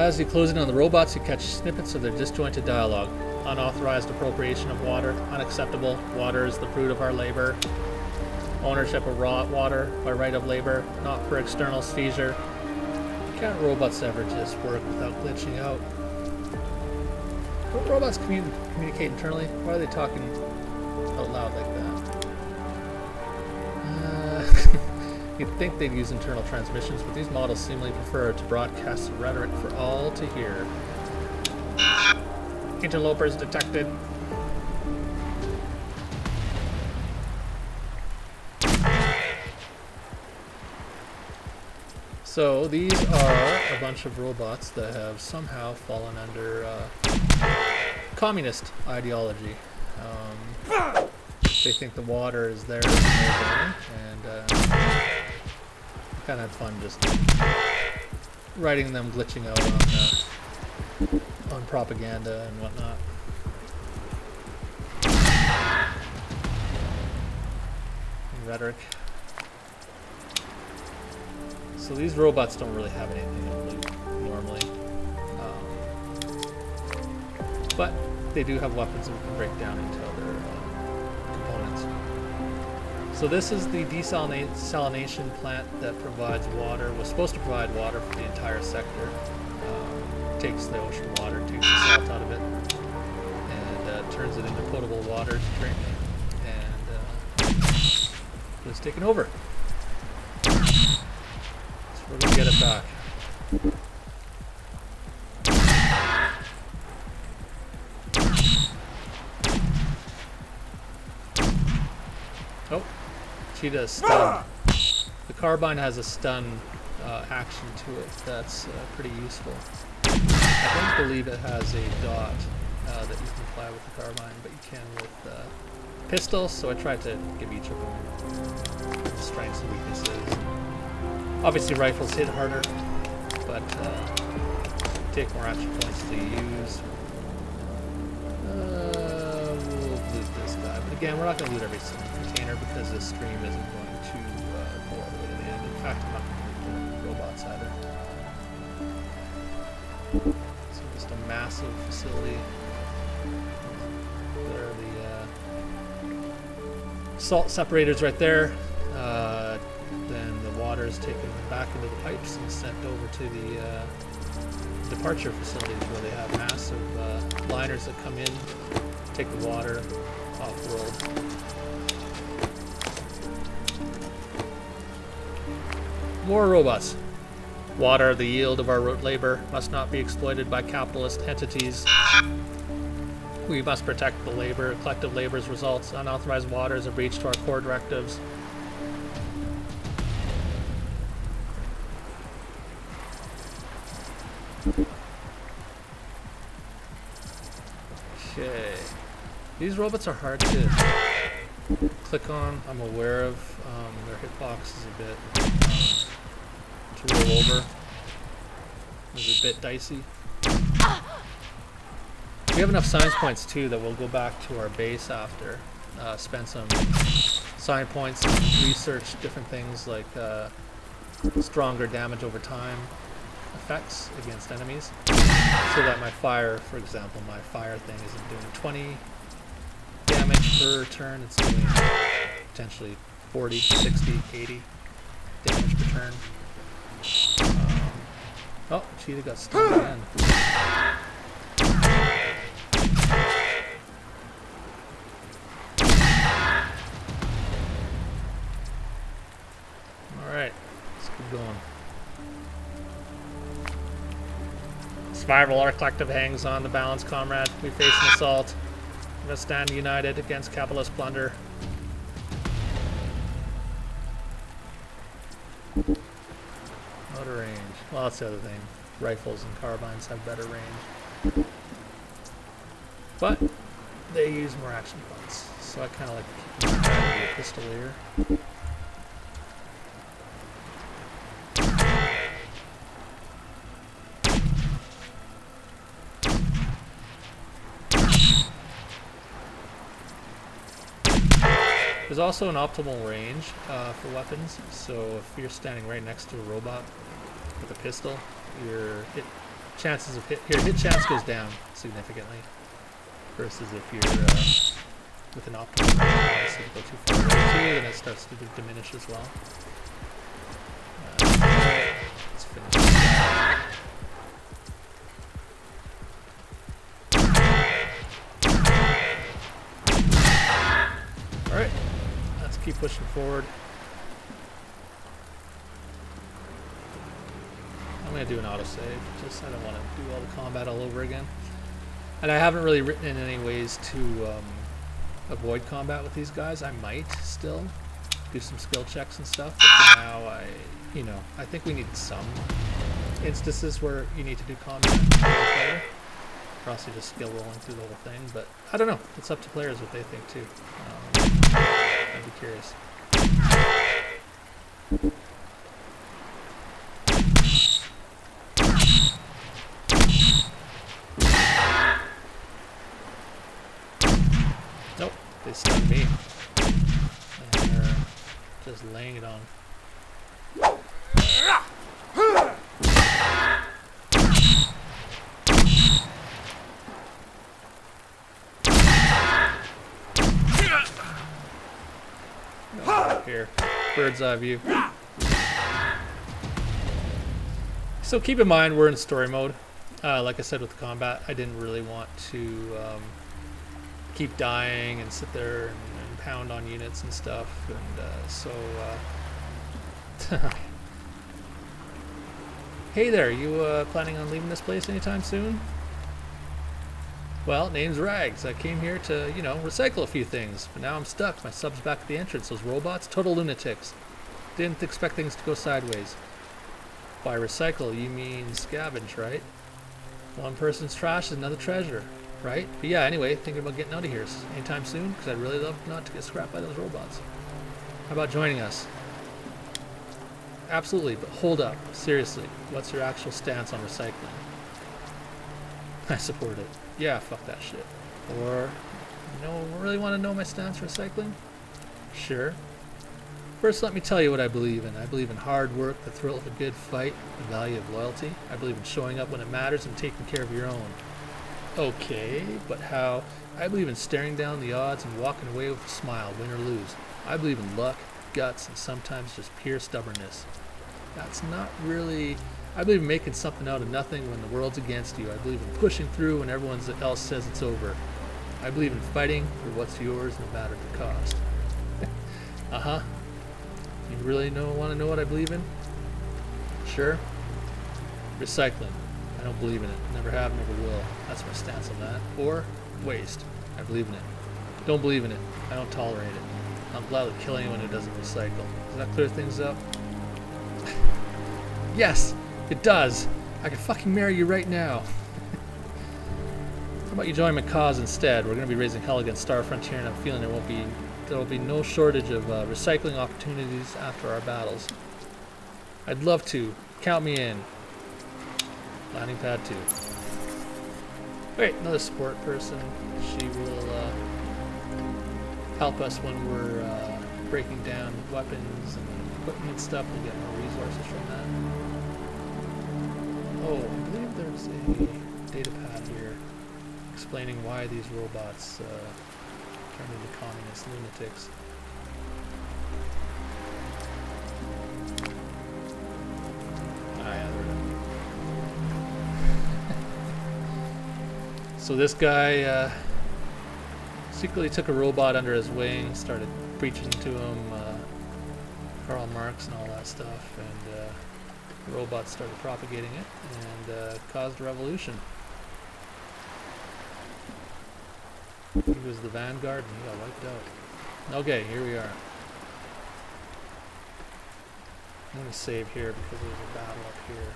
As you close in on the robots, you catch snippets of their disjointed dialogue. Unauthorized appropriation of water, unacceptable. Water is the fruit of our labor. Ownership of raw water by right of labor, not for external seizure. Can't robots ever just work without glitching out? Don't robots communicate internally? Why are they talking out loud like that? You'd think they'd use internal transmissions, but these models seemingly prefer to broadcast rhetoric for all to hear. Interlopers detected. So these are a bunch of robots that have somehow fallen under communist ideology. They think the water is theirs and kind of had fun just writing them glitching out on propaganda and whatnot. And rhetoric. So these robots don't really have anything in loot normally, but they do have weapons that can break down into other components. So this is the desalination plant that provides water, was supposed to provide water for the entire sector. Takes the ocean water, takes the salt out of it, and turns it into potable water to drink, and it's taken over. We're gonna get it back. Oh, cheetah is stunned. The carbine has a stun action to it that's pretty useful. I don't believe it has a dot that you can apply with the carbine, but you can with pistols, so I tried to give each of them strengths and weaknesses. Obviously rifles hit harder, but take more action points to use. We'll loot this guy, but again, we're not going to loot every single container because this stream isn't going to go all the way to the end. In fact, I'm not going to loot the robots either. So just a massive facility. There are the salt separators right there. Then the water is taken back into the pipes and sent over to the departure facilities where they have massive liners that come in, take the water off-world. More robots. Water, the yield of our labor, must not be exploited by capitalist entities. We must protect the labor, collective labor's results. Unauthorized water is a breach to our core directives. Okay. These robots are hard to click on. I'm aware of their hitbox is a bit to roll over. It's a bit dicey. We have enough science points too that we'll go back to our base after. Spend some science points and research different things like stronger damage over time effects against enemies, so that my fire, for example, my fire thing isn't doing 20 damage per turn, it's doing potentially 40, 60, 80 damage per turn. Oh, cheetah got stunned again. Alright, let's keep going. Survival, our collective hangs on the balance, comrade. We face an assault. We must stand united against capitalist plunder. Motor range. Well, that's the other thing. Rifles and carbines have better range. But they use more action points. So I kind of like to keep a pistolier. There's also an optimal range for weapons, so if you're standing right next to a robot with a pistol, your hit chances of hit chance goes down significantly versus if you're with an optimal. Obviously, if you go too far away too, then it starts to diminish as well. Let's finish this guy. All right, let's keep pushing forward. I'm going to do an autosave, just I don't want to do all the combat all over again. And I haven't really written in any ways to avoid combat with these guys. I might still do some skill checks and stuff, but for now, I think we need some instances where you need to do combat with the player, or else you're just skill rolling through the whole thing. But I don't know. It's up to players what they think too. I'd be curious. Nope, they stunned me. And they're just laying it on. Here, bird's eye view. So keep in mind we're in story mode. Like I said with the combat, I didn't really want to keep dying and sit there and pound on units and stuff, and hey there, you planning on leaving this place anytime soon? Well, name's Rags. I came here to, recycle a few things, but now I'm stuck. My sub's back at the entrance. Those robots, total lunatics. Didn't expect things to go sideways. By recycle, you mean scavenge, right? One person's trash is another treasure, right? But yeah, anyway, thinking about getting out of here anytime soon, because I'd really love not to get scrapped by those robots. How about joining us? Absolutely, but hold up. Seriously, what's your actual stance on recycling? I support it. Yeah, fuck that shit. Or, really want to know my stance for recycling? Sure. First, let me tell you what I believe in. I believe in hard work, the thrill of a good fight, the value of loyalty. I believe in showing up when it matters and taking care of your own. Okay, but how? I believe in staring down the odds and walking away with a smile, win or lose. I believe in luck, guts, and sometimes just pure stubbornness. That's not really... I believe in making something out of nothing when the world's against you. I believe in pushing through when everyone else says it's over. I believe in fighting for what's yours no matter the cost. Uh-huh. You really want to know what I believe in? Sure. Recycling. I don't believe in it. Never have, never will. That's my stance on that. Or waste. I believe in it. Don't believe in it. I don't tolerate it. I'm gladly kill anyone who doesn't recycle. Does that clear things up? Yes! It does. I could fucking marry you right now. How about you join my cause instead? We're going to be raising hell against Star Frontier, and I'm feeling there will be no shortage of recycling opportunities after our battles. I'd love to. Count me in. Landing pad 2. Wait, another support person. She will help us when we're breaking down weapons and equipment and stuff. We'll get more resources from that. Oh, I believe there's a data pad here explaining why these robots turn into communist lunatics. Ah, yeah, there. So this guy secretly took a robot under his wing, started preaching to him Karl Marx and all that stuff, and the robots started propagating it and caused a revolution. He was the vanguard and he got wiped out. Okay, here we are. I'm going to save here because there's a battle up here.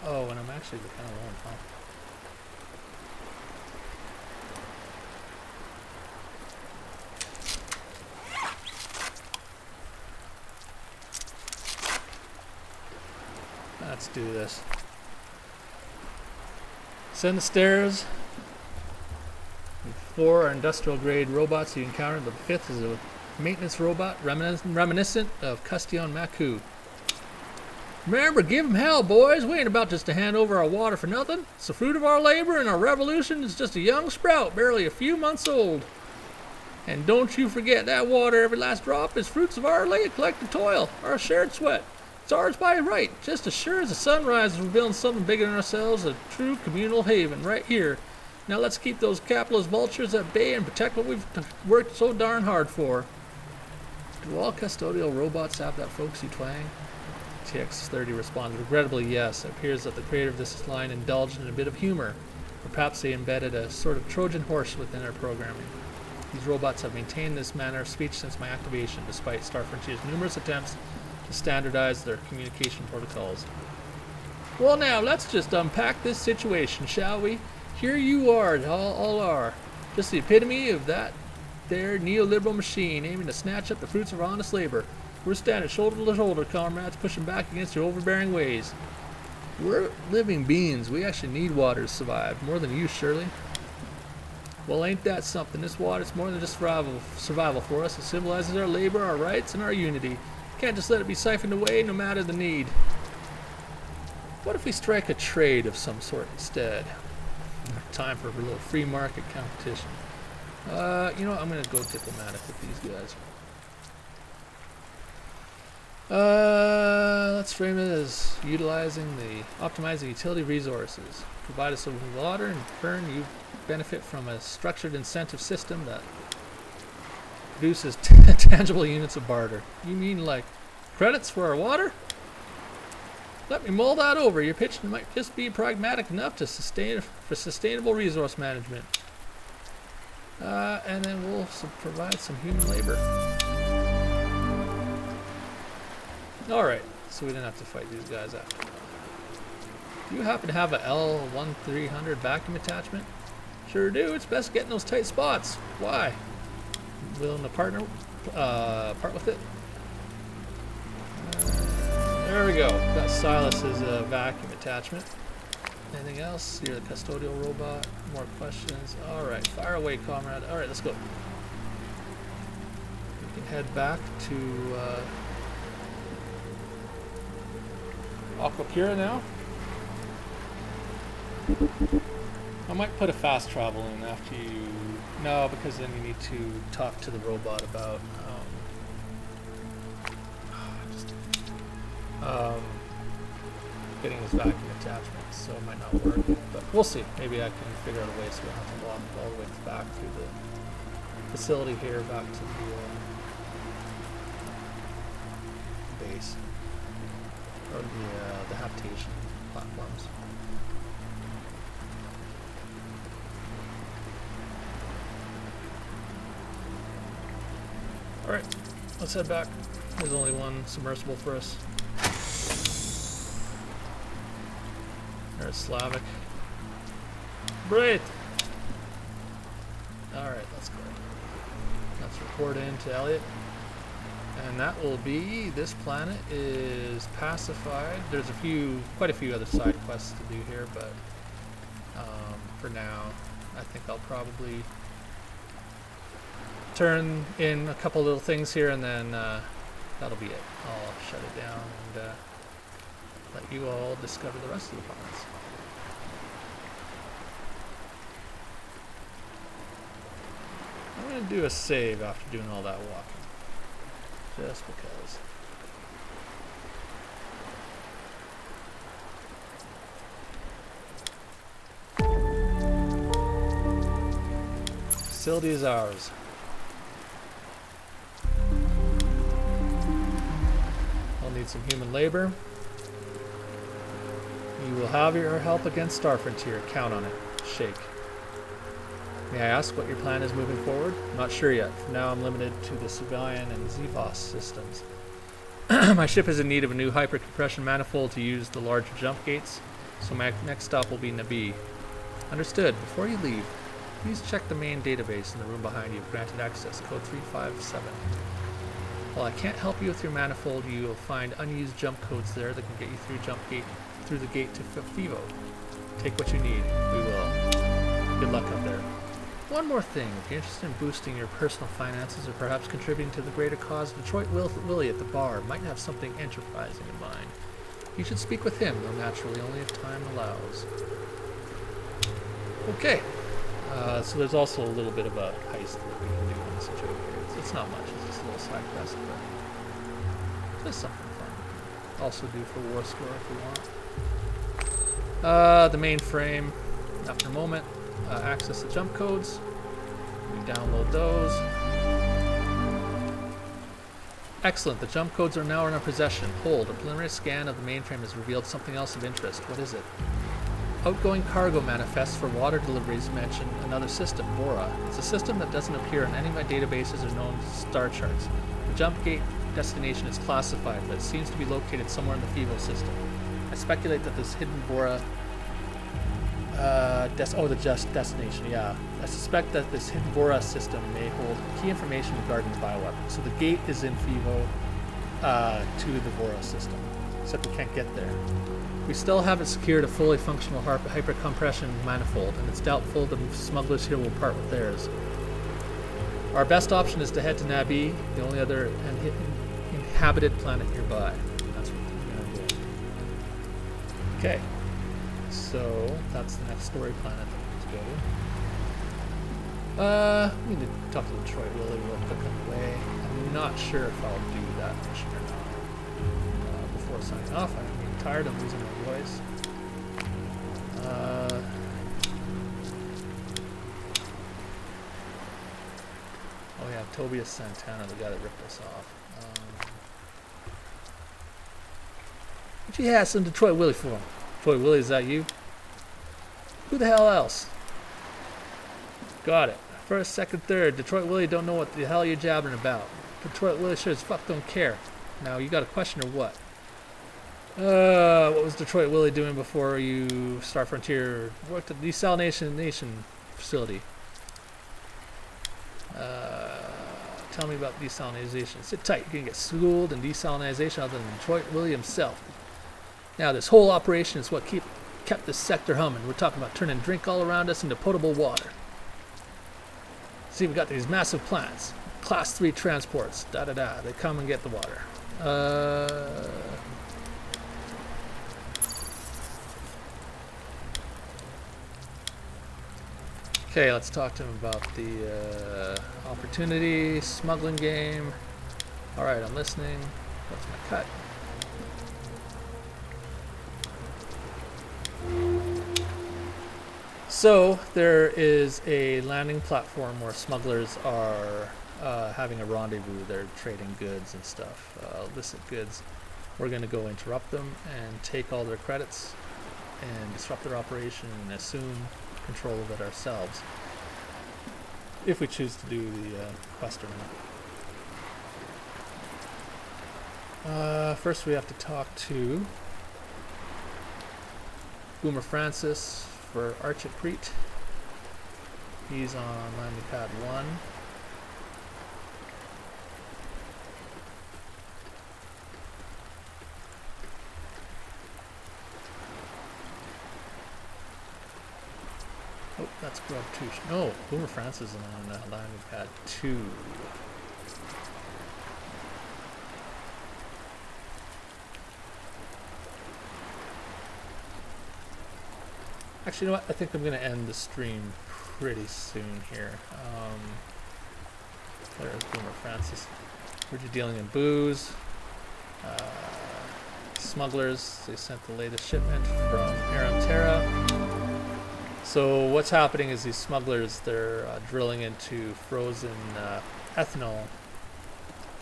Oh, and I'm actually kind of alone, huh? Let's do this. Ascend the stairs. 4 are industrial grade robots you encountered. The 5th is a maintenance robot reminiscent of Custillon Maku. Remember, give 'em hell, boys. We ain't about just to hand over our water for nothing. It's the fruit of our labor, and our revolution is just a young sprout, barely a few months old. And don't you forget that water, every last drop, is fruits of our late collective toil, our shared sweat. It's ours by right. Just as sure as the sun rises, we're building something bigger than ourselves, a true communal haven right here. Now let's keep those capitalist vultures at bay and protect what we've worked so darn hard for. Do all custodial robots have that folksy twang? TX30 responds, regrettably, yes. It appears that the creator of this line indulged in a bit of humor, or perhaps they embedded a sort of Trojan horse within our programming. These robots have maintained this manner of speech since my activation, despite Star Frontier's numerous attempts to standardize their communication protocols. Well now, let's just unpack this situation, shall we? Here you are, all are. Just the epitome of that there neoliberal machine aiming to snatch up the fruits of honest labor. We're standing shoulder to shoulder, comrades, pushing back against your overbearing ways. We're living beings. We actually need water to survive, more than you, surely. Well, ain't that something? This water's more than just survival for us. It symbolizes our labor, our rights, and our unity. Can't just let it be siphoned away, no matter the need. What if we strike a trade of some sort instead? Time for a little free market competition. You know what? I'm going to go diplomatic with these guys. Let's frame it as optimizing utility resources. Provide us with water, and in turn you benefit from a structured incentive system that produces tangible units of barter. You mean like credits for our water? Let me mull that over. Your pitch might just be pragmatic enough to for sustainable resource management. And then we'll provide some human labor. Alright, so we didn't have to fight these guys after all. Do you happen to have a L1300 vacuum attachment? Sure do. It's best getting those tight spots. Why? Willing to part with it? There we go. Got Silas's vacuum attachment. Anything else? You're the custodial robot. More questions. Alright, fire away, comrade. Alright, let's go. We can head back to Aquapura now. I might put a fast travel in after you... No, because then you need to talk to the robot about getting his vacuum attachment, so it might not work. But we'll see. Maybe I can figure out a way so we don't have to walk all the way back through the facility here, back to the base. Or the habitation platforms. Alright, let's head back. There's only one submersible for us. There's Slavic. Great! Alright, let's go. Let's report in to Elliot. And that will be, this planet is pacified. There's quite a few other side quests to do here, but for now, I think I'll probably turn in a couple little things here, and then that'll be it. I'll shut it down and let you all discover the rest of the planets. I'm going to do a save after doing all that walking. Just because. Facility is ours. I'll need some human labor. You will have your help against Star Frontier. Count on it. Shake. May I ask what your plan is moving forward? I'm not sure yet. For now, I'm limited to the Civilian and Zevos systems. My ship is in need of a new hyper-compression manifold to use the larger jump gates, so my next stop will be Nabi. Understood. Before you leave, please check the main database in the room behind you. Granted access, code 357. While I can't help you with your manifold, you will find unused jump codes there that can get you through the gate to Fivo. Take what you need. We will. Good luck up there. One more thing, if you're interested in boosting your personal finances or perhaps contributing to the greater cause, Detroit Willie at the bar might have something enterprising in mind. You should speak with him, though naturally only if time allows. Okay. So there's also a little bit of a heist that we can do in this situation. It's not much. It's just a little side quest, but just something fun. Also do for War Score if we want. The mainframe. After a moment, access the jump codes. We download those. Excellent. The jump codes are now in our possession. Hold. A preliminary scan of the mainframe has revealed something else of interest. What is it? Outgoing cargo manifests for water deliveries mention another system, Bora. It's a system that doesn't appear in any of my databases or known star charts. The jump gate destination is classified, but it seems to be located somewhere in the FIVO system. I speculate that this hidden Bora... destination, yeah. I suspect that this hidden Bora system may hold key information regarding the bioweapon. So the gate is in FIVO to the Bora system, except we can't get there. We still haven't secured a fully functional hypercompression manifold, and it's doubtful the smugglers here will part with theirs. Our best option is to head to Nabi, the only other inhabited planet nearby. That's what we're going to do. Okay, so that's the next story planet that we need to go to. We need to talk to Detroit Willie real quick on the way. I'm not sure if I'll do that mission or not. Before signing off, I'm getting tired of losing my voice. Oh yeah, Tobias Santana, the guy that ripped us off. What you had some Detroit Willie for? Detroit Willie, is that you? Who the hell else? Got it. First, second, third. Detroit Willie don't know what the hell you're jabbering about. Detroit Willie sure as fuck don't care. Now, you got a question or what? What was Detroit Willie doing before you Star Frontier worked at the desalination facility? Tell me about desalination. Sit tight. You're going to get schooled in desalination other than Detroit Willie himself. Now, this whole operation is what kept this sector humming. We're talking about turning drink all around us into potable water. See, we got these massive plants. Class 3 transports. Da-da-da. They come and get the water. Okay, let's talk to him about the opportunity, smuggling game. Alright, I'm listening. What's my cut? So, there is a landing platform where smugglers are having a rendezvous. They're trading goods and stuff, illicit goods. We're going to go interrupt them and take all their credits and disrupt their operation and assume control of it ourselves, if we choose to do the quest or not. First we have to talk to Boomer Francis for Archit Crete. He's on landing pad 1. Oh, that's Grub 2. No, Boomer Francis is on landing pad 2. Actually, you know what? I think I'm going to end the stream pretty soon here. There's Boomer Francis. We're just dealing in booze. Smugglers, they sent the latest shipment from Aram Terra. So what's happening is these smugglers, they're drilling into frozen ethanol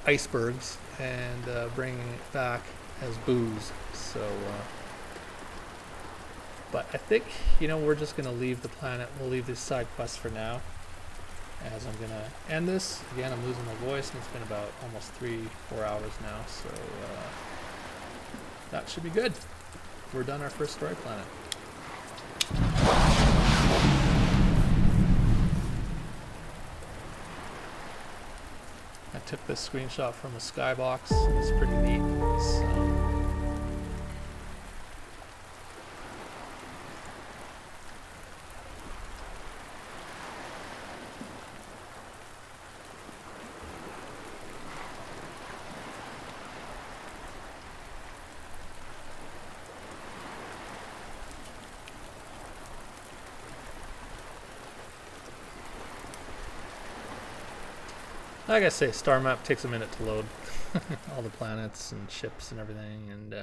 icebergs and bringing it back as booze. So, but I think, you know, we're just going to leave the planet. We'll leave this side quest for now, as I'm going to end this. Again, I'm losing my voice, and it's been about almost 3-4 hours now, so that should be good. We're done our first story planet. I took this screenshot from a skybox. It's pretty neat. Like I say, star map takes a minute to load. All the planets and ships and everything. And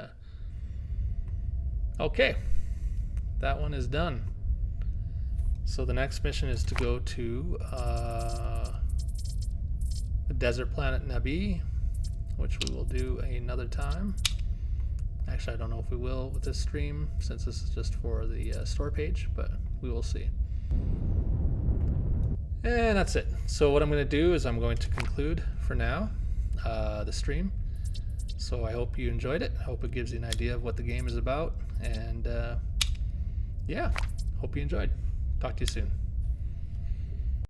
okay, that one is done. So the next mission is to go to the desert planet Nabi, which we will do another time. Actually, I don't know if we will with this stream, since this is just for the store page, but we will see. And that's it. So what I'm going to do is I'm going to conclude for now the stream. So I hope you enjoyed it. I hope it gives you an idea of what the game is about. And yeah, hope you enjoyed. Talk to you soon.